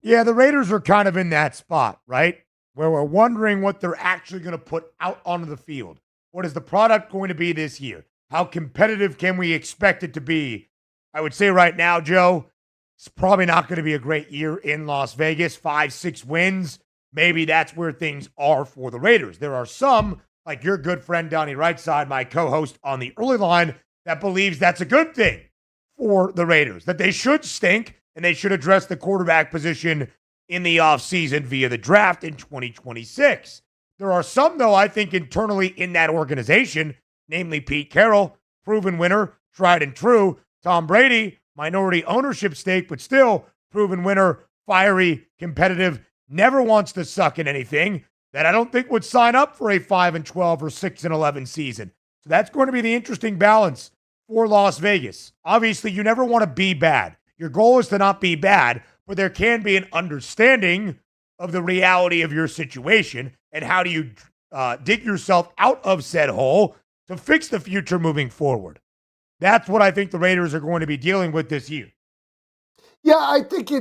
Yeah, the Raiders are kind of in that spot, right? Where we're wondering what they're actually going to put out onto the field. What is the product going to be this year? How competitive can we expect it to be? I would say right now, Joe, it's probably not going to be a great year in Las Vegas. 5-6 wins. Maybe that's where things are for the Raiders. There are some, like your good friend Donnie Rightside, my co-host on the early line, that believes that's a good thing for the Raiders, that they should stink and they should address the quarterback position in the offseason via the draft in 2026. There are some, though, I think internally in that organization, namely Pete Carroll, proven winner, tried and true. Tom Brady, minority ownership stake, but still proven winner, fiery, competitive, never wants to suck in anything, that I don't think would sign up for a 5-12 or 6-11 season. So that's going to be the interesting balance for Las Vegas. Obviously, you never want to be bad. Your goal is to not be bad, but there can be an understanding of the reality of your situation and how do you dig yourself out of said hole to fix the future moving forward. That's what I think the Raiders are going to be dealing with this year. Yeah, I think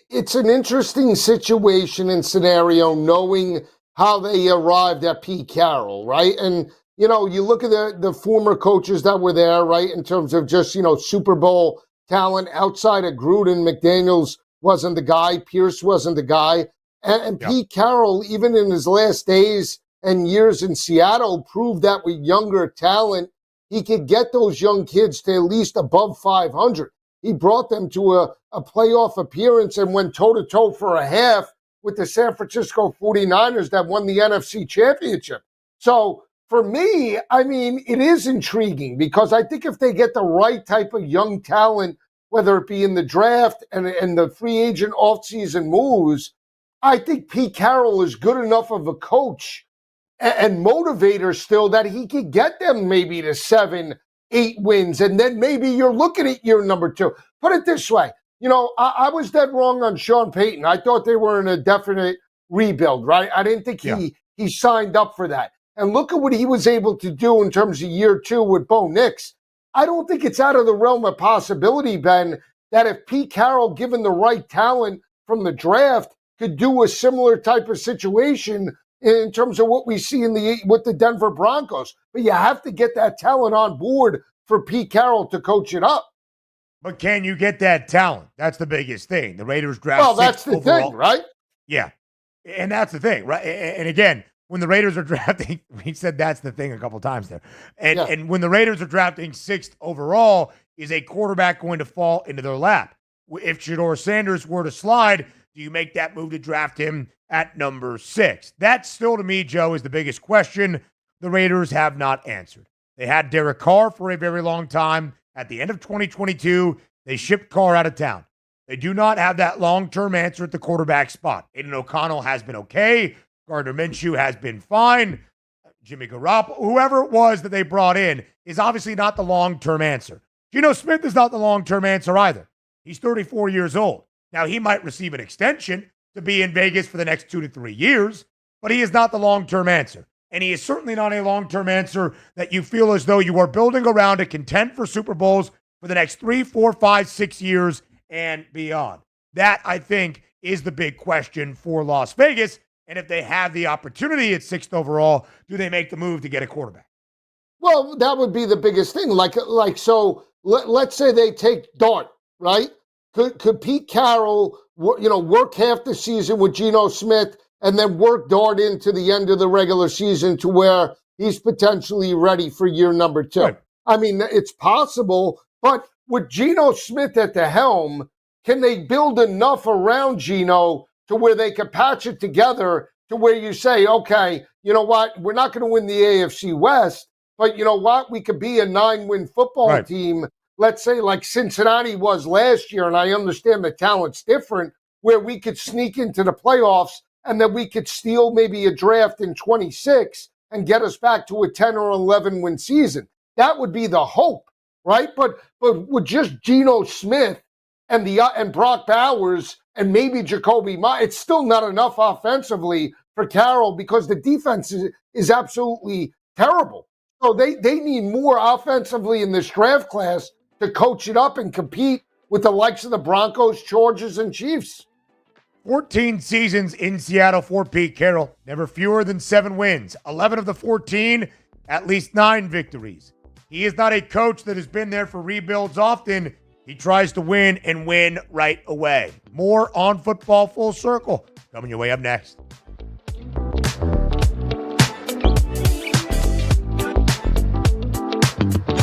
it's an interesting situation and scenario knowing how they arrived at Pete Carroll, right? And, you look at the former coaches that were there, right, in terms of just, Super Bowl talent outside of Gruden. McDaniels wasn't the guy. Pierce wasn't the guy. And Pete Carroll, even in his last days and years in Seattle, proved that with younger talent, he could get those young kids to at least above 500. He brought them to a playoff appearance and went toe-to-toe for a half with the San Francisco 49ers that won the NFC Championship. So for me, I mean, it is intriguing because I think if they get the right type of young talent, whether it be in the draft and the free agent offseason moves, I think Pete Carroll is good enough of a coach and motivator still that he could get them maybe to 7-8 wins. And then maybe you're looking at year number 2. Put it this way. I was dead wrong on Sean Payton. I thought they were in a definite rebuild, right? I didn't think he signed up for that. And look at what he was able to do in terms of year 2 with Bo Nix. I don't think it's out of the realm of possibility, Ben, that if Pete Carroll, given the right talent from the draft, could do a similar type of situation in terms of what we see with the Denver Broncos. But you have to get that talent on board for Pete Carroll to coach it up. But can you get that talent? That's the biggest thing. The Raiders draft. Well, that's the overall. thing, right? Yeah. And that's the thing, right? And again, when the Raiders are drafting, we said that's the thing a couple times there. And when the Raiders are drafting 6th overall, is a quarterback going to fall into their lap? If Shedeur Sanders were to slide, do you make that move to draft him at number 6? That still, to me, Joe, is the biggest question the Raiders have not answered. They had Derek Carr for a very long time. At the end of 2022, they shipped Carr out of town. They do not have that long-term answer at the quarterback spot. Aiden O'Connell has been okay. Gardner Minshew has been fine. Jimmy Garoppolo, whoever it was that they brought in, is obviously not the long-term answer. Geno Smith is not the long-term answer either. He's 34 years old. Now, he might receive an extension to be in Vegas for the next 2 to 3 years, but he is not the long-term answer. And he is certainly not a long-term answer that you feel as though you are building around to contend for Super Bowls for the next 3, 4, 5, 6 years and beyond. That, I think, is the big question for Las Vegas. And if they have the opportunity at 6th overall, do they make the move to get a quarterback? Well, that would be the biggest thing. So let's say they take Dart, right? Could Pete Carroll, work half the season with Geno Smith and then work Dart into the end of the regular season to where he's potentially ready for year number 2? Right. I mean, it's possible, but with Geno Smith at the helm, can they build enough around Geno to where they can patch it together to where you say, okay, you know what, we're not going to win the AFC West, but you know what, we could be a 9-win football team, let's say like Cincinnati was last year, and I understand the talent's different, where we could sneak into the playoffs and then we could steal maybe a draft in 26 and get us back to a 10 or 11 win season. That would be the hope, right? But with just Geno Smith and Brock Bowers and maybe Jacoby Myers, it's still not enough offensively for Carroll because the defense is absolutely terrible. So they need more offensively in this draft class to coach it up and compete with the likes of the Broncos, Chargers, and Chiefs. 14 seasons in Seattle for Pete Carroll. Never fewer than 7 wins. 11 of the 14, at least 9 victories. He is not a coach that has been there for rebuilds often. He tries to win and win right away. More on Football Full Circle coming your way up next.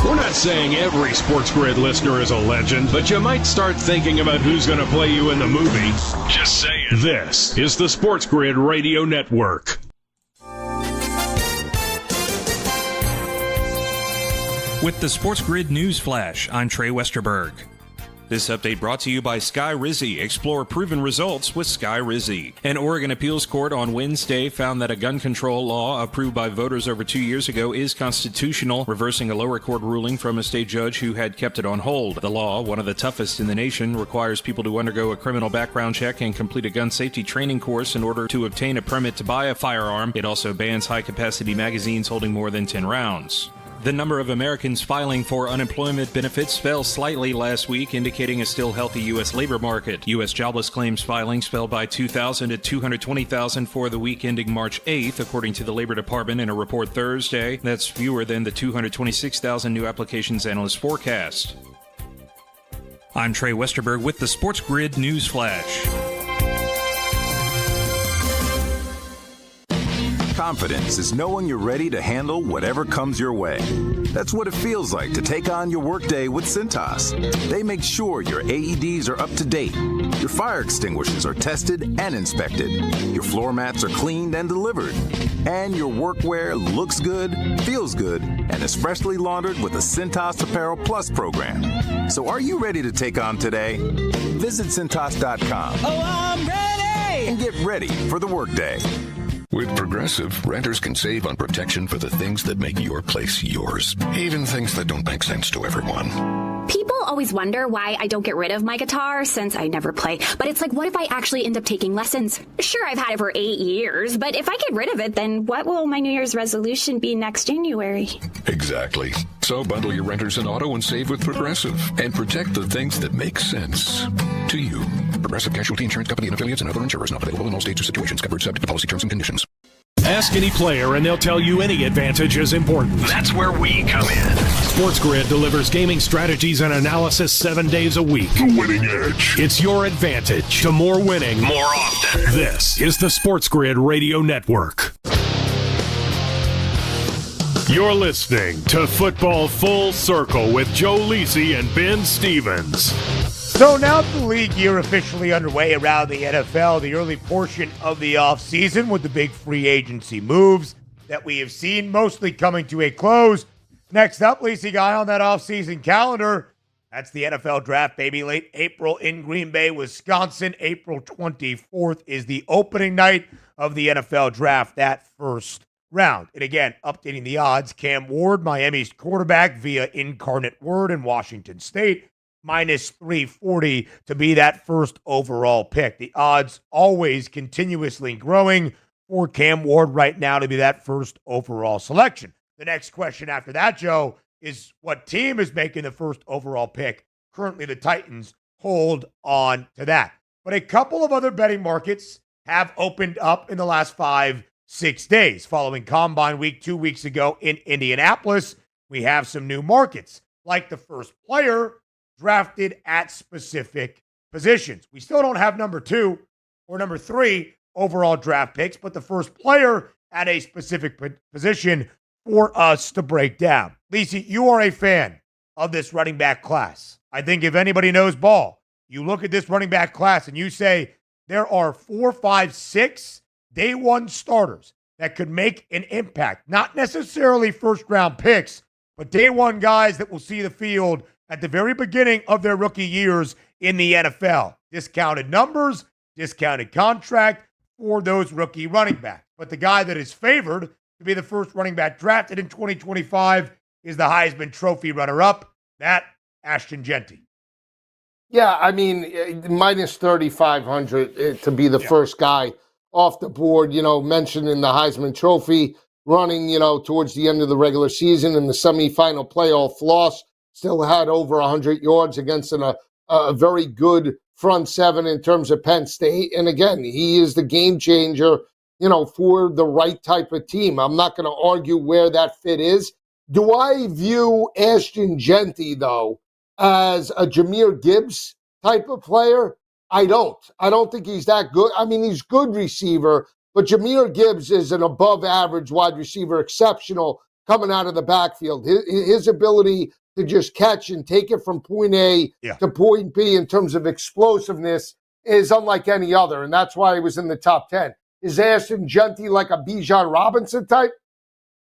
We're not saying every SportsGrid listener is a legend, but you might start thinking about who's going to play you in the movie. Just saying. This is the SportsGrid Radio Network. With the SportsGrid News Flash, I'm Trey Westerberg. This update brought to you by Sky Rizzi. Explore proven results with Sky Rizzi. An Oregon appeals court on Wednesday found that a gun control law approved by voters over 2 years ago is constitutional, reversing a lower court ruling from a state judge who had kept it on hold. The law, one of the toughest in the nation, requires people to undergo a criminal background check and complete a gun safety training course in order to obtain a permit to buy a firearm. It also bans high-capacity magazines holding more than 10 rounds. The number of Americans filing for unemployment benefits fell slightly last week, indicating a still healthy U.S. labor market. U.S. jobless claims filings fell by 2,000 to 220,000 for the week ending March 8th, according to the Labor Department in a report Thursday. That's fewer than the 226,000 new applications analysts forecast. I'm Trey Westerberg with the SportsGrid News Flash. Confidence is knowing you're ready to handle whatever comes your way. That's what it feels like to take on your workday with Cintas. They make sure your AEDs are up to date, your fire extinguishers are tested and inspected, your floor mats are cleaned and delivered, and your workwear looks good, feels good, and is freshly laundered with the Cintas Apparel Plus program. So are you ready to take on today? Visit Cintas.com. Oh, I'm ready! And get ready for the workday. With Progressive, renters can save on protection for the things that make your place yours, even things that don't make sense to everyone. People always wonder why I don't get rid of my guitar since I never play. But it's like, what if I actually end up taking lessons? Sure, I've had it for 8 years, but if I get rid of it, then what will my New Year's resolution be next January? Exactly. So bundle your renters and auto and save with Progressive and protect the things that make sense to you. Progressive Casualty Insurance Company and affiliates and other insurers not available in all states or situations. Covered subject to policy terms and conditions. Ask any player and they'll tell you any advantage is important. That's where we come in. SportsGrid delivers gaming strategies and analysis 7 days a week. The winning edge. It's your advantage to more winning more often. This is the SportsGrid Radio Network. You're listening to Football Full Circle with Joe Lisi and Ben Stevens. So now the league year officially underway around the NFL, the early portion of the offseason with the big free agency moves that we have seen mostly coming to a close. Next up, Lisi, guy on that offseason calendar, that's the NFL draft, baby. Late April in Green Bay, Wisconsin. April 24th is the opening night of the NFL draft, that first round. And again, updating the odds, Cam Ward, Miami's quarterback via Incarnate Word in Washington State, minus 340 to be that first overall pick. The odds always continuously growing for Cam Ward right now to be that first overall selection. The next question after that, Joe, is what team is making the first overall pick? Currently, the Titans hold on to that. But a couple of other betting markets have opened up in the last 5-6 days. Following Combine Week 2 weeks ago in Indianapolis, we have some new markets, like the first player drafted at specific positions. We still don't have number 2 or number 3 overall draft picks, but the first player at a specific position for us to break down. Lisa, you are a fan of this running back class. I think if anybody knows ball, you look at this running back class and you say there are 4, 5, 6 day one starters that could make an impact. Not necessarily first round picks, but day one guys that will see the field at the very beginning of their rookie years in the NFL. Discounted numbers, discounted contract for those rookie running backs. But the guy that is favored to be the first running back drafted in 2025 is the Heisman Trophy runner-up, that Ashton Jeanty. Yeah, I mean, minus 3,500 to be the first guy off the board, mentioned in the Heisman Trophy, running, towards the end of the regular season in the semifinal playoff loss, still had over 100 yards against a very good front seven in terms of Penn State. And again, he is the game changer, for the right type of team. I'm not going to argue where that fit is. Do I view Ashton Jeanty, though, as a Jahmyr Gibbs type of player? I don't. I don't think he's that good. I mean, he's good receiver, but Jahmyr Gibbs is an above average wide receiver, exceptional coming out of the backfield. His ability to just catch and take it from point A to point B in terms of explosiveness is unlike any other, and that's why he was in the top 10. Is Ashton Jeanty like a Bijan Robinson type?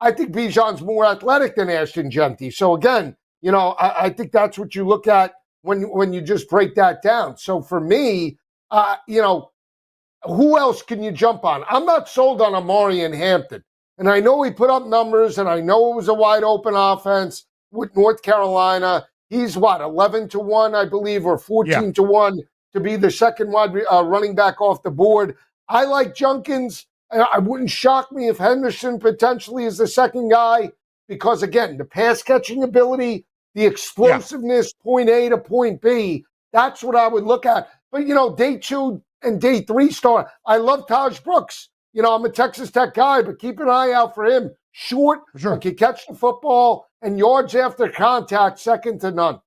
I think Bijan's more athletic than Ashton Jeanty. So again, I think that's what you look at when you just break that down. So for me, who else can you jump on? I'm not sold on Amari in Hampton. And I know he put up numbers, and I know it was a wide open offense with North Carolina. He's 11-1, I believe, or 14-1 to be the second wide running back off the board. I like Junkins. I wouldn't shock me if Henderson potentially is the second guy because, again, the pass catching ability, the explosiveness, point A to point B, that's what I would look at. But, day 2 and day 3 start. I love Taj Brooks. I'm a Texas Tech guy, but keep an eye out for him. Short, can catch the football, and yards after contact, second to none.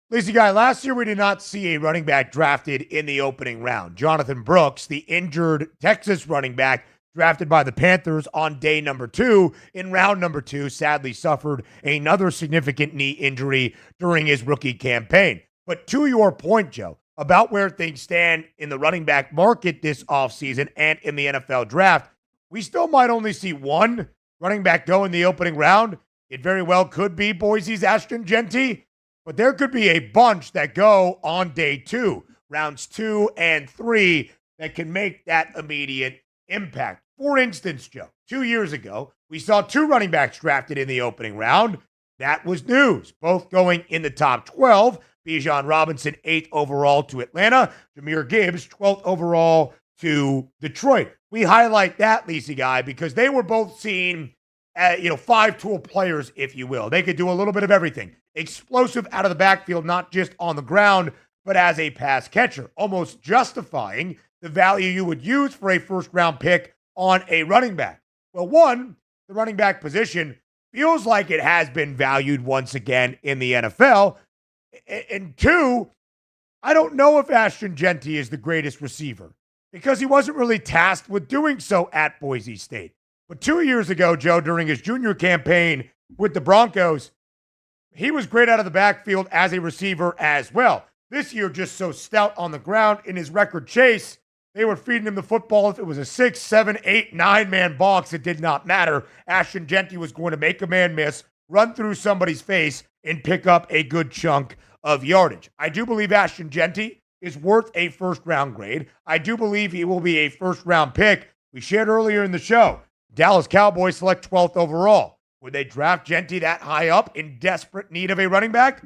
Lacey Guy, last year we did not see a running back drafted in the opening round. Jonathan Brooks, the injured Texas running back drafted by the Panthers on day number 2, in round number 2, sadly suffered another significant knee injury during his rookie campaign. But to your point, Joe, about where things stand in the running back market this offseason and in the NFL draft, we still might only see one running back go in the opening round. It very well could be Boise's Ashton Jeanty, but there could be a bunch that go on day 2, rounds 2 and 3, that can make that immediate impact. For instance, Joe, 2 years ago, we saw 2 running backs drafted in the opening round. That was news, both going in the top 12. Bijan Robinson, 8th overall to Atlanta. Jahmyr Gibbs, 12th overall to Detroit. We highlight that, Lacey Guy, because they were both seen as, 5-tool players, if you will. They could do a little bit of everything. Explosive out of the backfield, not just on the ground, but as a pass catcher, almost justifying the value you would use for a first-round pick on a running back. Well, one, the running back position feels like it has been valued once again in the NFL. And 2, I don't know if Ashton Jeanty is the greatest receiver because he wasn't really tasked with doing so at Boise State. But 2 years ago, Joe, during his junior campaign with the Broncos, he was great out of the backfield as a receiver as well. This year, just so stout on the ground in his record chase, they were feeding him the football. If it was a 6, 7, 8, 9-man box, it did not matter. Ashton Jeanty was going to make a man miss, run through somebody's face, and pick up a good chunk of yardage. I do believe Ashton Jeanty is worth a first-round grade. I do believe he will be a first-round pick. We shared earlier in the show, Dallas Cowboys select 12th overall. Would they draft Gentry that high up in desperate need of a running back?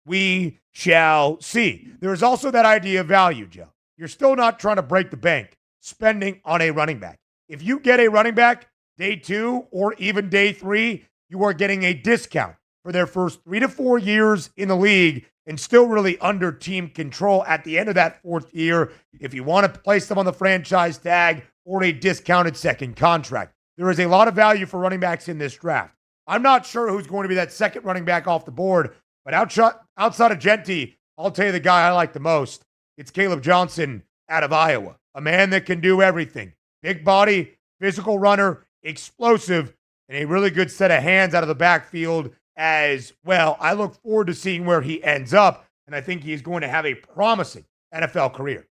We shall see. There is also that idea of value, Joe. You're still not trying to break the bank spending on a running back. If you get a running back day 2 or even day 3, you are getting a discount for their first 3 to 4 years in the league and still really under team control at the end of that 4th year if you want to place them on the franchise tag or a discounted second contract. There is a lot of value for running backs in this draft. I'm not sure who's going to be that second running back off the board, but outside of Gentry, I'll tell you the guy I like the most. It's Caleb Johnson out of Iowa, a man that can do everything. Big body, physical runner, explosive, and a really good set of hands out of the backfield as well. I look forward to seeing where he ends up, and I think he is going to have a promising NFL career.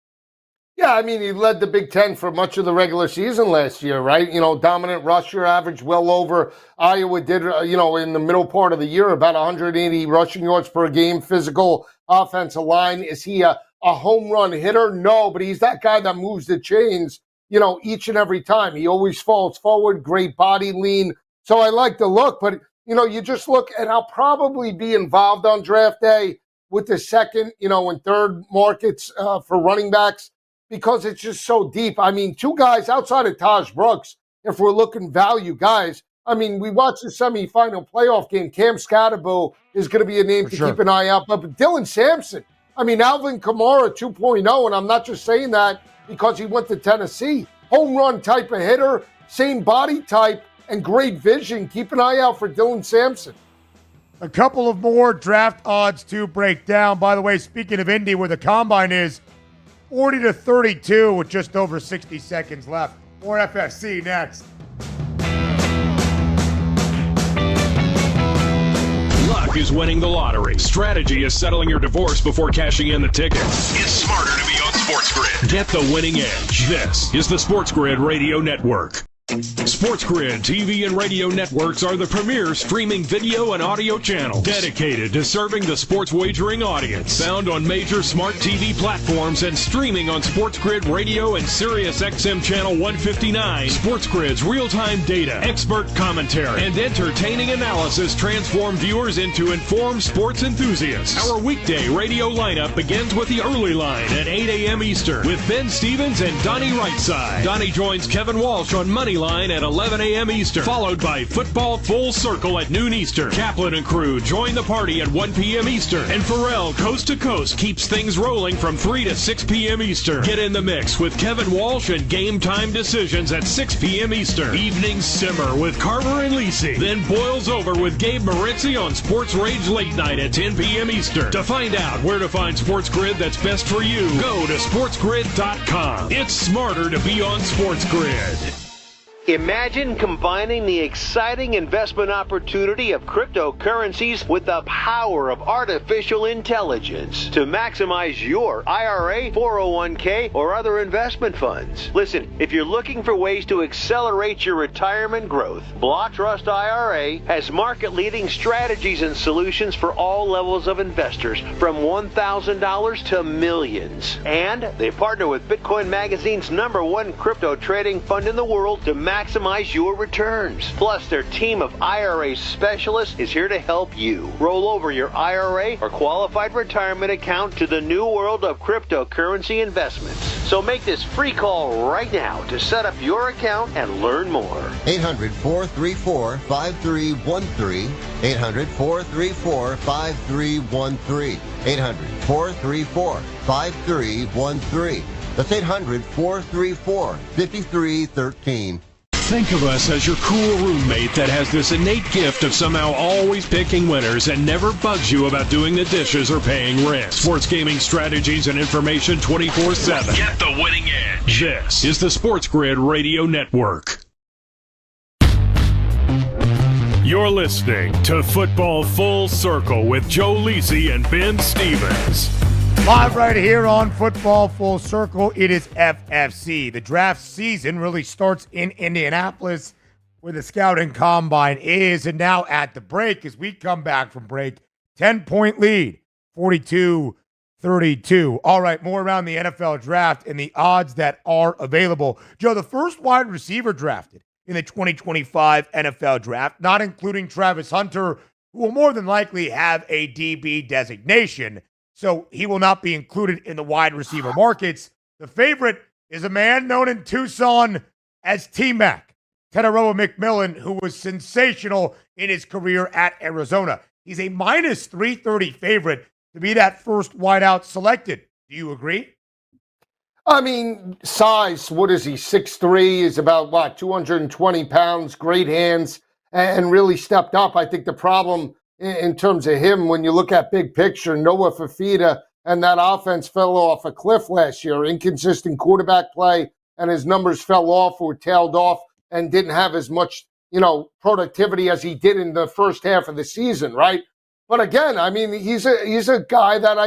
Yeah, I mean, he led the Big Ten for much of the regular season last year, right? Dominant rusher, average well over. Iowa did, in the middle part of the year, about 180 rushing yards per game, physical offensive line. Is he a home run hitter? No, but he's that guy that moves the chains, each and every time. He always falls forward, great body lean. So I like the look, but, you just look, and I'll probably be involved on draft day with the second, and third markets for running backs, because it's just so deep. I mean, 2 guys outside of Taj Brooks, if we're looking value guys, I mean, we watched the semifinal playoff game. Cam Scatterbo is going to be a name to keep an eye out. But Dylan Sampson, I mean, Alvin Kamara 2.0, and I'm not just saying that because he went to Tennessee. Home run type of hitter, same body type, and great vision. Keep an eye out for Dylan Sampson. A couple of more draft odds to break down. By the way, speaking of Indy, where the combine is, 40-32 with just over 60 seconds left. More FFC next. Luck is winning the lottery. Strategy is settling your divorce before cashing in the ticket. It's smarter to be on SportsGrid. Get the winning edge. This is the SportsGrid Radio Network. SportsGrid TV and radio networks are the premier streaming video and audio channels dedicated to serving the sports wagering audience. Found on major smart TV platforms and streaming on SportsGrid Radio and Sirius XM Channel 159. SportsGrid's real-time data, expert commentary, and entertaining analysis transform viewers into informed sports enthusiasts. Our weekday radio lineup begins with the early line at 8 a.m. Eastern with Ben Stevens and Donnie Rightside. Donnie joins Kevin Walsh on Moneyline at 11 a.m. Eastern, followed by Football Full Circle at noon Eastern. Kaplan and crew join the party at 1 p.m. Eastern, and Pharrell Coast to Coast keeps things rolling from 3 to 6 p.m. Eastern. Get in the mix with Kevin Walsh and Game Time Decisions at 6 p.m. Eastern. Evenings simmer with Carver and Lisi, then boils over with Gabe Moritzi on Sports Rage Late Night at 10 p.m. Eastern. To find out where to find SportsGrid that's best for you, go to sportsgrid.com. It's smarter to be on SportsGrid. Imagine combining the exciting investment opportunity of cryptocurrencies with the power of artificial intelligence to maximize your IRA, 401k, or other investment funds. Listen, if you're looking for ways to accelerate your retirement growth, Block Trust IRA has market-leading strategies and solutions for all levels of investors, from $1,000 to millions. And they partner with Bitcoin Magazine's #1 crypto trading fund in the world to maximize your returns. Plus, their team of IRA specialists is here to help you roll over your IRA or qualified retirement account to the new world of cryptocurrency investments. So make this free call right now to set up your account and learn more. 800-434-5313. 800-434-5313. 800-434-5313. That's 800-434-5313. Think of us as your cool roommate that has this innate gift of somehow always picking winners and never bugs you about doing the dishes or paying rent. Sports gaming strategies and information 24/7. Get the winning edge. This is the SportsGrid Radio Network. You're listening to Football Full Circle with Joe Lisi and Ben Stevens. Live right here on Football Full Circle. It is FFC. The draft season really starts in Indianapolis, where the scouting combine is. And now at the break, as we come back from break, 10-point lead, 42-32. All right, more around the NFL draft and the odds that are available. Joe, the first wide receiver drafted in the 2025 NFL Draft, not including Travis Hunter, who will more than likely have a DB designation, so he will not be included in the wide receiver markets. The favorite is a man known in Tucson as T-Mac, Teteroa McMillan, who was sensational in his career at Arizona. He's a minus 330 favorite to be that first wideout selected. Do you agree? I mean, size, what is he, 6'3", is about, 220 pounds, great hands, and really stepped up. I think the problem in terms of him, when you look at big picture, Noah Fafita and that offense fell off a cliff last year. Inconsistent quarterback play, and his numbers fell off or tailed off and didn't have as much, productivity as he did in the first half of the season, right? But again, I mean, he's a guy that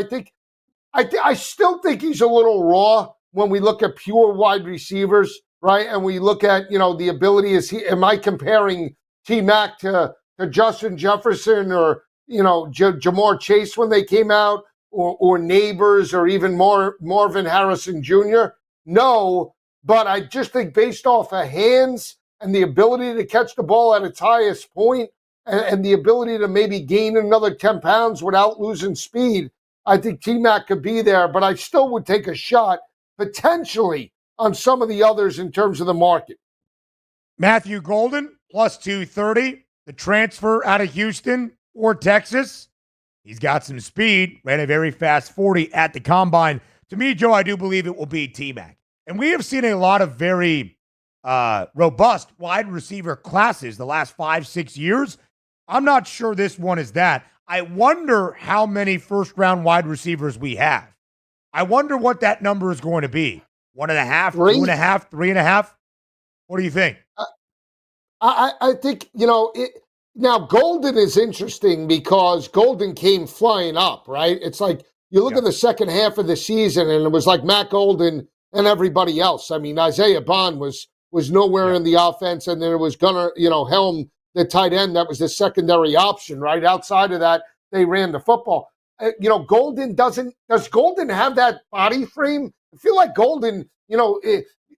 I still think he's a little raw when we look at pure wide receivers, right? And we look at, the ability, am I comparing T-Mac to Justin Jefferson or, Jamar Chase when they came out, or Neighbors, or even Marvin Harrison Jr.? No, but I just think based off of hands and the ability to catch the ball at its highest point and the ability to maybe gain another 10 pounds without losing speed, I think T-Mac could be there, but I still would take a shot potentially on some of the others in terms of the market. Matthew Golden, plus 230, the transfer out of Houston or Texas. He's got some speed, ran a very fast 40 at the combine. To me, Joe, I do believe it will be T-Mac. And we have seen a lot of very robust wide receiver classes the last 5-6 years. I'm not sure this one is that. I wonder how many first-round wide receivers we have. I wonder what that number is going to be. 1.5, 2.5, 3.5? What do you think? I think, now Golden is interesting because Golden came flying up, right? It's like you look at the second half of the season and it was like Matt Golden and everybody else. I mean, Isaiah Bond was nowhere in the offense, and then it was Gunnar, Helm, the tight end, that was the secondary option, right? Outside of that, they ran the football. Golden does Golden have that body frame? I feel like Golden,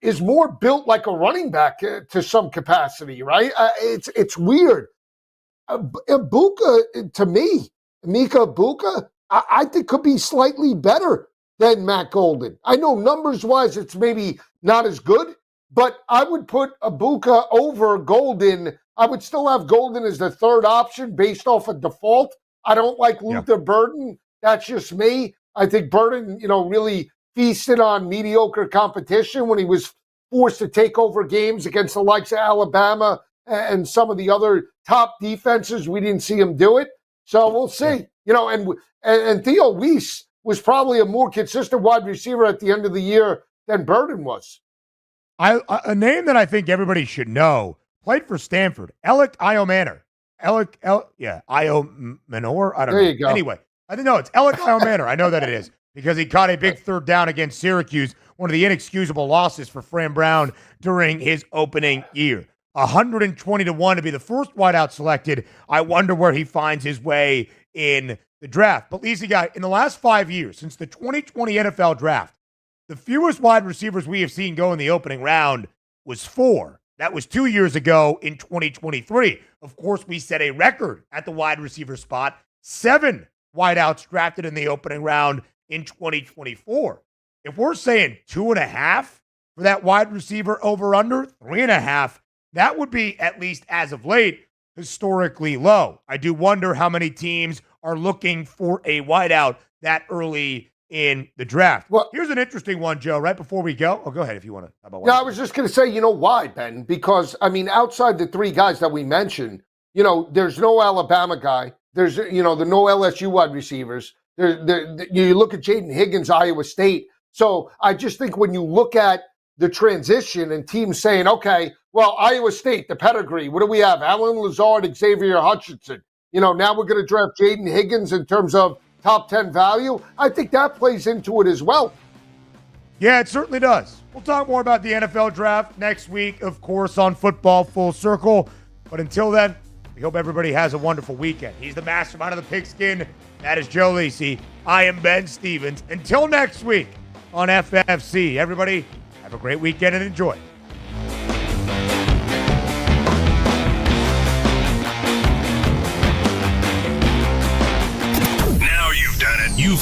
is more built like a running back to some capacity, right? It's weird. Ibuka, to me, Mika Ibuka, I think could be slightly better than Matt Golden. I know numbers-wise it's maybe not as good, but I would put Ibuka over Golden. I would still have Golden as the third option based off of default. I don't like Luther Burden. That's just me. I think Burden, really feasted on mediocre competition when he was forced to take over games against the likes of Alabama and some of the other top defenses. We didn't see him do it. So we'll see. And Theo Weiss was probably a more consistent wide receiver at the end of the year than Burden was. A name that I think everybody should know, played for Stanford, Alec Iomanor. Iomanor? I don't know. There you go. Anyway, I think, no, it's Alec Iomanor. I know that it is because he caught a big third down against Syracuse, one of the inexcusable losses for Fran Brown during his opening year. 120-1 to be the first wideout selected. I wonder where he finds his way in the draft. But Lisa, guy, in the last 5 years, since the 2020 NFL draft, the fewest wide receivers we have seen go in the opening round was 4. That was 2 years ago in 2023. Of course, we set a record at the wide receiver spot. 7 wideouts drafted in the opening round in 2024. If we're saying 2.5 for that wide receiver over-under, 3.5, that would be, at least as of late, historically low. I do wonder how many teams are looking for a wideout that early in the draft. Well, here's an interesting one, Joe, right before we go. Oh, go ahead if you want to. How about I was just going to say, why, Ben? Because, outside the 3 guys that we mentioned, there's no Alabama guy. There's, the no LSU wide receivers. You look at Jaden Higgins, Iowa State. So I just think when you look at the transition and teams saying, okay, well, Iowa State, the pedigree, what do we have? Alan Lazard, Xavier Hutchinson. Now we're going to draft Jaden Higgins in terms of top 10 value. I think that plays into it as well. Yeah, it certainly does. We'll talk more about the NFL draft next week, of course, on Football Full Circle. But until then, we hope everybody has a wonderful weekend. He's the mastermind of the pigskin. That is Joe Lisi. I am Ben Stevens. Until next week on FFC, everybody have a great weekend and enjoy.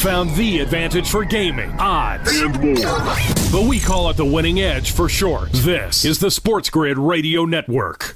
found the advantage for gaming, odds, and more. But we call it the winning edge for short. This is the SportsGrid Radio Network.